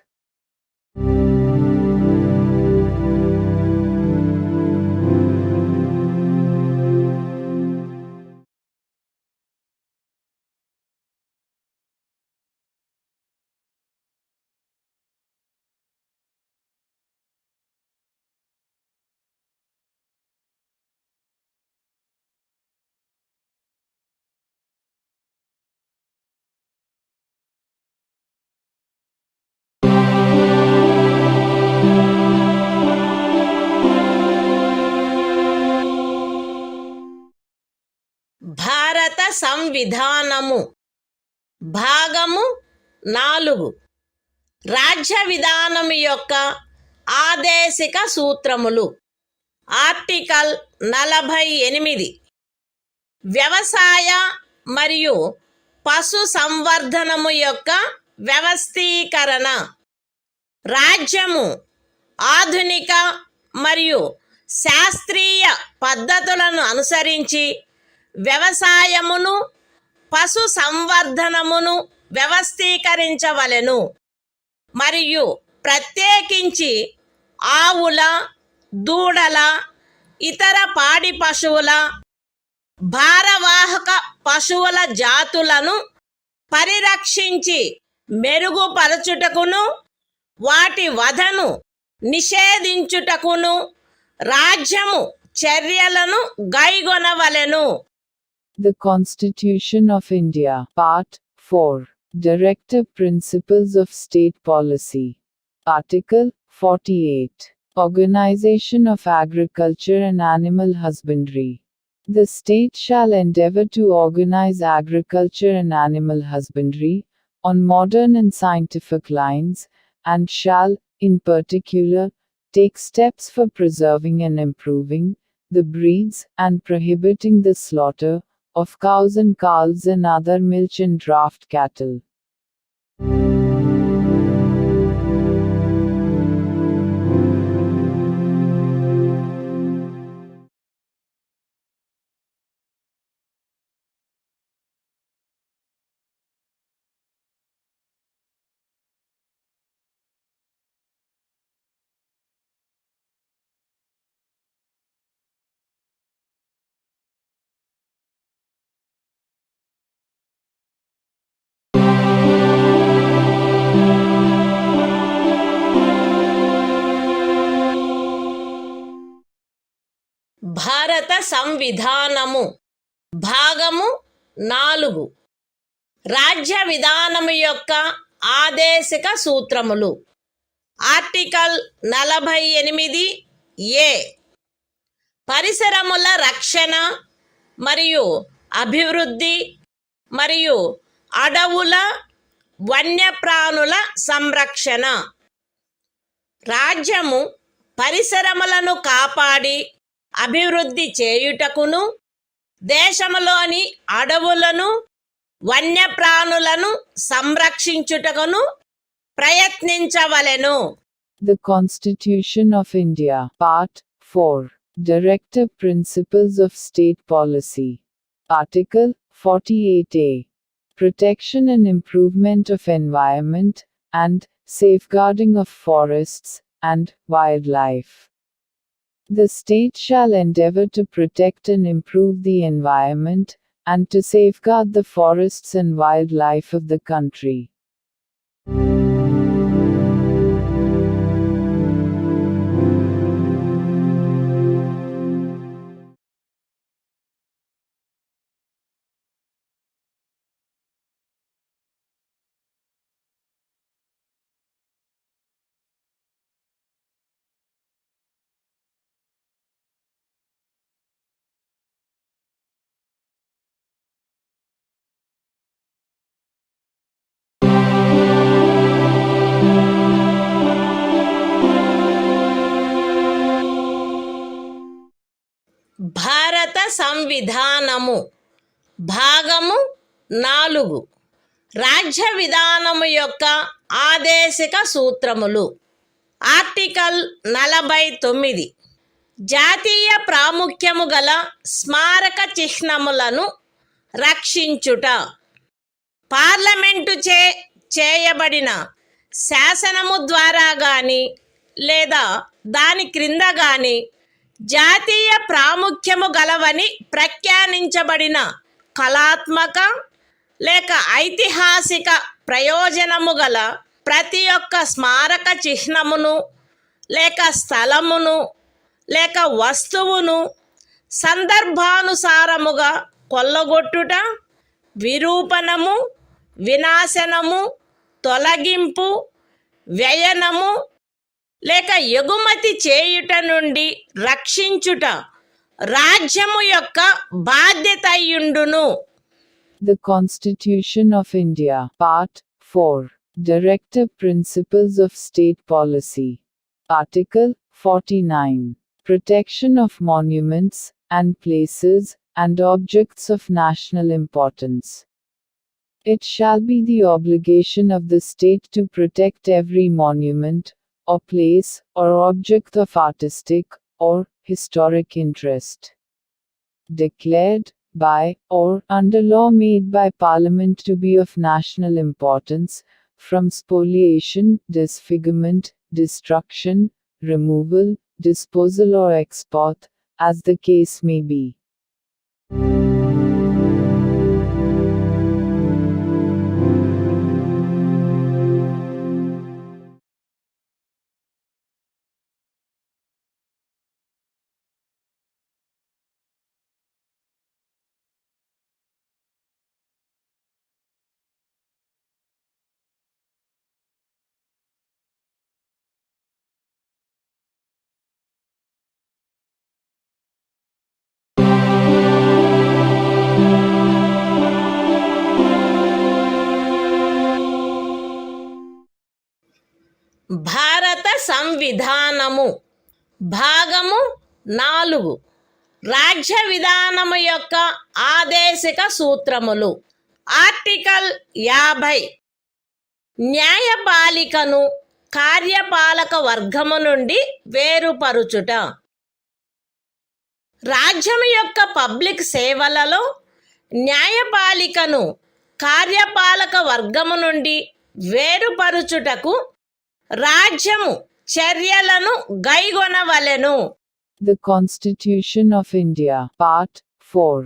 Speaker 1: భారత సంవిధానము భాగము 4 రాజ్య విధానము యొక్క ఆదేశిక సూత్రములు. Article 48 వ్యవసాయ మరియు పశు సంవర్ధనము యొక్క వ్యవస్థీకరణ. రాజ్యము ఆధునిక మరియు శాస్త్రీయ పద్ధతులను అనుసరించి వ్యవసాయమును, పశు సంవర్ధనమును వ్యవస్థీకరించవలెను మరియు ప్రత్యేకించి ఆవుల, దూడల, ఇతర పాడి పశువుల, భారవాహక పశువుల జాతులను పరిరక్షించి మెరుగుపరచుటకును వాటి వధను నిషేధించుటకును రాజ్యము చర్యలను గైగొనవలెను.
Speaker 2: The Constitution of India, Part 4, Directive Principles of State Policy. Article 48. Organization of Agriculture and Animal Husbandry. The state shall endeavor to organize agriculture and animal husbandry on modern and scientific lines, and shall, in particular, take steps for preserving and improving the breeds and prohibiting the slaughter of cows and calves and other milch and draft cattle.
Speaker 1: భారత సంవిధానము భాగము 4 రాజ్య విధానము యొక్క ఆదేశిక సూత్రములు. Article 48 ఏ పరిసరముల రక్షణ మరియు అభివృద్ధి మరియు అడవుల వన్యప్రాణుల సంరక్షణ. రాజ్యము పరిసరములను కాపాడి అభివృద్ధి చేయుటకును దేశములోని అడవులను వన్యప్రాణులను సంరక్షించుటకును ప్రయత్నించవలెను.
Speaker 2: The Constitution of India, Part 4, Directive Principles of State Policy. Article 48A. Protection and improvement of environment, and safeguarding of forests and wildlife. The state shall endeavor to protect and improve the environment, and to safeguard the forests and wildlife of the country.
Speaker 1: భారత సంవిధానము భాగము 4 రాజ్య విధానము యొక్క ఆదేశిక సూత్రములు. Article 49 జాతీయ ప్రాముఖ్యము గల స్మారక చిహ్నములను రక్షించుట. Parliament చేయబడిన శాసనము ద్వారా గాని లేదా దాని క్రింద గాని జాతీయ ప్రాముఖ్యము గలవని ప్రఖ్యానించబడిన కళాత్మక లేక ఐతిహాసిక ప్రయోజనము గల ప్రతి ఒక్క స్మారక చిహ్నమును లేక స్థలమును లేక వస్తువును సందర్భానుసారముగా కొల్లగొట్టుట, విరూపణము, వినాశనము, తొలగింపు, వ్యయనము లేక ఎగుమతి చేయుట నుండి రక్షించుట రాజ్యము యొక్క బాధ్యత అయ్యుండును.
Speaker 2: The Constitution of India, Part 4, Directive Principles of State Policy. Article 49. Protection of monuments and places and objects of national importance. It shall be the obligation of the state to protect every monument, or place, or object of artistic or historic interest, declared by or under law made by Parliament to be of national importance, from spoliation, disfigurement, destruction, removal, disposal or export, as the case may be.
Speaker 1: భారత సంవిధానము భాగము 4 రాజ్య విధానము యొక్క ఆదేశిక సూత్రములు. Article 50 న్యాయపాలికను కార్యపాలక వర్గము నుండి వేరుపరుచుట. రాజ్యము యొక్క public సేవలలో న్యాయపాలికను కార్యపాలక వర్గము నుండి వేరుపరుచుటకు రాజ్యము చర్యలను గైగొనవలెను.
Speaker 2: The Constitution of India, Part 4,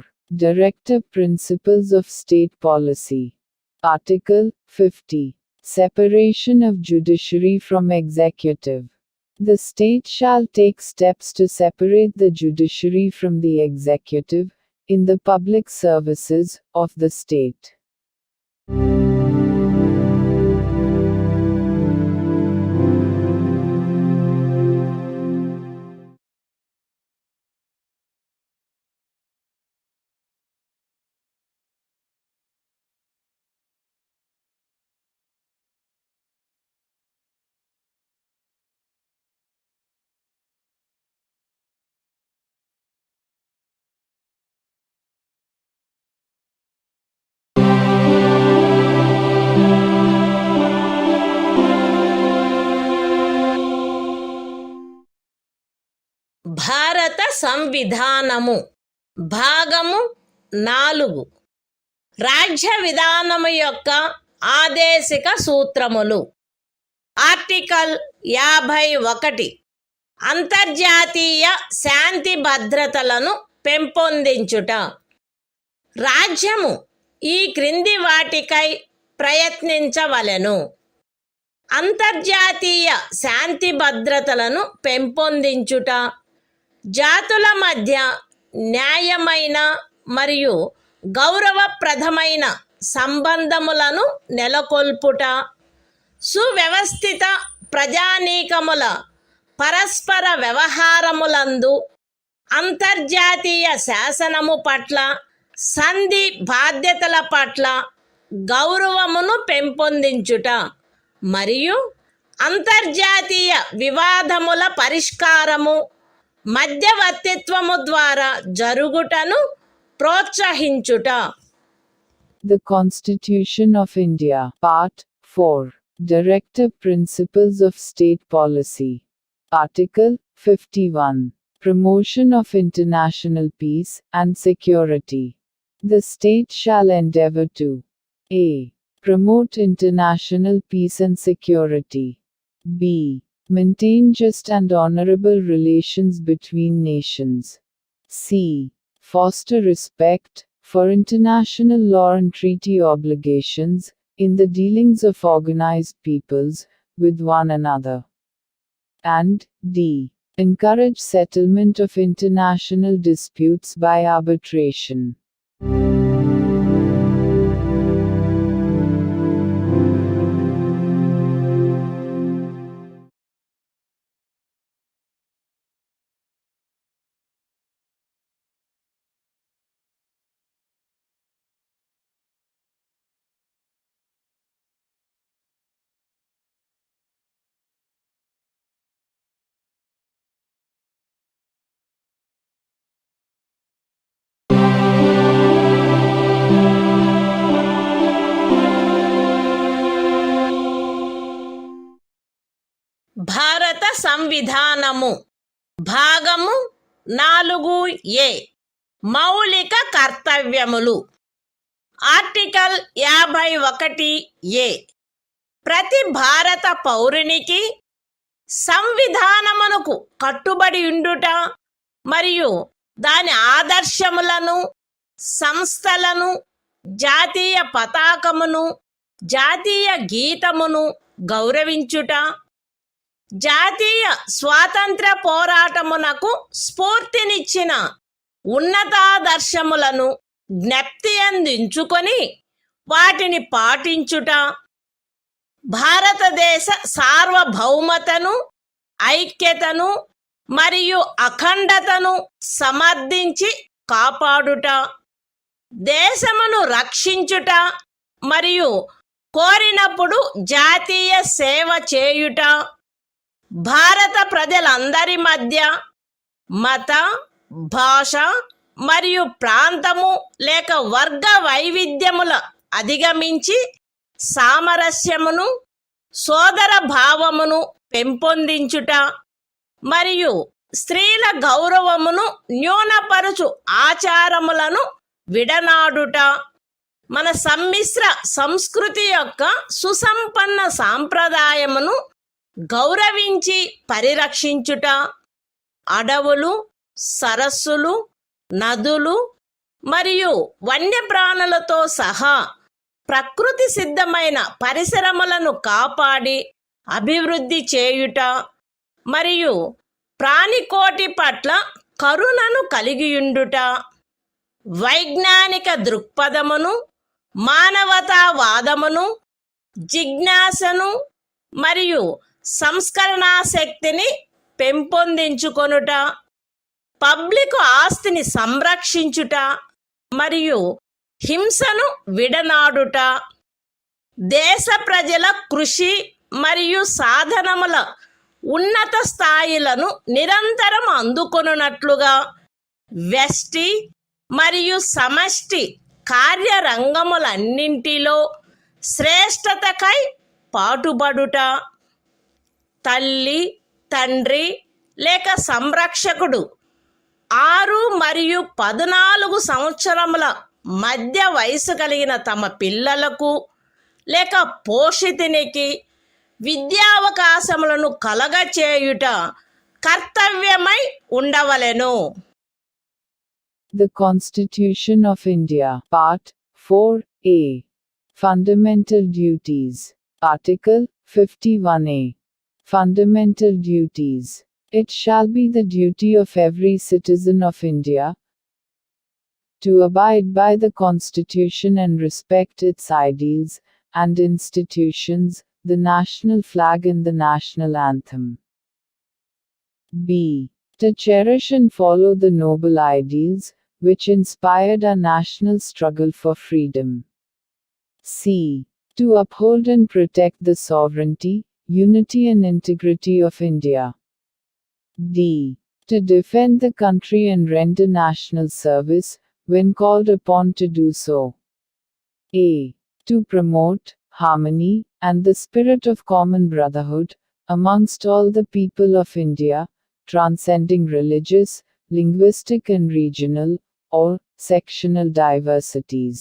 Speaker 2: Directive Principles of State Policy. Article 50. Separation of judiciary from executive. The state shall take steps to separate the judiciary from the executive, in the public services of the state.
Speaker 1: భారత సంవిధానము భాగము 4 రాజ్య విధానము యొక్క ఆదేశిక సూత్రములు. Article 51 అంతర్జాతీయ శాంతి భద్రతలను పెంపొందించుట. రాజ్యము ఈ క్రింది వాటికై ప్రయత్నించవలెను: అంతర్జాతీయ శాంతి భద్రతలను పెంపొందించుట, జాతుల మధ్య న్యాయమైన మరియు గౌరవప్రదమైన సంబంధములను నెలకొల్పుట, సువ్యవస్థిత ప్రజానీకముల పరస్పర వ్యవహారములందు అంతర్జాతీయ శాసనము పట్ల, సంధి బాధ్యతల పట్ల గౌరవమును పెంపొందించుట మరియు అంతర్జాతీయ వివాదముల పరిష్కారము మధ్యవర్తిత్వము ద్వారా జరుగుటను ప్రోత్సహించుట.
Speaker 2: The Constitution of India, Part 4, Directive Principles of State Policy. Article 51, Promotion of International Peace and Security. The state shall endeavor to a. Promote international peace and security. b. Maintain just and honorable relations between nations. c. Foster respect for international law and treaty obligations in the dealings of organized peoples with one another. And d. Encourage settlement of international disputes by arbitration.
Speaker 1: భారత సంవిధానము భాగము 4A మౌలిక కర్తవ్యములు. Article 51A ప్రతి భారత పౌరునికి సంవిధానమునకు కట్టుబడి ఉండుట మరియు దాని ఆదర్శములను, సంస్థలను, జాతీయ పతాకమును, జాతీయ గీతమును గౌరవించుట, జాతీయ స్వాతంత్ర పోరాటమునకు స్ఫూర్తినిచ్చిన ఉన్నతాదర్శములను జ్ఞప్తి అందించుకొని వాటిని పాటించుట, భారతదేశ సార్వభౌమతను, ఐక్యతను మరియు అఖండతను సమర్థించి కాపాడుట, దేశమును రక్షించుట మరియు కోరినప్పుడు జాతీయ సేవ చేయుట, భారత ప్రజలందరి మధ్య మత, భాష మరియు ప్రాంతము లేక వర్గ వైవిధ్యముల అధిగమించి సామరస్యమును, సోదర భావమును పెంపొందించుట మరియు స్త్రీల గౌరవమును న్యూనపరచు ఆచారములను విడనాడుట, మన సమ్మిశ్ర సంస్కృతి యొక్క సుసంపన్న సాంప్రదాయమును గౌరవించి పరిరక్షించుట, అడవులు, సరస్సులు, నదులు మరియు వన్యప్రాణులతో సహా ప్రకృతి సిద్ధమైన పరిసరములను కాపాడి అభివృద్ధి చేయుట మరియు ప్రాణికోటి పట్ల కరుణను కలిగియుండుట, వైజ్ఞానిక దృక్పథమును, మానవతావాదమును, జిజ్ఞాసను మరియు సంస్కరణా శక్తిని పెంపొందించుకొనుట, పబ్లిక్ ఆస్తిని సంరక్షించుట మరియు హింసను విడనాడుట, దేశ ప్రజల కృషి మరియు సాధనముల ఉన్నత స్థాయిలను నిరంతరం అందుకొనున్నట్లుగా వ్యష్టి మరియు సమష్టి కార్యరంగములన్నింటిలో శ్రేష్టతకై పాటుపడుట, తల్లి, తండ్రి లేక సంరక్షకుడు 6 మరియు 14 సంవత్సరముల మధ్య వయసు కలిగిన తమ పిల్లలకు లేక పోషితునికి విద్యావకాశములను కలగచేయుట కర్తవ్యమై ఉండవలెను.
Speaker 2: The Constitution of India, Part 4A. Fundamental Duties. Article 51A. Fundamental Duties. It shall be the duty of every citizen of India to abide by the Constitution and respect its ideals and institutions, the national flag and the national anthem. B. To cherish and follow the noble ideals which inspired our national struggle for freedom. C. To uphold and protect the sovereignty, unity and integrity of India. D. To defend the country and render national service when called upon to do so. A. To promote harmony and the spirit of common brotherhood amongst all the people of India, transcending religious, linguistic and regional or sectional diversities.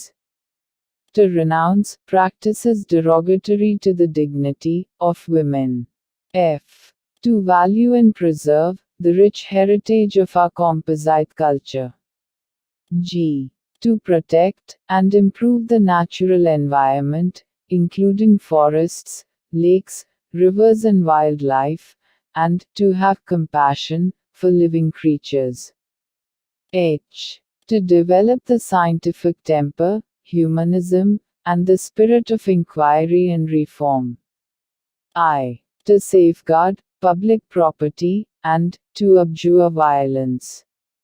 Speaker 2: To renounce practices derogatory to the dignity of women. F. To value and preserve the rich heritage of our composite culture. G. To protect and improve the natural environment, including forests, lakes, rivers and wildlife, and to have compassion for living creatures. H. To develop the scientific temper, humanism, and the spirit of inquiry and reform. I. To safeguard public property and to abjure violence.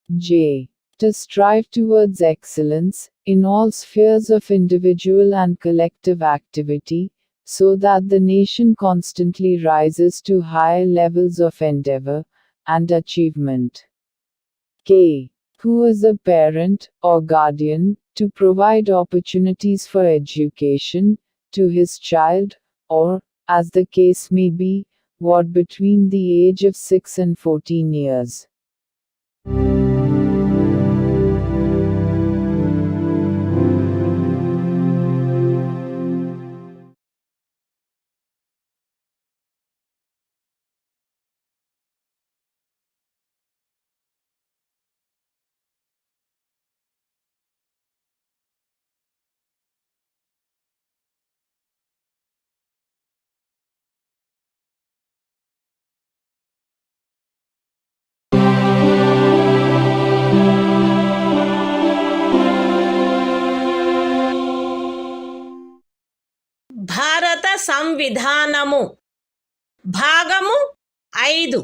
Speaker 2: J. To strive towards excellence in all spheres of individual and collective activity, so that the nation constantly rises to higher levels of endeavor and achievement. K. Who is a parent or guardian, to provide opportunities for education to his child, or, as the case may be, what between the age of 6 and 14 years.
Speaker 1: భారత సంవిధానము భాగము 5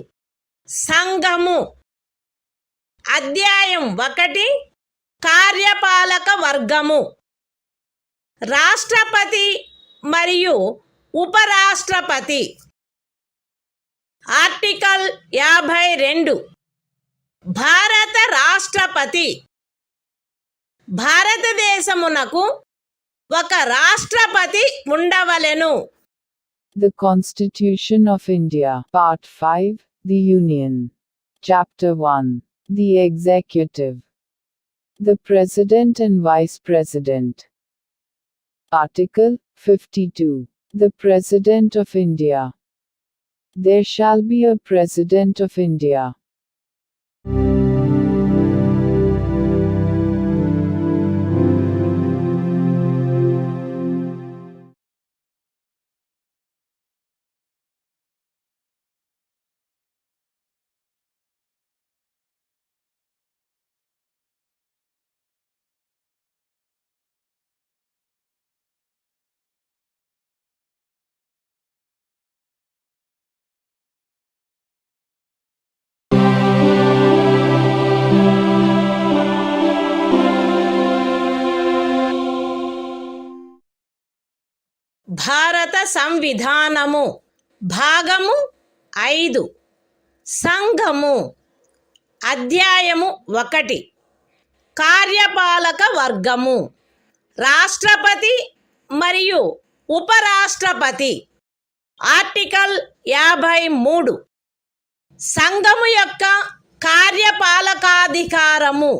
Speaker 1: సంఘము అధ్యాయం 1 కార్యపాలక వర్గము రాష్ట్రపతి మరియు ఉపరాష్ట్రపతి article 52 భారత రాష్ట్రపతి భారతదేశమునకు ఒక రాష్ట్రపతి ఉండవలెను.
Speaker 2: The Constitution of India, Part 5, The Union. Chapter 1. The Executive. The President and Vice President. Article 52. The President of India. There shall be a President of India.
Speaker 1: భారత సంవిధానము భాగము 5 సంఘము అధ్యాయము 1 కార్యపాలక వర్గము రాష్ట్రపతి మరియు ఉపరాష్ట్రపతి ఆర్టికల్ 53 సంఘము యొక్క కార్యపాలకాధికారము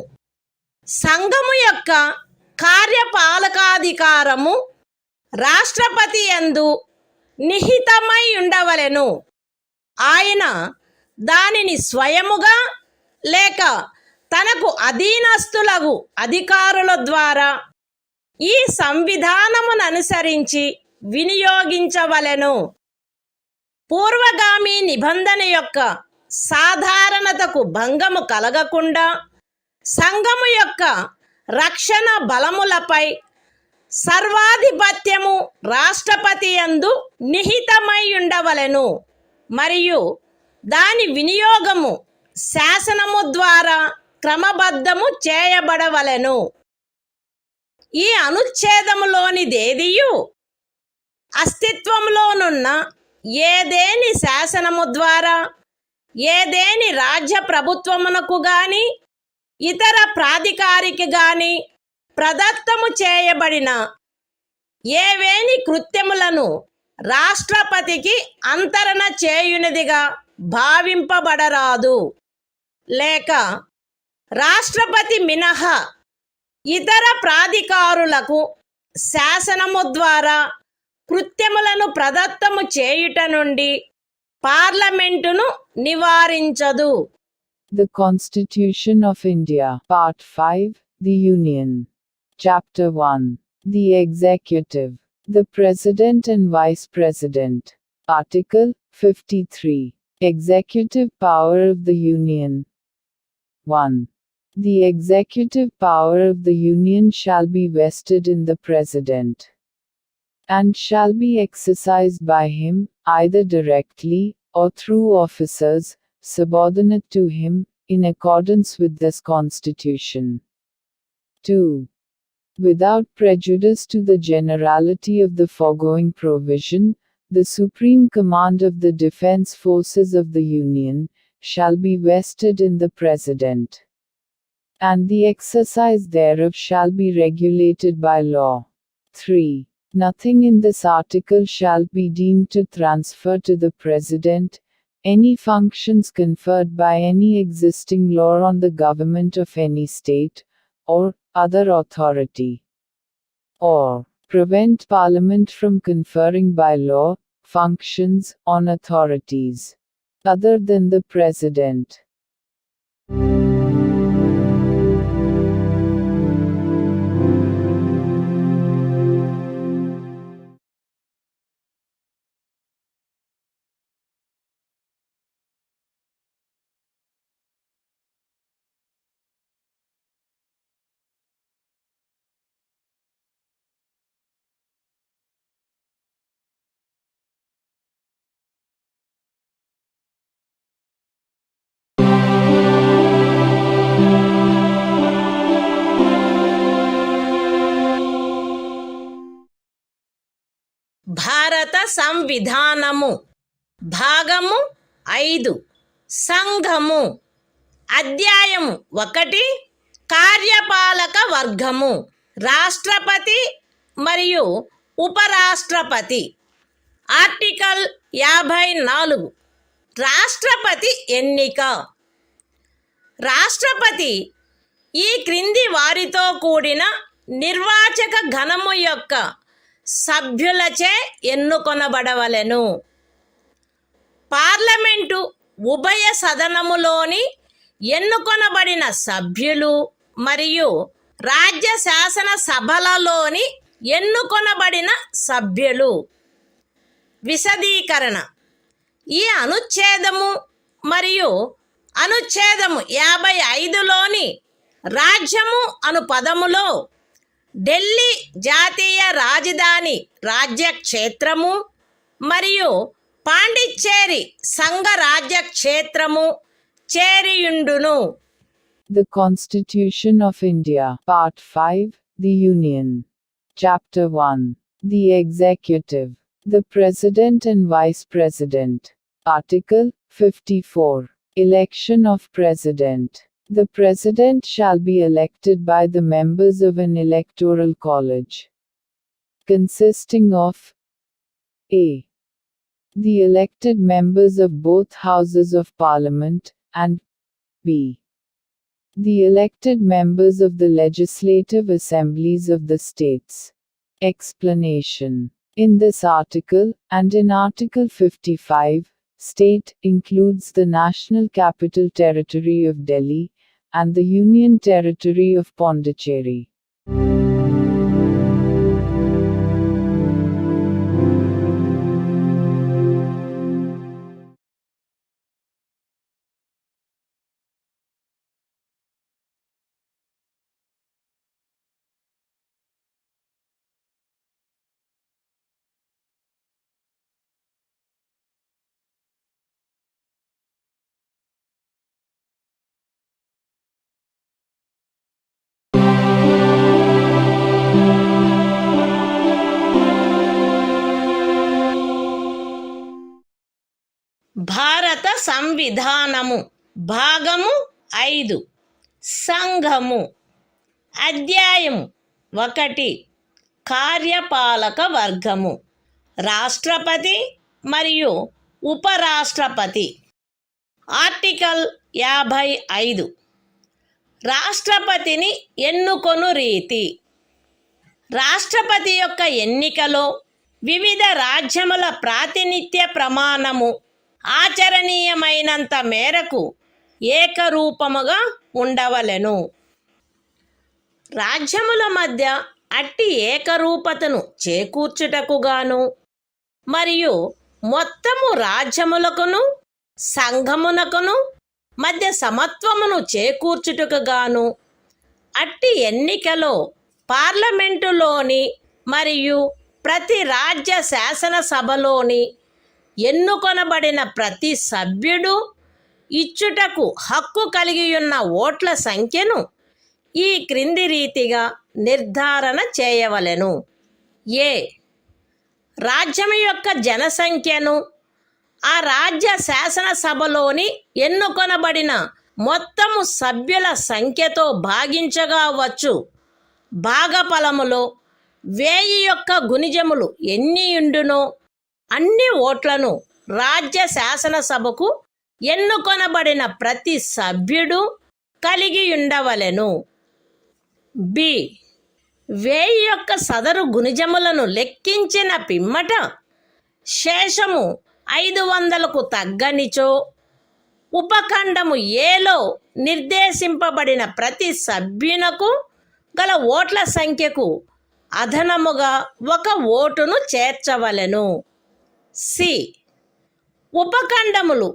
Speaker 1: సంఘము యొక్క కార్యపాలకాధికారము రాష్ట్రపతి యందు నిహితమై ఉండవలెను. ఆయన దానిని స్వయముగా లేక తనకు అధీనస్థులగు అధికారుల ద్వారా ఈ సంవిధానమును అనుసరించి వినియోగించవలెను. పూర్వగామి నిబంధన యొక్క సాధారణతకు భంగము కలగకుండా సంఘము యొక్క రక్షణ బలములపై సర్వాధిపత్యము రాష్ట్రపతి యందు నిహితమై ఉండవలెను మరియు దాని వినియోగము శాసనము ద్వారా క్రమబద్ధము చేయబడవలెను. ఈ అనుచ్ఛేదములోనిదేదియు అస్తిత్వంలోనున్న ఏదేని శాసనము ద్వారా ఏదేని రాజ్య ప్రభుత్వమునకు గాని ఇతర ప్రాధికారికి గాని ప్రదత్తము చేయబడిన ఏవేని కృత్యములను రాష్ట్రపతికి అంతరణ చేయునిదిగా భావింపబడరాదు. లేక రాష్ట్రపతి మినహా ఇతర ప్రాధికారులకు శాసనము ద్వారా కృత్యములను ప్రదత్తము చేయుట నుండి పార్లమెంటును నివారించదు.
Speaker 2: The Constitution of India, Part 5, The Union. Chapter 1. The Executive. The President and Vice President. Article 53. Executive Power of the Union. 1. The executive power of the Union shall be vested in the President, and shall be exercised by him, either directly, or through officers, subordinate to him, in accordance with this Constitution. 2. Without prejudice to the generality of the foregoing provision, the supreme command of the defense forces of the Union shall be vested in the President, and the exercise thereof shall be regulated by law. 3. Nothing in this article shall be deemed to transfer to the President any functions conferred by any existing law on the government of any state, or other authority, or prevent Parliament from conferring by law functions on authorities other than the President.
Speaker 1: భారత సంవిధానము భాగము 5 సంఘము అధ్యాయము 1 కార్యపాలక వర్గము రాష్ట్రపతి మరియు ఉపరాష్ట్రపతి article 54 రాష్ట్రపతి ఎన్నిక రాష్ట్రపతి ఈ క్రింది వారితో కూడిన నిర్వాచక గణము యొక్క సభ్యులచే ఎన్నుకొనబడవలెను. పార్లమెంటు ఉభయ సదనములోని ఎన్నుకొనబడిన సభ్యులు మరియు రాజ్య శాసన సభలలోని ఎన్నుకొనబడిన సభ్యులు. విశదీకరణ ఈ అనుచ్ఛేదము మరియు అనుచ్ఛేదము 55లోని రాజ్యము అను పదములో ఢిల్లీ జాతీయ రాజధాని రాజ్యక్షేత్రము మరియు పాండిచ్చేరి సంఘ రాజ్యక్షేత్రము చేరియుండును.
Speaker 2: The Constitution of India, Part 5, The Union. Chapter 1. The Executive. The President and Vice President. Article 54. Election of President. The President shall be elected by the members of an electoral college, consisting of a. the elected members of both houses of Parliament, and b. the elected members of the legislative assemblies of the states. Explanation. In this article, and in Article 55, state includes the National Capital Territory of Delhi and the Union Territory of Pondicherry.
Speaker 1: భారత సంవిధానము భాగము 5 సంఘము అధ్యాయము 1 కార్యపాలక వర్గము రాష్ట్రపతి మరియు ఉపరాష్ట్రపతి. Article 55 రాష్ట్రపతిని ఎన్నుకొను రీతి. రాష్ట్రపతి యొక్క ఎన్నికలో వివిధ రాజ్యముల ప్రాతినిధ్య ప్రమాణము ఆచరణీయమైనంత మేరకు ఏకరూపముగా ఉండవలెను. రాజ్యముల మధ్య అట్టి ఏకరూపతను చేకూర్చుటకు గాను మరియు మొత్తము రాజ్యములకును సంఘమునకును మధ్య సమత్వమును చేకూర్చుటకు గాను అట్టి ఎన్నికలో పార్లమెంటులోని మరియు ప్రతి రాజ్య శాసనసభలోని ఎన్నుకొనబడిన ప్రతి సభ్యుడు ఇచ్చుటకు హక్కు కలిగియున్న ఓట్ల సంఖ్యను ఈ క్రింది రీతిగా నిర్ధారణ చేయవలెను. ఏ. రాజ్యం యొక్క జనసంఖ్యను ఆ రాజ్య శాసనసభలోని ఎన్నుకొనబడిన మొత్తము సభ్యుల సంఖ్యతో భాగించగా వచ్చు భాగఫలములో 1000 యొక్క గుణిజములు ఎన్నియుండునో అన్ని ఓట్లను రాజ్య శాసనసభకు ఎన్నుకొనబడిన ప్రతి సభ్యుడు కలిగి ఉండవలెను. బి. 1000 యొక్క సదరు గుణిజములను లెక్కించిన పిమ్మట శేషము 500కు తగ్గనిచో ఉపఖండము ఏలో నిర్దేశింపబడిన ప్రతి సభ్యునకు గల ఓట్ల సంఖ్యకు అదనముగా 1 ఓటును చేర్చవలెను. సి. ఉపఖండములు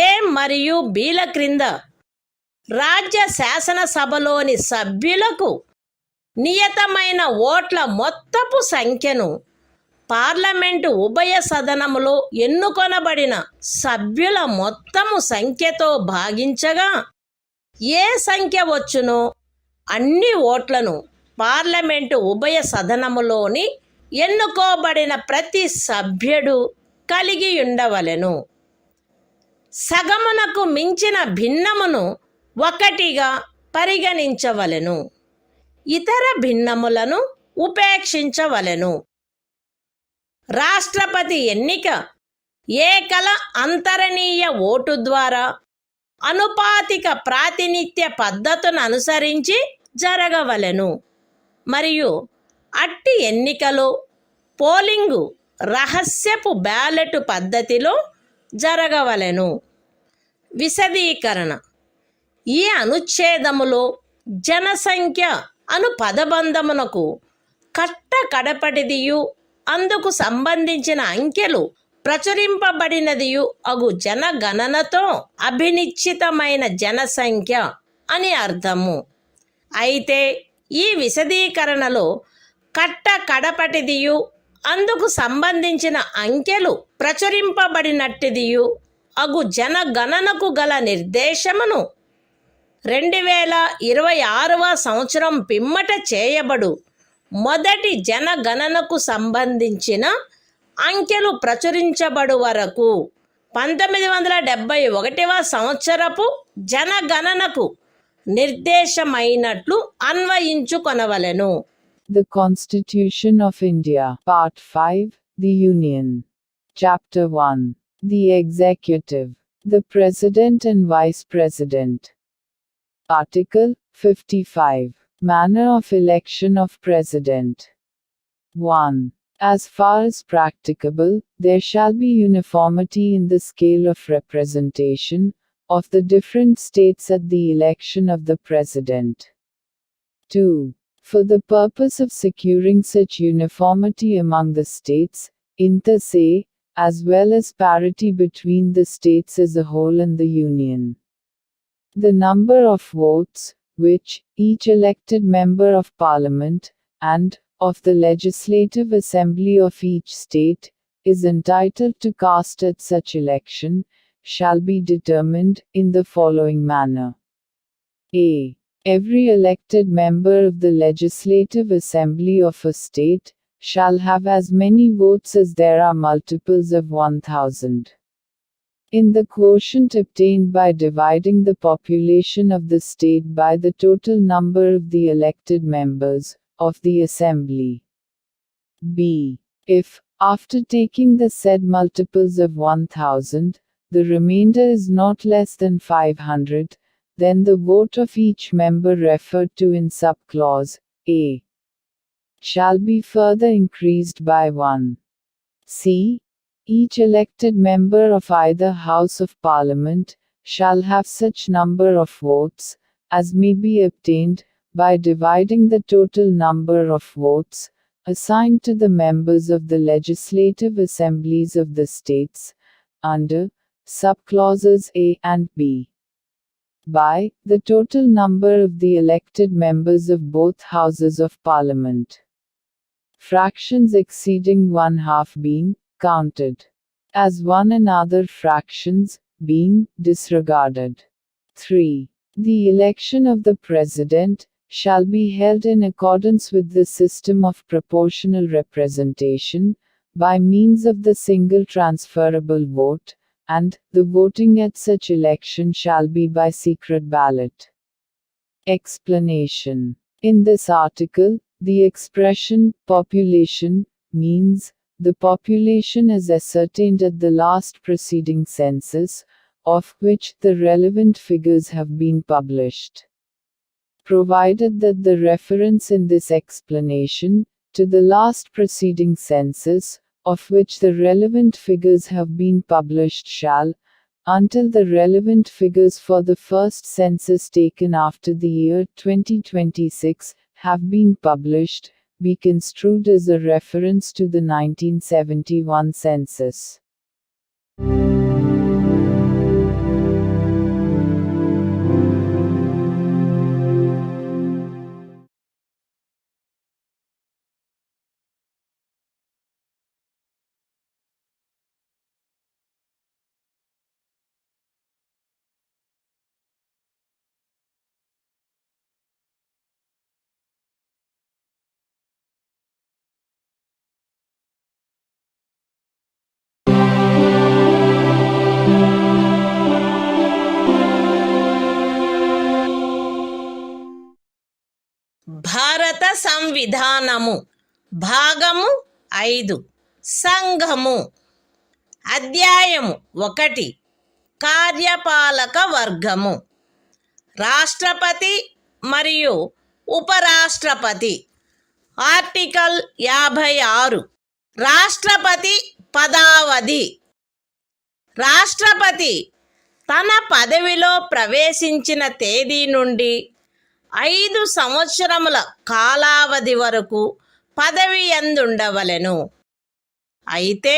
Speaker 1: ఏ మరియు బిల క్రింద రాజ్య శాసనసభలోని సభ్యులకు నియతమైన ఓట్ల మొత్తపు సంఖ్యను పార్లమెంటు ఉభయ సదనములో ఎన్నుకొనబడిన సభ్యుల మొత్తము సంఖ్యతో భాగించగా ఏ సంఖ్య వచ్చునో అన్ని ఓట్లను పార్లమెంటు ఉభయ సదనములోని ఎన్నుకోబడిన ప్రతి సభ్యుడు కలిగి ఉండవలెను. సగమునకు మించిన భిన్నమును 1గా పరిగణించవలెను. ఇతర భిన్నములను ఉపేక్షించవలెను. రాష్ట్రపతి ఎన్నిక ఏకల అంతరణీయ ఓటు ద్వారా అనుపాతిక ప్రాతినిధ్య పద్ధతును అనుసరించి జరగవలెను మరియు అట్టి ఎన్నికలో పోలింగు రహస్యపు బ్యాలెట్ పద్ధతిలో జరగవలెను. విశదీకరణ. ఈ అనుచ్ఛేదములో జనసంఖ్య అను పదబంధమునకు కడపటిదియు అందుకు సంబంధించిన అంకెలు ప్రచురింపబడినదియు అగు జనగణనతో అభినిశ్చితమైన జనసంఖ్య అని అర్థము. అయితే ఈ విశదీకరణలో కడపటిదియు అందుకు సంబంధించిన అంకెలు ప్రచురింపబడినట్టిదియు అగు జనగణనకు గల నిర్దేశమును 2026వ సంవత్సరం పిమ్మట చేయబడు మొదటి జనగణనకు సంబంధించిన అంకెలు ప్రచురించబడు వరకు 1971వ సంవత్సరపు జనగణనకు నిర్దేశమైనట్లు అన్వయించుకొనవలెను.
Speaker 2: The Constitution of India, Part 5, The Union. Chapter 1. The Executive. The President and Vice President. Article 55. Manner of election of President. 1. As far as practicable, there shall be uniformity in the scale of representation of the different states at the election of the President. 2. For the purpose of securing such uniformity among the states, inter se, as well as parity between the states as a whole and the Union, the number of votes, which each elected member of Parliament, and of the Legislative Assembly of each state, is entitled to cast at such election, shall be determined in the following manner. A. Every elected member of the Legislative Assembly of a state shall have as many votes as there are multiples of 1,000. In the quotient obtained by dividing the population of the state by the total number of the elected members of the Assembly. B. If, after taking the said multiples of 1,000, the remainder is not less than 500, then the vote of each member referred to in subclause A shall be further increased by 1. C. Each elected member of either House of Parliament shall have such number of votes as may be obtained by dividing the total number of votes assigned to the members of the legislative assemblies of the states under subclauses A and B by the total number of the elected members of both houses of Parliament, fractions exceeding 1/2 being counted as one and other fractions being disregarded. 3. The election of the President shall be held in accordance with the system of proportional representation, by means of the single transferable vote, and the voting at such election shall be by secret ballot. Explanation. In this article, the expression population means the population as ascertained at the last preceding census, of which the relevant figures have been published. Provided that the reference in this explanation to the last preceding census, of which the relevant figures have been published shall, until the relevant figures for the first census taken after the year 2026 have been published, be construed as a reference to the 1971 census.
Speaker 1: భారత సంవిధానము భాగము 5 సంఘము అధ్యాయము 1 కార్యపాలక వర్గము రాష్ట్రపతి మరియు ఉపరాష్ట్రపతి article 56 రాష్ట్రపతి పదావధి రాష్ట్రపతి తన పదవిలో ప్రవేశించిన తేదీ నుండి 5 సంవత్సరముల కాలావధి వరకు పదవి యందుండవలెను. అయితే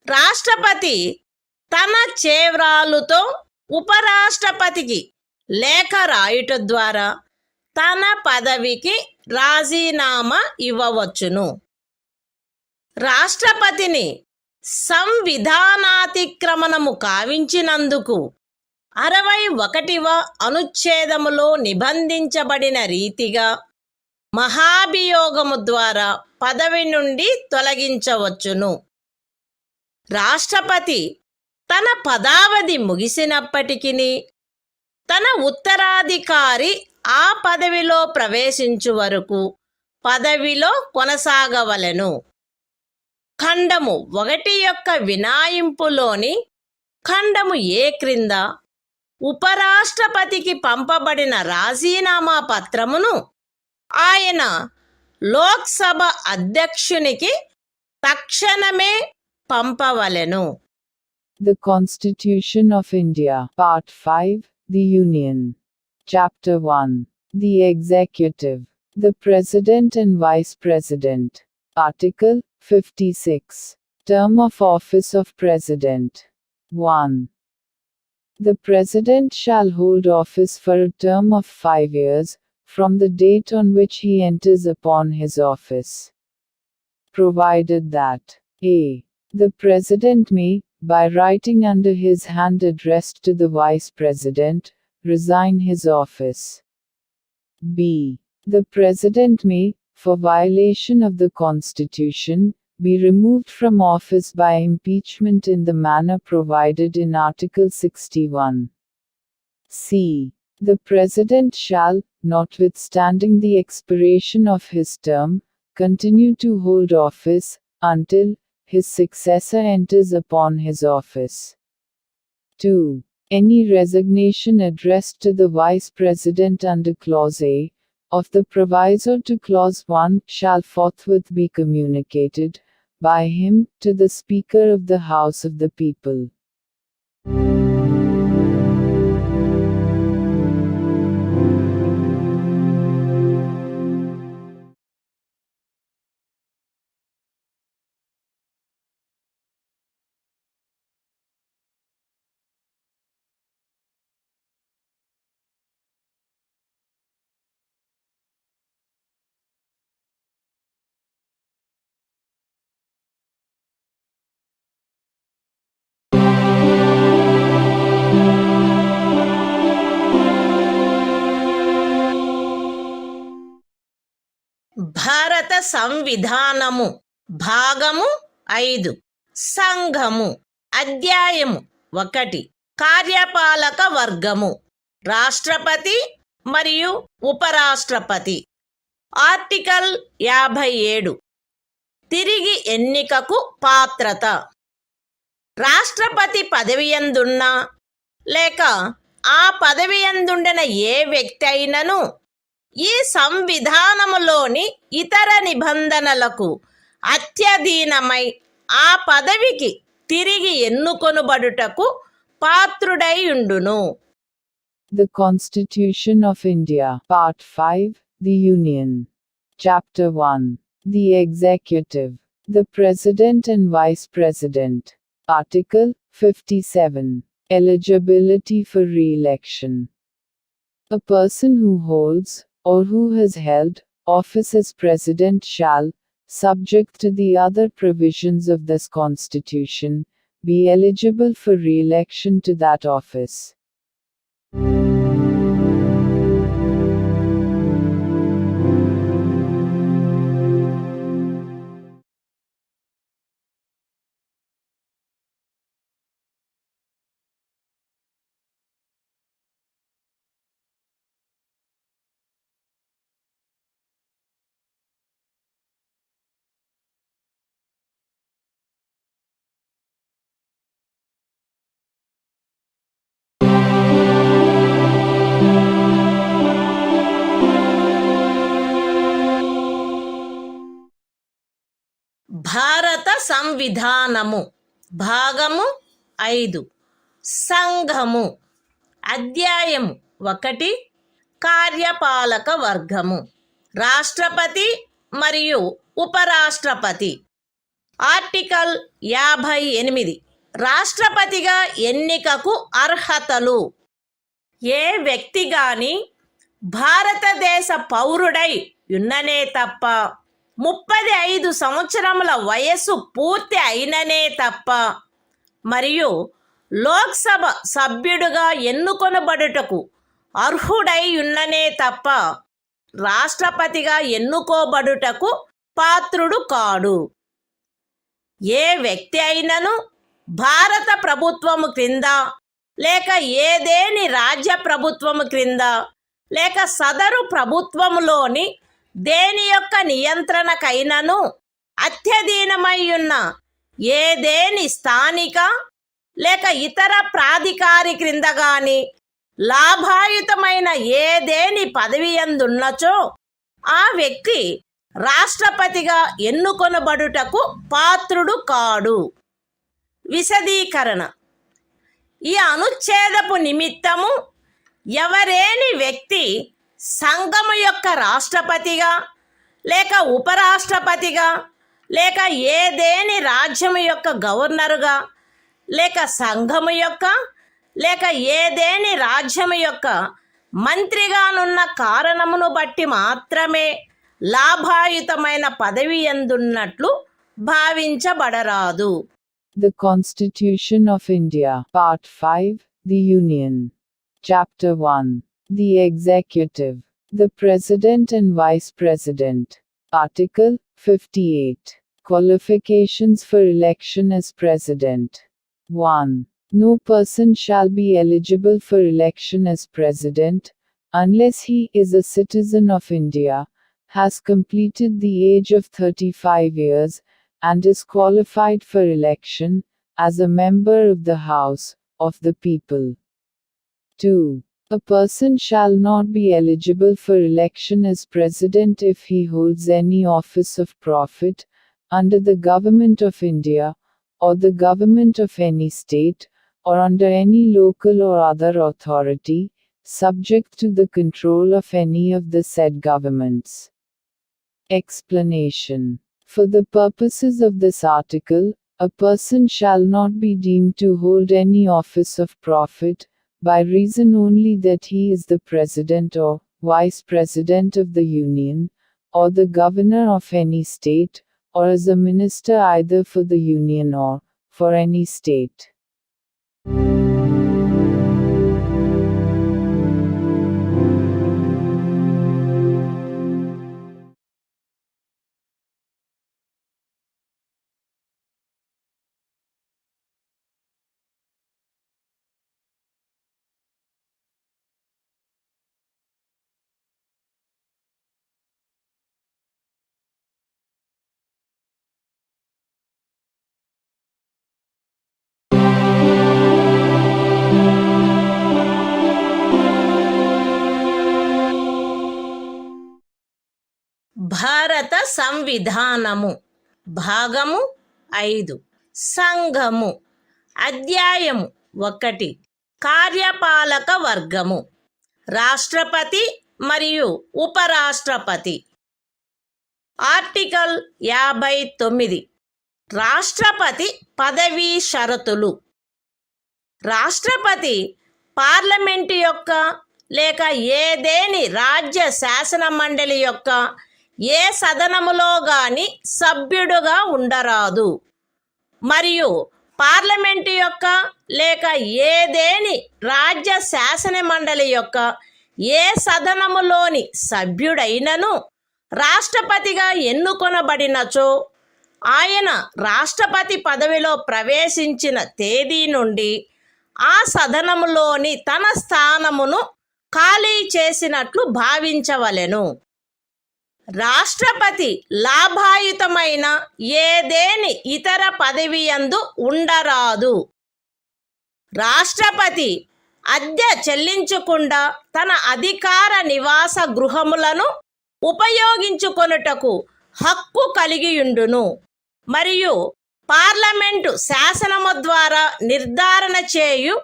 Speaker 1: రాష్ట్రపతి తన చేవ్రాలుతో ఉపరాష్ట్రపతికి లేఖ రాయుట ద్వారా తన పదవికి రాజీనామా ఇవ్వవచ్చును. రాష్ట్రపతిని సంవిధానాతిక్రమణము కావించినందుకు 61వ అనుచ్ఛేదములో నిబంధించబడిన రీతిగా మహాభియోగము ద్వారా పదవి నుండి తొలగించవచ్చును. రాష్ట్రపతి తన పదావధి ముగిసినప్పటికీ తన ఉత్తరాధికారి ఆ పదవిలో ప్రవేశించు వరకు పదవిలో కొనసాగవలెను. ఖండము 1 యొక్క వినాయింపులోని ఖండము ఏ క్రింద ఉపరాష్ట్రపతికి పంపబడిన రాజీనామా పత్రమును ఆయన లోక్సభ అధ్యక్షునికి తక్షణమే పంపవలెను.
Speaker 2: The Constitution of India, Part 5, The Union. Chapter 1. The Executive. The President and Vice President. Article 56. Term of Office of President. 1. The President shall hold office for a term of 5 years, from the date on which he enters upon his office. Provided that a. The President may, by writing under his hand addressed to the Vice President, resign his office. b. The President may, for violation of the Constitution, be removed from office by impeachment in the manner provided in Article 61. c. The President shall, notwithstanding the expiration of his term, continue to hold office, until his successor enters upon his office. 2. Any resignation addressed to the Vice President under Clause A of the proviso to Clause 1 shall forthwith be communicated, by him, to the Speaker of the House of the People.
Speaker 1: భారత సంవిధానము భాగము 5 సంఘము అధ్యాయము 1 కార్యపాలక వర్గము రాష్ట్రపతి మరియు ఉపరాష్ట్రపతి. Article 57 తిరిగి ఎన్నికకు పాత్రత. రాష్ట్రపతి పదవియందున్నా లేక ఆ పదవియందుండిన ఏ వ్యక్తి అయినను ఈ సంవిధానములోని ఇతర నిబంధనలకు అత్యధీనమై ఆ పదవికి తిరిగి ఎన్నుకొనుబడుటకు పాత్రుడై ఉండును.
Speaker 2: The Constitution of India, Part 5, The Union. Chapter 1. The Executive. The President and Vice President. Article 57. Eligibility for re-election. A person who holds, or who has held, office as President shall, subject to the other provisions of this Constitution, be eligible for re-election to that office.
Speaker 1: భారత సంవిధానము భాగము 5 సంఘము అధ్యాయము 1 కార్యపాలక వర్గము రాష్ట్రపతి మరియు ఉపరాష్ట్రపతి. Article 58 రాష్ట్రపతిగా ఎన్నికకు అర్హతలు. ఏ వ్యక్తి గాని భారతదేశ పౌరుడై ఉన్ననే తప్ప 35 సంవత్సరముల వయస్సు పూర్తి అయిననే తప్ప మరియు లోక్సభ సభ్యుడుగా ఎన్నుకొనబడుటకు అర్హుడై ఉన్ననే తప్ప రాష్ట్రపతిగా ఎన్నుకోబడుటకు పాత్రుడు కాడు. ఏ వ్యక్తి అయినను భారత ప్రభుత్వము క్రింద లేక ఏదేని రాజ్య ప్రభుత్వము క్రింద లేక సదరు ప్రభుత్వములోని దేని యొక్క నియంత్రణకైనను అత్యధీనమై ఉన్న ఏదేని స్థానిక లేక ఇతర ప్రాధికారి క్రింద గాని లాభాయుతమైన ఏదేని పదవి యందున్నచో ఆ వ్యక్తి రాష్ట్రపతిగా ఎన్నుకొనబడుటకు పాత్రుడు కాడు. విశదీకరణ: ఈ అనుచ్ఛేదపు నిమిత్తము ఎవరేని వ్యక్తి సంఘము యొక్క రాష్ట్రపతిగా లేక ఉపరాష్ట్రపతిగా లేక ఏదేని రాజ్యము యొక్క గవర్నరుగా లేక సంఘము యొక్క లేక ఏదేని రాజ్యము యొక్క మంత్రిగానున్న కారణమును బట్టి మాత్రమే లాభాయుతమైన పదవి యందున్నట్లు భావించబడరాదు.
Speaker 2: The Constitution of India, Part 5, The Union. Chapter 1. The Executive. The President and Vice President. Article 58. Qualifications for election as President. 1. No person shall be eligible for election as President, unless he is a citizen of India, has completed the age of 35 years, and is qualified for election, as a member of the House of the People. 2. A person shall not be eligible for election as President if he holds any office of profit, under the Government of India, or the Government of any state, or under any local or other authority, subject to the control of any of the said governments. Explanation. For the purposes of this article, a person shall not be deemed to hold any office of profit, by reason only that he is the President or Vice President of the Union, or the Governor of any state, or as a minister either for the Union or for any state.
Speaker 1: భారత సంవిధానము భాగము 5 సంఘము అధ్యాయము 1 కార్యపాలక వర్గము రాష్ట్రపతి మరియు ఉపరాష్ట్రపతి. Article 59 రాష్ట్రపతి పదవీ షరతులు. రాష్ట్రపతి పార్లమెంటు యొక్క లేక ఏదేని రాజ్య శాసన మండలి యొక్క ఏ సదనములో గాని సభ్యుడుగా ఉండరాదు మరియు పార్లమెంటు యొక్క లేక ఏదేని రాజ్య శాసన మండలి యొక్క ఏ సదనములోని సభ్యుడైనను రాష్ట్రపతిగా ఎన్నుకొనబడినచో ఆయన రాష్ట్రపతి పదవిలో ప్రవేశించిన తేదీ నుండి ఆ సదనములోని తన స్థానమును ఖాళీ చేసినట్లు భావించవలెను. రాష్ట్రపతి లాభాయుతమైన ఏదేని ఇతర పదవి యందు ఉండరాదు. రాష్ట్రపతి అద్దె చెల్లించకుండా తన అధికార నివాస గృహములను ఉపయోగించుకొనుటకు హక్కు కలిగియుండును మరియు పార్లమెంటు శాసనము ద్వారా నిర్ధారణ చేయు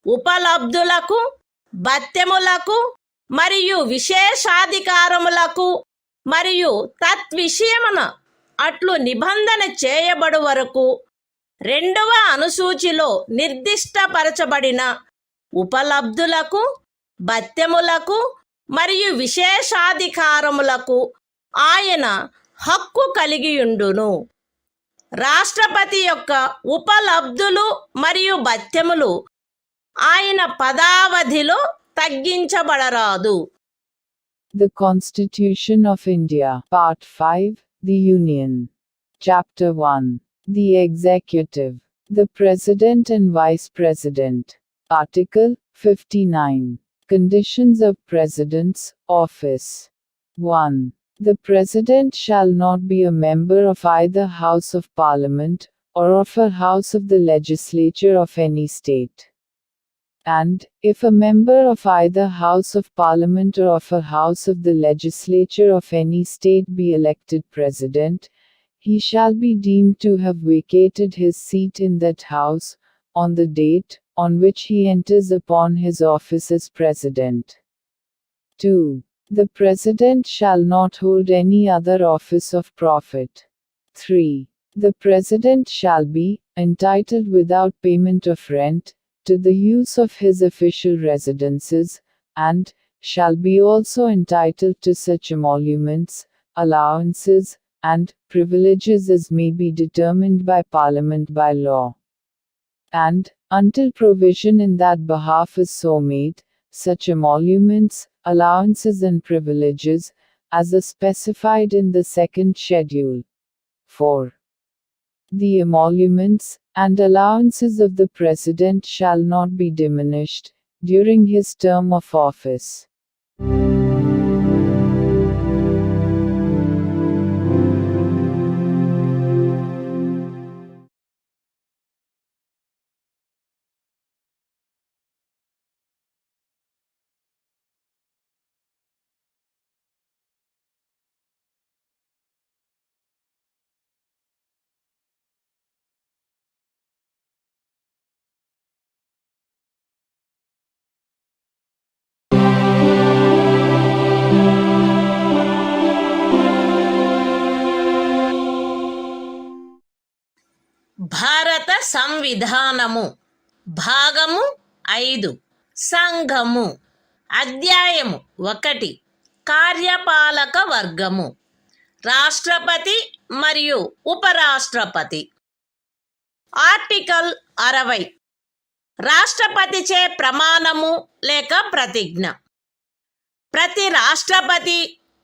Speaker 1: ఉపలబ్ధులకు, భత్యములకు మరియు విశేషాధికారములకు మరియు తద్విషయమున అట్లు నిబంధన చేయబడు వరకు 2వ అనుసూచిలో నిర్దిష్టపరచబడిన ఉపలబ్ధులకు, భత్యములకు మరియు విశేషాధికారములకు ఆయన హక్కు కలిగియుండును. రాష్ట్రపతి యొక్క ఉపలబ్ధులు మరియు భత్యములు ఆయన పదావధిలో తగ్గించబడరాదు.
Speaker 2: The Constitution of India. Part 5. The Union. Chapter 1. The Executive. The President and Vice President. Article 59. Conditions of President's office. 1. The President shall not be a member of either House of Parliament, or of a House of the Legislature of any state. And, if a member of either House of Parliament or of a House of the Legislature of any state be elected President, he shall be deemed to have vacated his seat in that House, on the date on which he enters upon his office as President. 2. The President shall not hold any other office of profit. 3. The President shall be entitled without payment of rent to the use of his official residences, and shall be also entitled to such emoluments, allowances, and privileges as may be determined by Parliament by law. And, until provision in that behalf is so made, such emoluments, allowances and privileges, as are specified in the second schedule. 4. The emoluments and allowances of the President shall not be diminished during his term of office.
Speaker 1: భారత సంవిధానము. భాగము 5. సంఘము. అధ్యాయము 1. కార్యపాలక వర్గము. రాష్ట్రపతి మరియు ఉపరాష్ట్రపతి. Article 60. రాష్ట్రపతిచే ప్రమాణము లేక ప్రతిజ్ఞ. ప్రతి రాష్ట్రపతి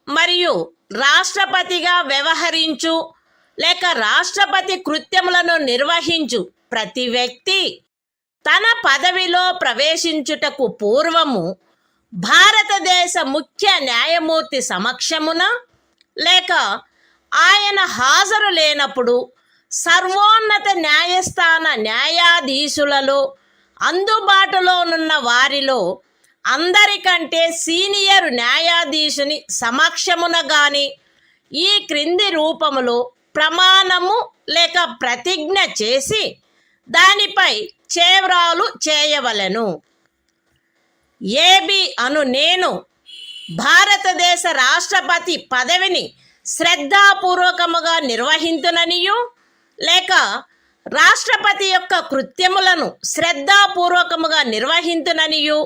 Speaker 1: మరియు రాష్ట్రపతిగా వ్యవహరించు లేక రాష్ట్రపతి కృత్యములను నిర్వహించు ప్రతి వ్యక్తి తన పదవిలో ప్రవేశించుటకు పూర్వము భారతదేశ ముఖ్య న్యాయమూర్తి సమక్షమున లేక ఆయన హాజరు లేనప్పుడు సర్వోన్నత న్యాయస్థాన న్యాయాధీశులలో అందుబాటులో ఉన్న వారిలో అందరికంటే సీనియర్ న్యాయాధీశుని సమక్షమున గాని ఈ క్రింది రూపములో ప్రమాణము లేక ప్రతిజ్ఞ చేసి దానిపై చేవ్రాలు చేయవలెను. ఏబి అను నేను భారతదేశ రాష్ట్రపతి పదవిని శ్రద్ధాపూర్వకముగా నిర్వహింతుననియు లేక రాష్ట్రపతి యొక్క కృత్యములను శ్రద్ధాపూర్వకముగా నిర్వహింతుననియు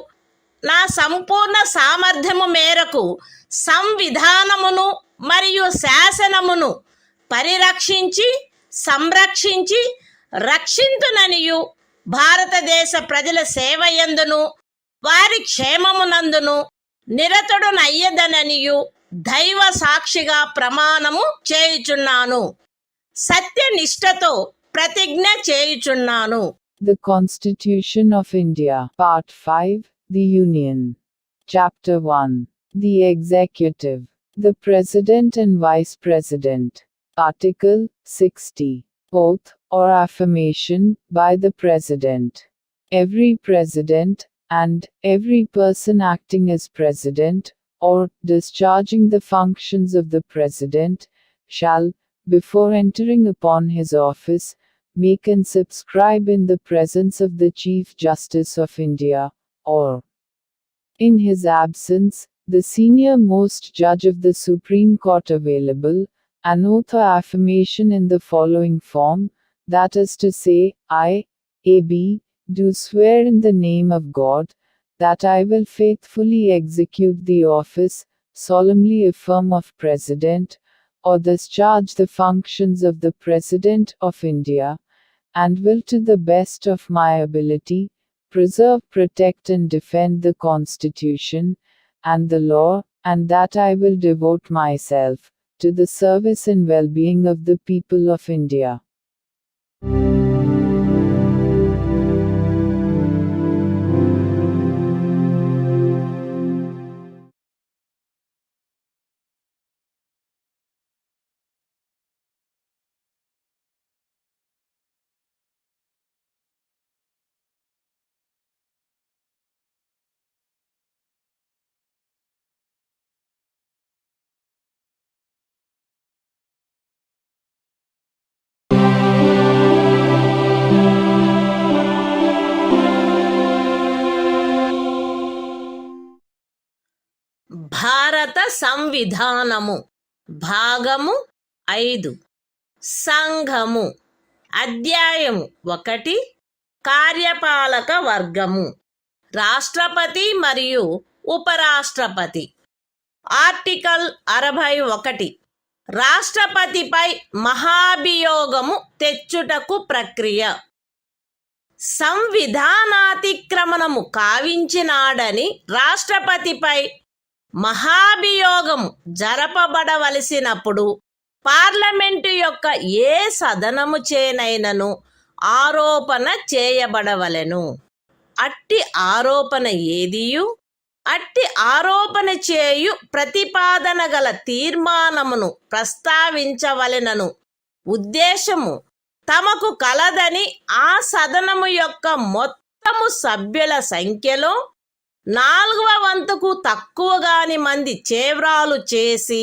Speaker 1: నా సంపూర్ణ సామర్థ్యము మేరకు సంవిధానమును మరియు శాసనమును పరిరక్షించి సంరక్షించి రక్షింతుననియు భారతదేశ ప్రజల సేవయందును వారి క్షేమమునందును నిరతుడనయ్యదననియు దైవ సాక్షిగా ప్రమాణము చేయుచున్నాను. సత్యనిష్టతో ప్రతిజ్ఞ చేయుచున్నాను.
Speaker 2: The Constitution of India. Part 5. The Union. Chapter 1. The Executive. The President and Vice President. Article 60. Oath, or affirmation, by the President. Every President, and every person acting as President, or discharging the functions of the President, shall, before entering upon his office, make and subscribe in the presence of the Chief Justice of India, or, in his absence, the senior most judge of the Supreme Court available, an oath or affirmation in the following form, that is to say, I, A.B., do swear in the name of God, that I will faithfully execute the office, solemnly affirm of President, or discharge the functions of the President of India, and will to the best of my ability, preserve, protect and defend the Constitution, and the law, and that I will devote myself to the service and well-being of the people of India.
Speaker 1: భారత సంవిధానము భాగము 5 సంఘము అధ్యాయము 1 కార్యపాలక వర్గము రాష్ట్రపతి మరియు ఉపరాష్ట్రపతి article 61 రాష్ట్రపతిపై మహాభియోగము తెచ్చుటకు ప్రక్రియ సంవిధానాతిక్రమణము కావించినాడని రాష్ట్రపతిపై మహాభియోగం జరపబడవలసినప్పుడు parliament యొక్క ఏ సదనము చేనైనను ఆరోపణ చేయబడవలెను. అట్టి ఆరోపణ ఏదియు అట్టి ఆరోపణ చేయు ప్రతిపాదన గల తీర్మానమును ప్రస్తావించవలెనను ఉద్దేశము తమకు కలదని ఆ సదనము యొక్క మొత్తము సభ్యుల సంఖ్యలో 4వ వంతుకు తక్కువగాని మంది చేవ్రాలు చేసి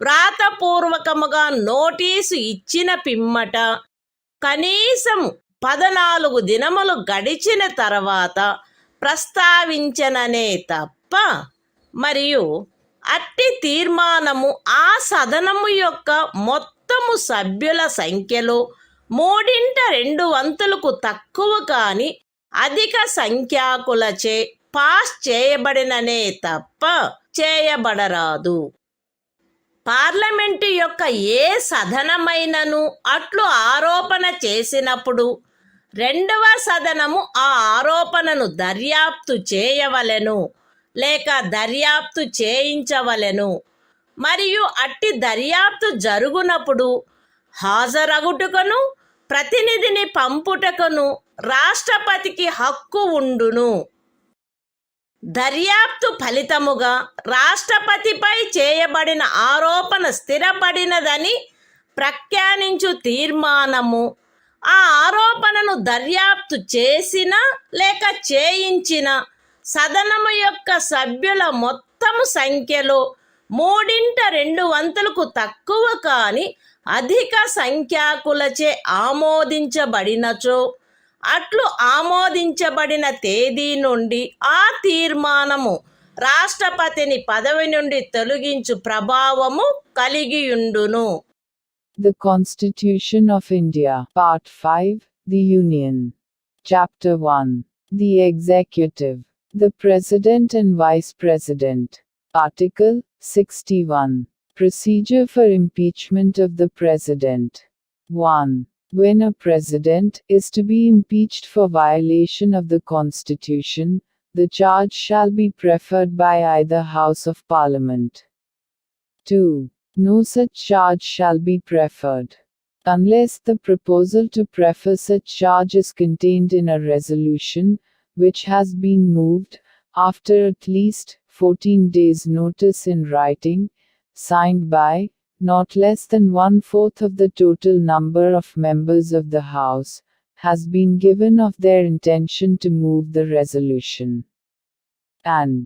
Speaker 1: వ్రాతపూర్వకముగా నోటీసు ఇచ్చిన పిమ్మట కనీసం 14 దినములు గడిచిన తర్వాత ప్రస్తావించననే తప్ప మరియు అట్టి తీర్మానము ఆ సదనము యొక్క మొత్తము సభ్యుల సంఖ్యలో 3/2 తక్కువ కాని అధిక సంఖ్యాకులచే పాస్ చేయబడిననే తప్ప చేయబడరాదు. పార్లమెంటు యొక్క ఏ సదనమైనను అట్లు ఆరోపణ చేసినప్పుడు 2వ సదనము ఆ ఆరోపణను దర్యాప్తు చేయవలెను లేక దర్యాప్తు చేయించవలెను. మరియు అట్టి దర్యాప్తు జరుగునప్పుడు హాజరగుటకును ప్రతినిధిని పంపుటకును రాష్ట్రపతికి హక్కు ఉండును. దర్యాప్తు ఫలితముగా రాష్ట్రపతిపై చేయబడిన ఆరోపణ స్థిరపడినదని ప్రఖ్యానించు తీర్మానము ఆ ఆరోపణను దర్యాప్తు చేసిన లేక చేయించిన సదనము యొక్క సభ్యుల మొత్తము సంఖ్యలో 3/2 తక్కువ కాని అధిక సంఖ్యాకులచే ఆమోదించబడినచో అట్లు ఆమోదించబడిన తేదీ నుండి ఆ తీర్మానము రాష్ట్రపతిని పదవి నుండి తొలగించు ప్రభావము కలిగియుండును.
Speaker 2: The Constitution of India, Part 5, The Union. Chapter 1. The Executive. The President and Vice President. Article 61. Procedure for impeachment of the President. 1. When a President is to be impeached for violation of the Constitution, the charge shall be preferred by either House of Parliament. 2. No such charge shall be preferred, unless the proposal to prefer such charge is contained in a resolution, which has been moved, after at least 14 days' notice in writing, signed by not less than 1/4 of the total number of members of the House, has been given of their intention to move the resolution. And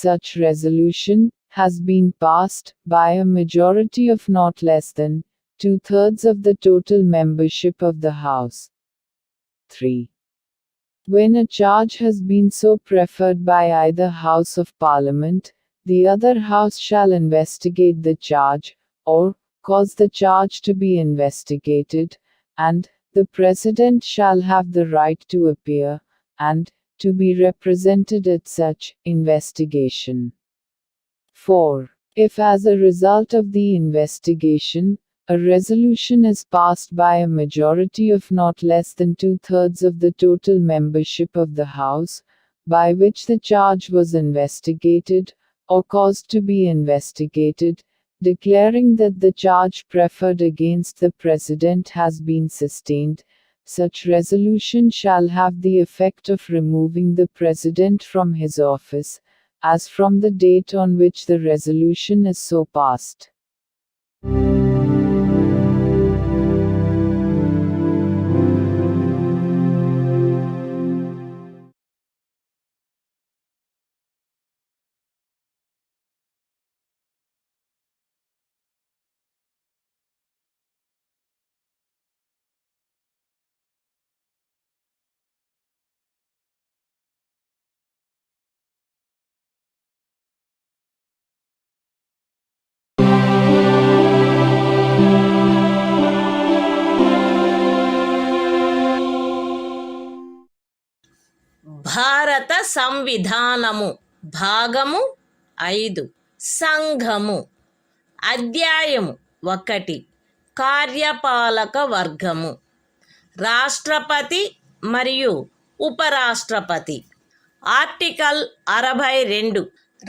Speaker 2: such resolution has been passed by a majority of not less than 2/3 of the total membership of the House. 3. When a charge has been so preferred by either House of Parliament, the other House shall investigate the charge, or cause the charge to be investigated, and the President shall have the right to appear, and to be represented at such investigation. 4. If as a result of the investigation, a resolution is passed by a majority of not less than 2/3 of the total membership of the House, by which the charge was investigated, or caused to be investigated, declaring that the charge preferred against the President has been sustained, such resolution shall have the effect of removing the President from his office, as from the date on which the resolution is so passed.
Speaker 1: భారత సంవిధానము భాగము 5 సంఘము అధ్యాయము 1 కార్యపాలక వర్గము రాష్ట్రపతి మరియు ఉపరాష్ట్రపతి article 62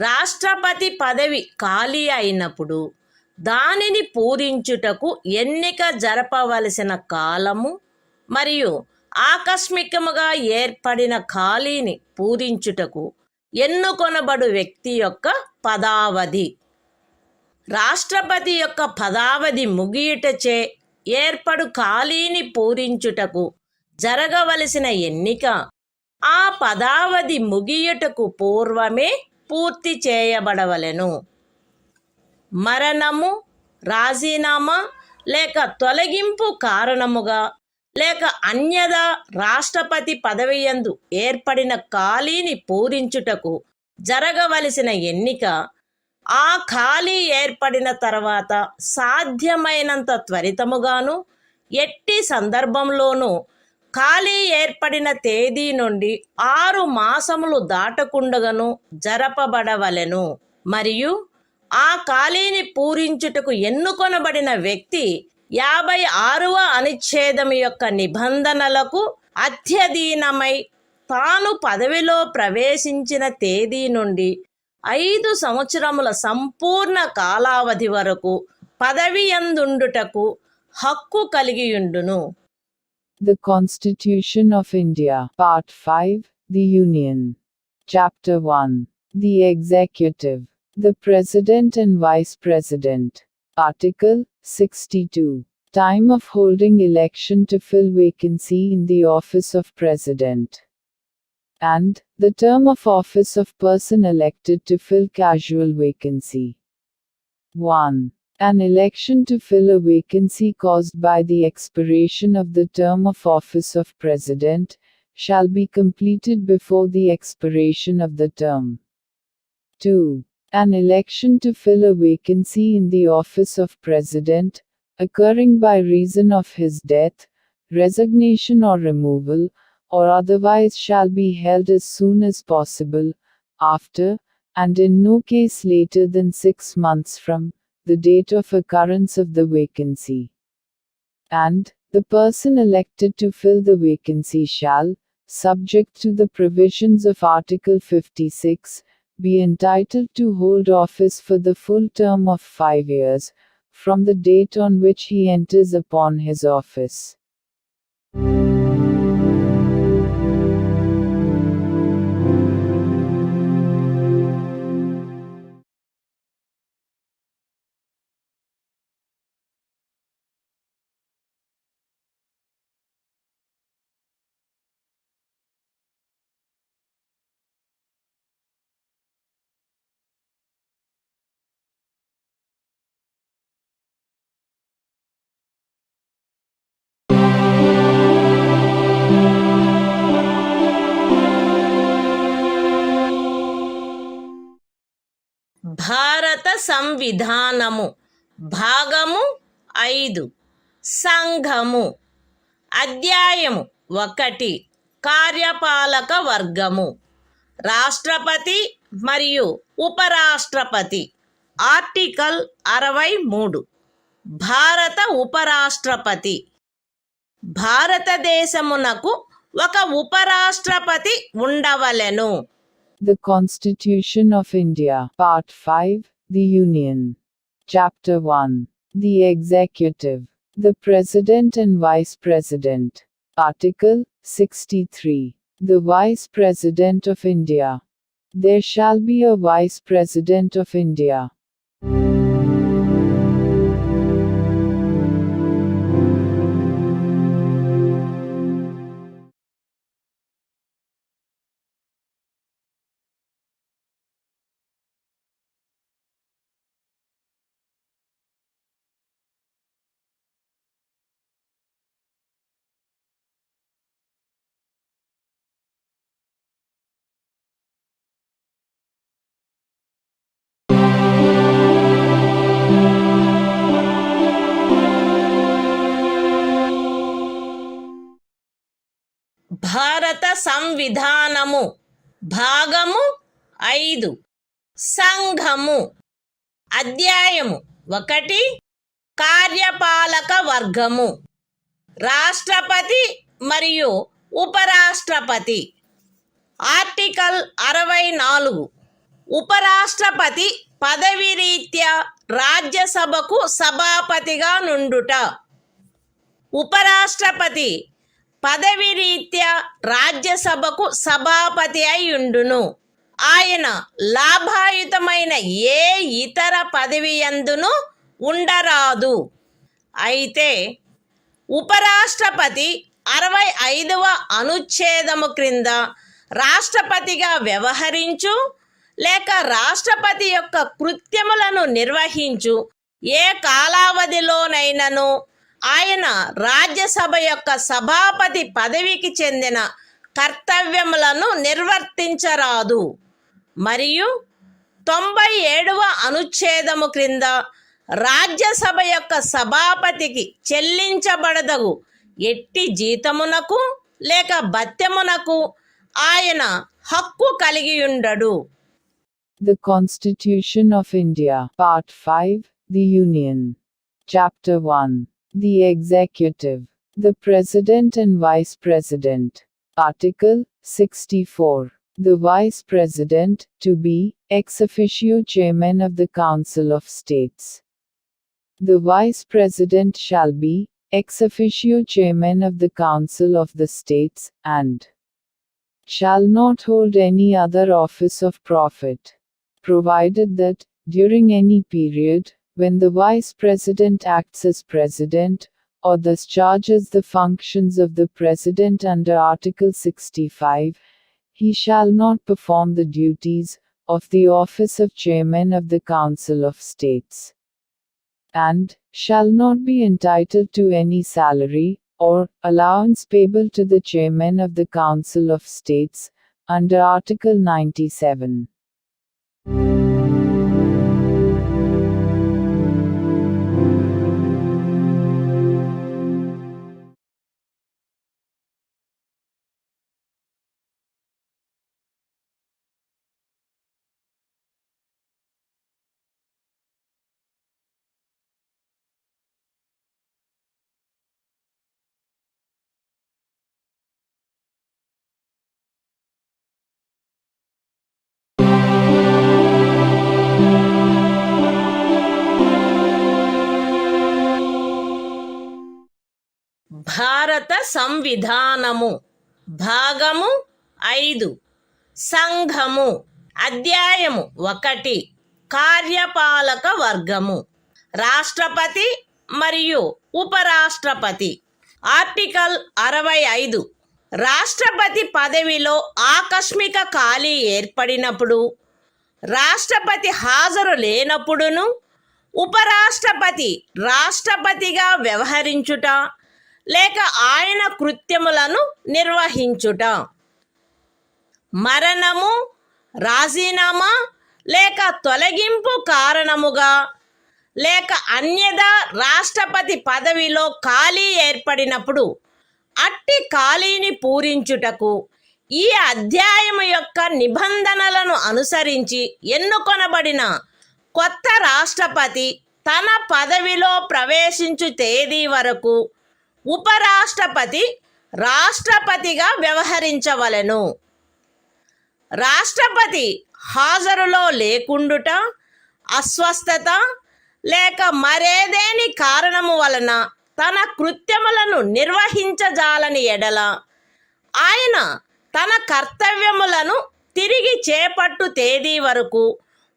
Speaker 1: రాష్ట్రపతి పదవి ఖాళీ అయినప్పుడు దానిని పూరించుటకు ఎన్నిక జరపవలసిన కాలము మరియు ఆకస్మికముగా ఏర్పడిన ఖాళీని పూరించుటకు ఎన్నుకొనబడు వ్యక్తి యొక్క పదావధి రాష్ట్రపతి యొక్క పదావధి ముగియుటచే ఏర్పడు ఖాళీని పూరించుటకు జరగవలసిన ఎన్నిక ఆ పదావధి ముగియుటకు పూర్వమే పూర్తి చేయబడవలెను. మరణము, రాజీనామా లేక తొలగింపు కారణముగా లేక అన్యదా రాష్ట్రపతి పదవియందు ఏర్పడిన ఖాళీని పూరించుటకు జరగవలసిన ఎన్నిక ఆ ఖాళీ ఏర్పడిన తర్వాత సాధ్యమైనంత త్వరితముగాను ఎట్టి సందర్భంలోనూ ఖాళీ ఏర్పడిన తేదీ నుండి 6 మాసములు దాటకుండగను జరపబడవలెను. మరియు ఆ ఖాళీని పూరించుటకు ఎన్నుకొనబడిన వ్యక్తి 56వ అనుచ్ఛేదము యొక్క నిబంధనలకు అత్యధీనమై తాను పదవిలో ప్రవేశించిన తేదీ నుండి 5 సంవత్సరముల సంపూర్ణ కాలావధి వరకు పదవియందుండుటకు హక్కు కలిగియుండును.
Speaker 2: The Constitution of India, Part 5, The Union. Chapter 1. The Executive. The President and Vice President. Article 62. Time of holding election to fill vacancy in the office of President. And the term of office of person elected to fill casual vacancy. 1. An election to fill a vacancy caused by the expiration of the term of office of President shall be completed before the expiration of the term. 2. An election to fill a vacancy in the office of President, occurring by reason of his death, resignation or removal, or otherwise shall be held as soon as possible, after, and in no case later than 6 months from, the date of occurrence of the vacancy. And, the person elected to fill the vacancy shall, subject to the provisions of Article 56, be entitled to hold office for the full term of 5 years, from the date on which he enters upon his office.
Speaker 1: భారత సంవిధానము భాగము 5 సంఘము అధ్యాయము 1 కార్యపాలక వర్గము రాష్ట్రపతి మరియు ఉపరాష్ట్రపతి article 63 భారత ఉపరాష్ట్రపతి భారతదేశమునకు ఒక ఉపరాష్ట్రపతి ఉండవలెను.
Speaker 2: The Constitution of India, Part 5, The Union. Chapter 1. The Executive. The President and Vice President. Article 63. The Vice President of India. There shall be a Vice President of India.
Speaker 1: భారత సంవిధానము భాగము 5 సంఘము అధ్యాయము 1 కార్యపాలక వర్గము రాష్ట్రపతి మరియు ఉపరాష్ట్రపతి ఆర్టికల్ 64 ఉపరాష్ట్రపతి పదవి రీత్యా రాజ్యసభకు సభాపతిగా నుండుట ఉపరాష్ట్రపతి పదవి రీత్యా రాజ్యసభకు సభాపతి అయ్యుండును. ఆయన లాభాయుతమైన ఏ ఇతర పదవి యందును ఉండరాదు. అయితే ఉపరాష్ట్రపతి 65వ అనుచ్ఛేదము క్రింద రాష్ట్రపతిగా వ్యవహరించు లేక రాష్ట్రపతి యొక్క కృత్యములను నిర్వహించు ఏ కాలావధిలోనైనను ఆయన రాజ్యసభ యొక్క సభాపతి పదవికి చెందిన కర్తవ్యములను నిర్వర్తించరాదు. మరియు 97వ అనుచ్ఛేదము క్రింద రాజ్యసభ యొక్క సభాపతికి చెల్లించబడదగు ఎట్టి జీతమునకు లేక భత్యమునకు ఆయన హక్కు కలిగియుండడు.
Speaker 2: The Constitution of India, Part 5, The Union. Chapter 1. The Executive. The President and Vice President. Article 64. The Vice President, to be, ex officio Chairman of the Council of States. The Vice President shall be, ex officio Chairman of the Council of the States, and shall not hold any other office of profit, provided that, during any period, when the Vice President acts as President, or discharges the functions of the President under Article 65, he shall not perform the duties of the office of Chairman of the Council of States, and shall not be entitled to any salary or allowance payable to the Chairman of the Council of States, under Article 97.
Speaker 1: భారత సంవిధానము భాగము 5 సంఘము అధ్యాయము 1 కార్యపాలక వర్గము రాష్ట్రపతి మరియు ఉపరాష్ట్రపతి article 65 రాష్ట్రపతి పదవిలో ఆకస్మిక ఖాళీ ఏర్పడినప్పుడు రాష్ట్రపతి హాజరు లేనప్పుడును ఉపరాష్ట్రపతి రాష్ట్రపతిగా వ్యవహరించుట లేక ఆయన కృత్యములను నిర్వహించుట మరణము రాజీనామా లేక తొలగింపు కారణముగా లేక అన్యదా రాష్ట్రపతి పదవిలో ఖాళీ ఏర్పడినప్పుడు అట్టి ఖాళీని పూరించుటకు ఈ అధ్యాయము యొక్క నిబంధనలను అనుసరించి ఎన్నుకొనబడిన కొత్త రాష్ట్రపతి తన పదవిలో ప్రవేశించు తేదీ వరకు ఉపరాష్ట్రపతి రాష్ట్రపతిగా వ్యవహరించవలెను. రాష్ట్రపతి హాజరులో లేకుండుట, అస్వస్థత లేక మరేదేని కారణము వలన తన కృత్యములను నిర్వహించజాలని ఎడల ఆయన తన కర్తవ్యములను తిరిగి చేపట్టు తేదీ వరకు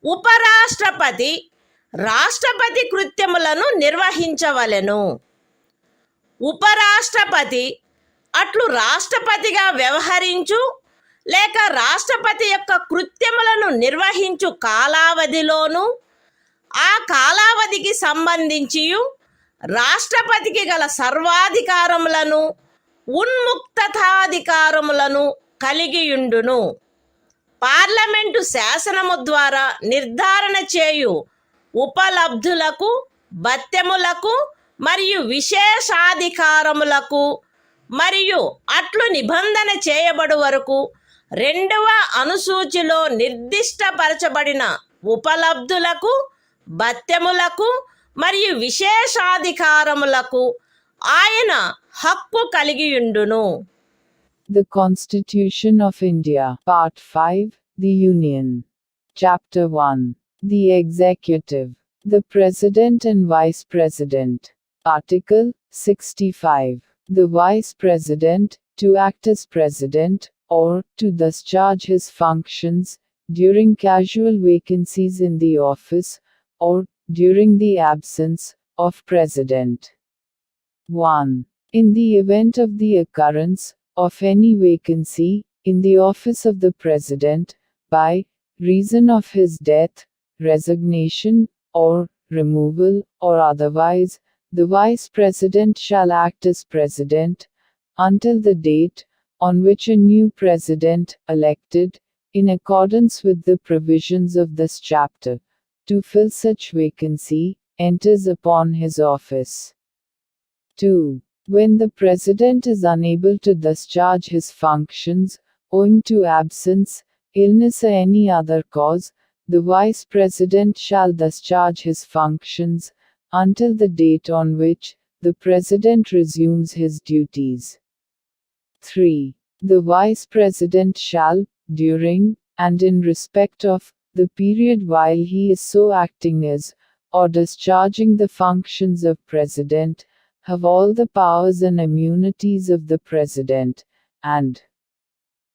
Speaker 1: ఉపరాష్ట్రపతి రాష్ట్రపతి కృత్యములను నిర్వహించవలెను. ఉపరాష్ట్రపతి అట్లు రాష్ట్రపతిగా వ్యవహరించు లేక రాష్ట్రపతి యొక్క కృత్యములను నిర్వహించు కాలావధిలోనూ ఆ కాలావధికి సంబంధించి రాష్ట్రపతికి గల సర్వాధికారములను ఉన్ముక్తతాధికారములను కలిగియుండును. పార్లమెంటు శాసనము ద్వారా నిర్ధారణ చేయు ఉపలబ్ధులకు, భత్యములకు మరియు విశేషాధికారములకు మరియు అట్లు నిబంధన చేయబడు వరకు 2వ అనుసూచిలో నిర్దిష్టపరచబడిన ఉపలబ్ధులకు, భత్యములకు మరియు విశేషాధికారములకు ఆయన హక్కు కలిగియుండును.
Speaker 2: The Constitution of India, Part 5, The Union. Chapter 1. The Executive. The President and Vice President. Article 65. The Vice President, to act as President, or to discharge his functions, during casual vacancies in the office, or during the absence of President. 1. In the event of the occurrence of any vacancy in the office of the President, by reason of his death, resignation, or removal, or otherwise, the Vice President shall act as President, until the date on which a new President, elected, in accordance with the provisions of this chapter, to fill such vacancy, enters upon his office. 2. When the President is unable to discharge his functions, owing to absence, illness or any other cause, the Vice President shall discharge his functions, until the date on which the President resumes his duties. 3. The Vice President shall, during, and in respect of, the period while he is so acting as, or discharging the functions of President, have all the powers and immunities of the President, and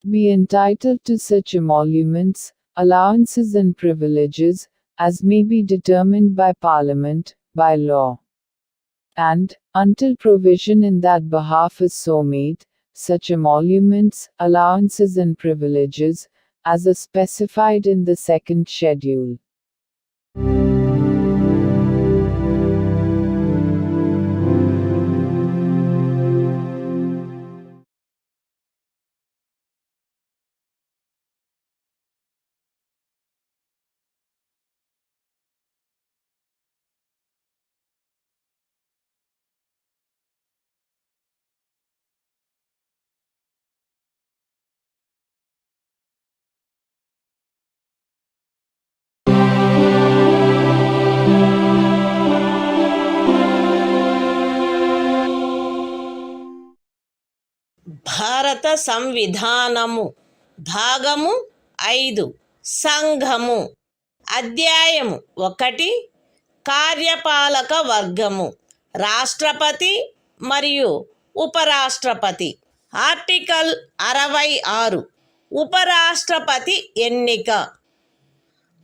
Speaker 2: be entitled to such emoluments, allowances and privileges, as may be determined by Parliament, by law. And, until provision in that behalf is so made, such emoluments, allowances and privileges, as are specified in the second schedule.
Speaker 1: భారత సంవిధానము భాగము 5 సంఘము అధ్యాయము 1 కార్యపాలక వర్గము రాష్ట్రపతి మరియు ఉపరాష్ట్రపతి. Article 66 ఉపరాష్ట్రపతి ఎన్నిక.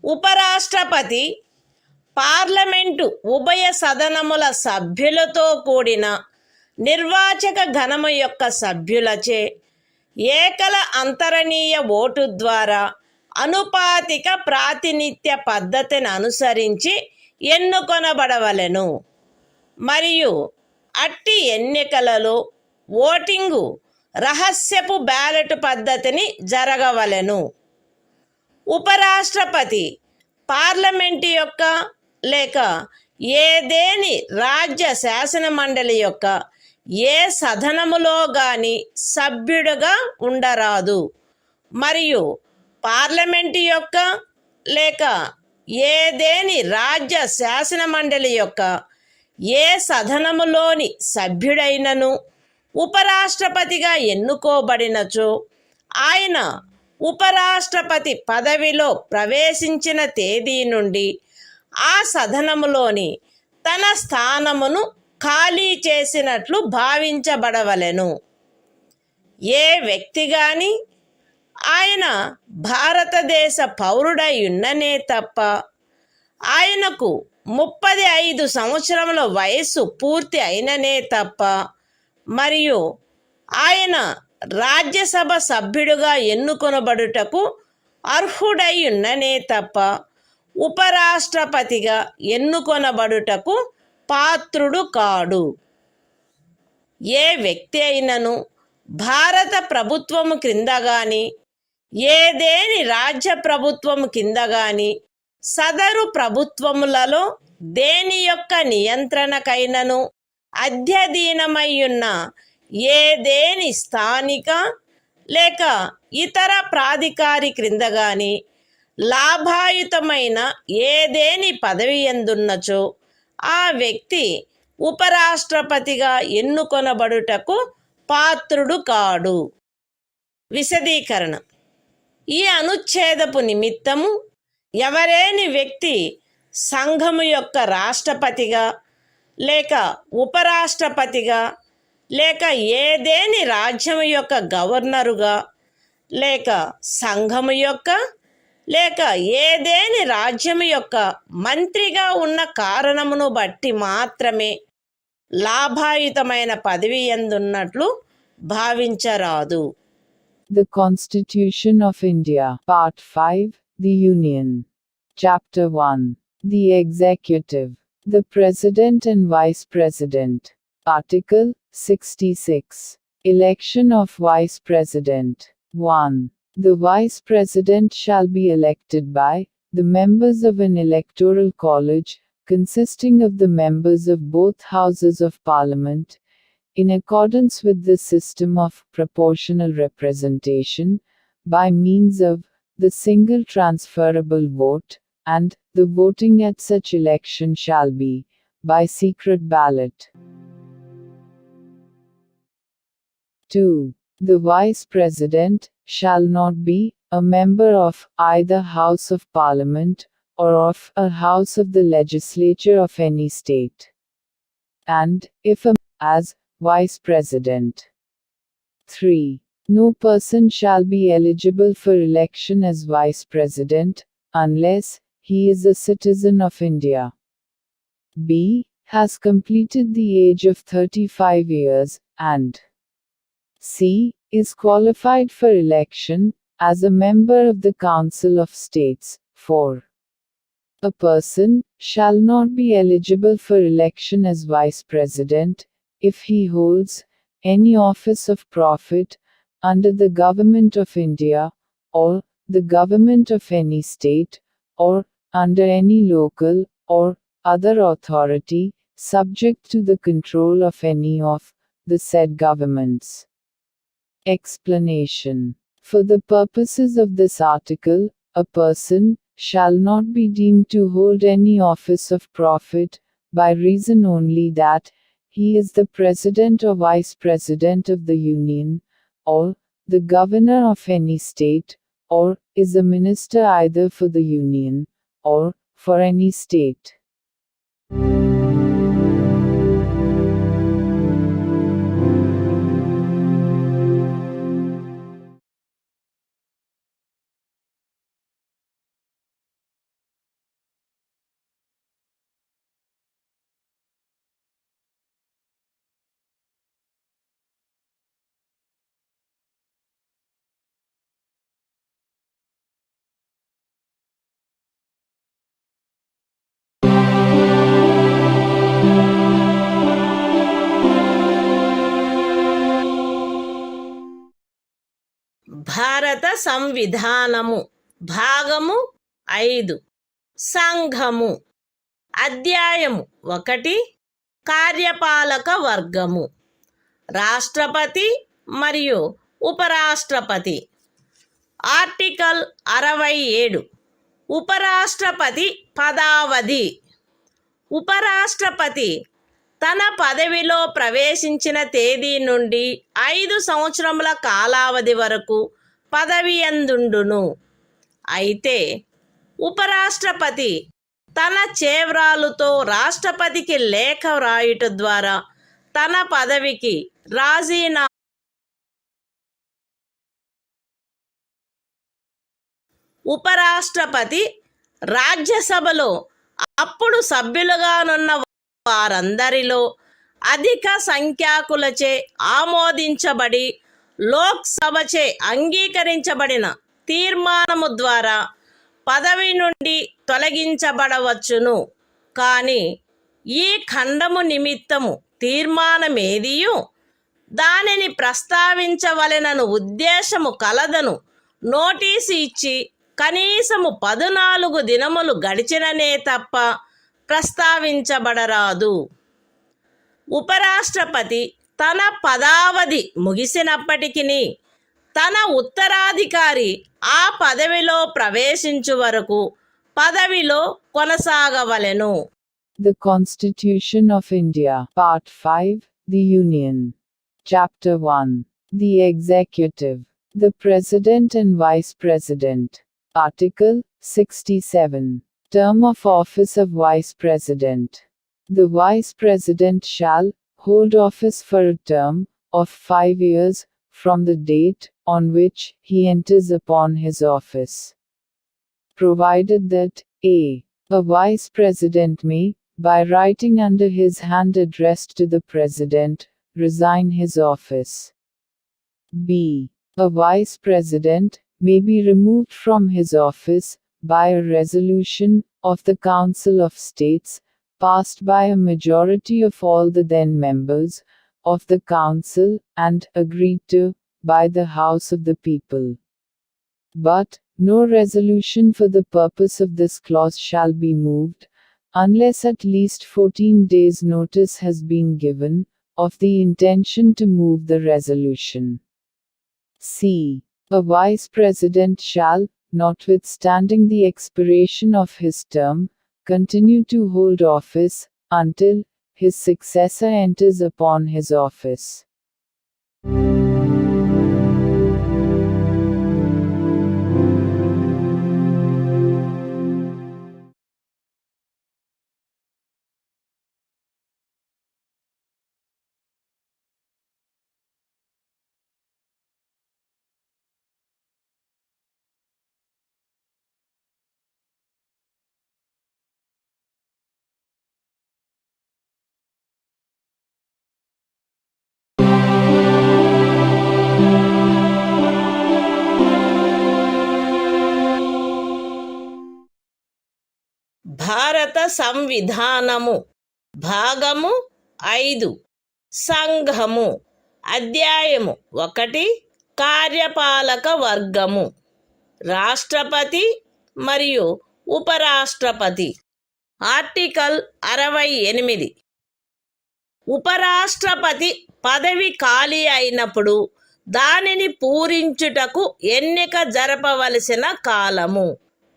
Speaker 1: ఉపరాష్ట్రపతి పార్లమెంటు ఉభయ సదనముల సభ్యులతో కూడిన నిర్వాచక గణము యొక్క సభ్యులచే ఏకల అంతరణీయ ఓటు ద్వారా అనుపాతిక ప్రాతినిధ్య పద్ధతిని అనుసరించి ఎన్నుకొనబడవలెను మరియు అట్టి ఎన్నికలలో ఓటింగు రహస్యపు బ్యాలెట్ పద్ధతిని జరగవలెను. ఉపరాష్ట్రపతి పార్లమెంటు యొక్క లేక ఏదేని రాజ్య శాసన మండలి యొక్క ఏ సదనములో గాని సభ్యుడుగా ఉండరాదు మరియు పార్లమెంటు యొక్క లేక ఏదేని రాజ్య శాసన మండలి యొక్క ఏ సదనములోని సభ్యుడైనను ఉపరాష్ట్రపతిగా ఎన్నుకోబడినచో ఆయన ఉపరాష్ట్రపతి పదవిలో ప్రవేశించిన తేదీ నుండి ఆ సదనములోని తన స్థానమును ఖాళీ చేసినట్లు భావించబడవలెను. ఏ వ్యక్తి గాని ఆయన భారతదేశ పౌరుడై ఉన్ననే తప్ప ఆయనకు 35 సంవత్సరముల వయస్సు పూర్తి అయిననే తప్ప మరియు ఆయన రాజ్యసభ సభ్యుడిగా ఎన్నుకొనబడుటకు అర్హుడై ఉన్ననే తప్ప ఉపరాష్ట్రపతిగా ఎన్నుకొనబడుటకు పాత్రుడు కాడు. ఏ వ్యక్తి అయినను భారత ప్రభుత్వము క్రింద గాని ఏదేని రాజ్య ప్రభుత్వము కింద గాని సదరు ప్రభుత్వములలో దేని యొక్క నియంత్రణకైనను అధ్యధీనమయ్యున్న ఏదేని స్థానిక లేక ఇతర ప్రాధికారి క్రింద గాని లాభాయుతమైన ఏదేని పదవి ఎందున్నచో ఆ వ్యక్తి ఉపరాష్ట్రపతిగా ఎన్నుకొనబడుటకు పాత్రుడు కాడు. విశదీకరణ: ఈ అనుచ్ఛేదపు నిమిత్తము ఎవరేని వ్యక్తి సంఘము యొక్క రాష్ట్రపతిగా లేక ఉపరాష్ట్రపతిగా లేక ఏదేని రాజ్యము యొక్క గవర్నరుగా లేక సంఘము యొక్క లేక ఏదేని రాజ్యము యొక్క మంత్రిగా ఉన్న కారణమును బట్టి మాత్రమే లాభాయుతమైన పదవి ఎందున్నట్లు భావించరాదు.
Speaker 2: The Constitution of India, Part 5, The Union. Chapter 1. The Executive. The President and Vice President. Article 66. Election of Vice President. 1. The Vice President shall be elected by the members of an electoral college, consisting of the members of both houses of Parliament, in accordance with the system of proportional representation, by means of the single transferable vote, and the voting at such election shall be by secret ballot. 2. The Vice President shall not be a member of either House of Parliament or of a House of the Legislature of any state. And, if as Vice President. 3. No person shall be eligible for election as Vice President, unless he is a citizen of India. B. Has completed the age of 35 years, and C. Is qualified for election as a member of the Council of States. 4. A person shall not be eligible for election as Vice President if he holds any office of profit under the Government of India, or the Government of any state, or under any local or other authority, subject to the control of any of the said governments. Explanation: for the purposes of this article, a person shall not be deemed to hold any office of profit, by reason only that he is the President or Vice President of the Union, or the Governor of any state, or is a minister either for the Union, or for any state.
Speaker 1: భారత సంవిధానము భాగము 5 సంఘము అధ్యాయము 1 కార్యపాలక వర్గము రాష్ట్రపతి మరియు ఉపరాష్ట్రపతి article 67 ఉపరాష్ట్రపతి పదావధి ఉపరాష్ట్రపతి తన పదవిలో ప్రవేశించిన తేదీ నుండి 5 సంవత్సరముల కాలావధి వరకు పదవియందుండును. అయితే ఉపరాష్ట్రపతి తన చేవ్రాలుతో రాష్ట్రపతికి లేఖ వ్రాయుట ద్వారా తన పదవికి రాజీనామా ఉపరాష్ట్రపతి రాజ్యసభలో అప్పుడు సభ్యులుగానున్న వారందరిలో అధిక సంఖ్యాకులచే ఆమోదించబడి లోక్సభచే అంగీకరించబడిన తీర్మానము ద్వారా పదవి నుండి తొలగించబడవచ్చును. కానీ ఈ ఖండము నిమిత్తము తీర్మానమేదియు దానిని ప్రస్తావించవలెనను ఉద్దేశము కలదను నోటీసు ఇచ్చి కనీసము 14 దినములు గడిచిననే తప్ప ప్రస్తావించబడరాదు. ఉపరాష్ట్రపతి తన పదావధి ముగిసినప్పటికీ తన ఉత్తరాధికారి ఆ పదవిలో ప్రవేశించు వరకు పదవిలో కొనసాగవలెను.
Speaker 2: The Constitution of India, Part 5, The Union. Chapter 1. The Executive. The President and Vice President. Article 67. Term of office of Vice President. The Vice President shall hold office for a term of 5 years from the date on which he enters upon his office, provided that a. A Vice President may, by writing under his hand addressed to the President, resign his office. b. A Vice President may be removed from his office by a resolution of the Council of States, passed by a majority of all the then members of the Council and agreed to by the House of the People. But no resolution for the purpose of this clause shall be moved, unless at least 14 days' notice has been given of the intention to move the resolution. c. A Vice President shall, notwithstanding the expiration of his term, continue to hold office until his successor enters upon his office.
Speaker 1: భారత సంవిధానము భాగము 5 సంఘము అధ్యాయము 1 కార్యపాలక వర్గము రాష్ట్రపతి మరియు ఉపరాష్ట్రపతి. Article 68. ఉపరాష్ట్రపతి పదవి ఖాళీ అయినప్పుడు దానిని పూరించుటకు ఎన్నిక జరపవలసిన కాలము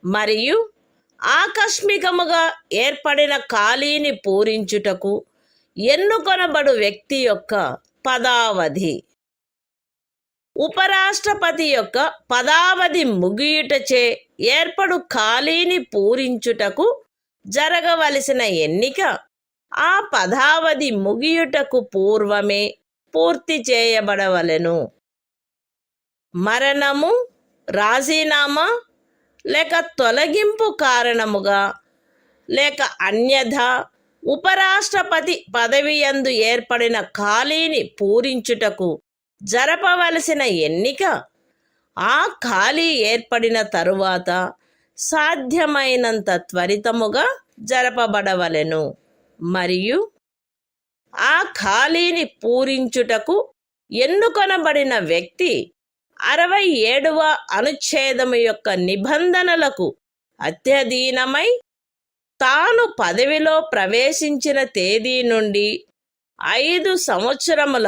Speaker 1: మరియు ఆకస్మికముగా ఏర్పడిన ఖాళీని పూరించుటకు ఎన్నుకొనబడు వ్యక్తి యొక్క పదావధి. ఉపరాష్ట్రపతి యొక్క పదావధి ముగియుటచే ఏర్పడు ఖాళీని పూరించుటకు జరగవలసిన ఎన్నిక ఆ పదావధి ముగియుటకు పూర్వమే పూర్తి చేయబడవలెను. మరణము, రాజీనామా లేక తొలగింపు కారణముగా లేక అన్యథా ఉపరాష్ట్రపతి పదవియందు ఏర్పడిన ఖాళీని పూరించుటకు జరపవలసిన ఎన్నిక ఆ ఖాళీ ఏర్పడిన తరువాత సాధ్యమైనంత త్వరితముగా జరపబడవలెను మరియు ఆ ఖాళీని పూరించుటకు ఎన్నుకొనబడిన వ్యక్తి 67వ అనుచ్ఛేదము యొక్క నిబంధనలకు అత్యధీనమై తాను పదవిలో ప్రవేశించిన తేదీ నుండి 5 సంవత్సరముల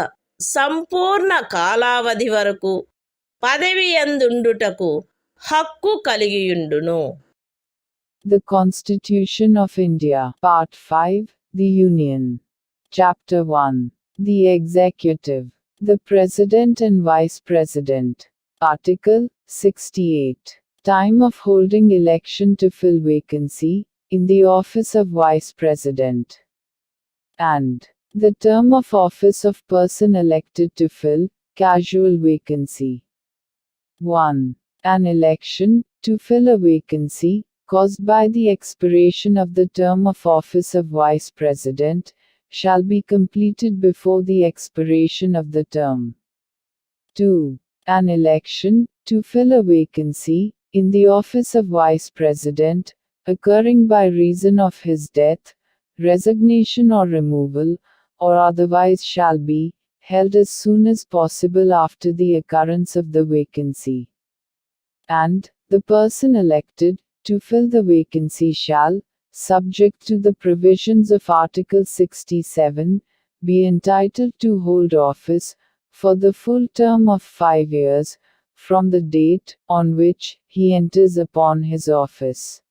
Speaker 1: సంపూర్ణ కాలావధి వరకు పదవి యందుండుటకు హక్కు కలిగియుండును.
Speaker 2: The Constitution of India, Part 5, The Union. Chapter 1. The Executive. The President and Vice President. Article 68. Time of holding election to fill vacancy in the office of Vice President. And the term of office of person elected to fill casual vacancy. 1. An election to fill a vacancy caused by the expiration of the term of office of Vice President shall be completed before the expiration of the term. 2. An election to fill a vacancy in the office of Vice President occurring by reason of his death, resignation or removal, or otherwise shall be held as soon as possible after the occurrence of the vacancy. And the person elected to fill the vacancy shall, subject to the provisions of Article 67, be entitled to hold office for the full term of 5 years from the date on which he enters upon his office.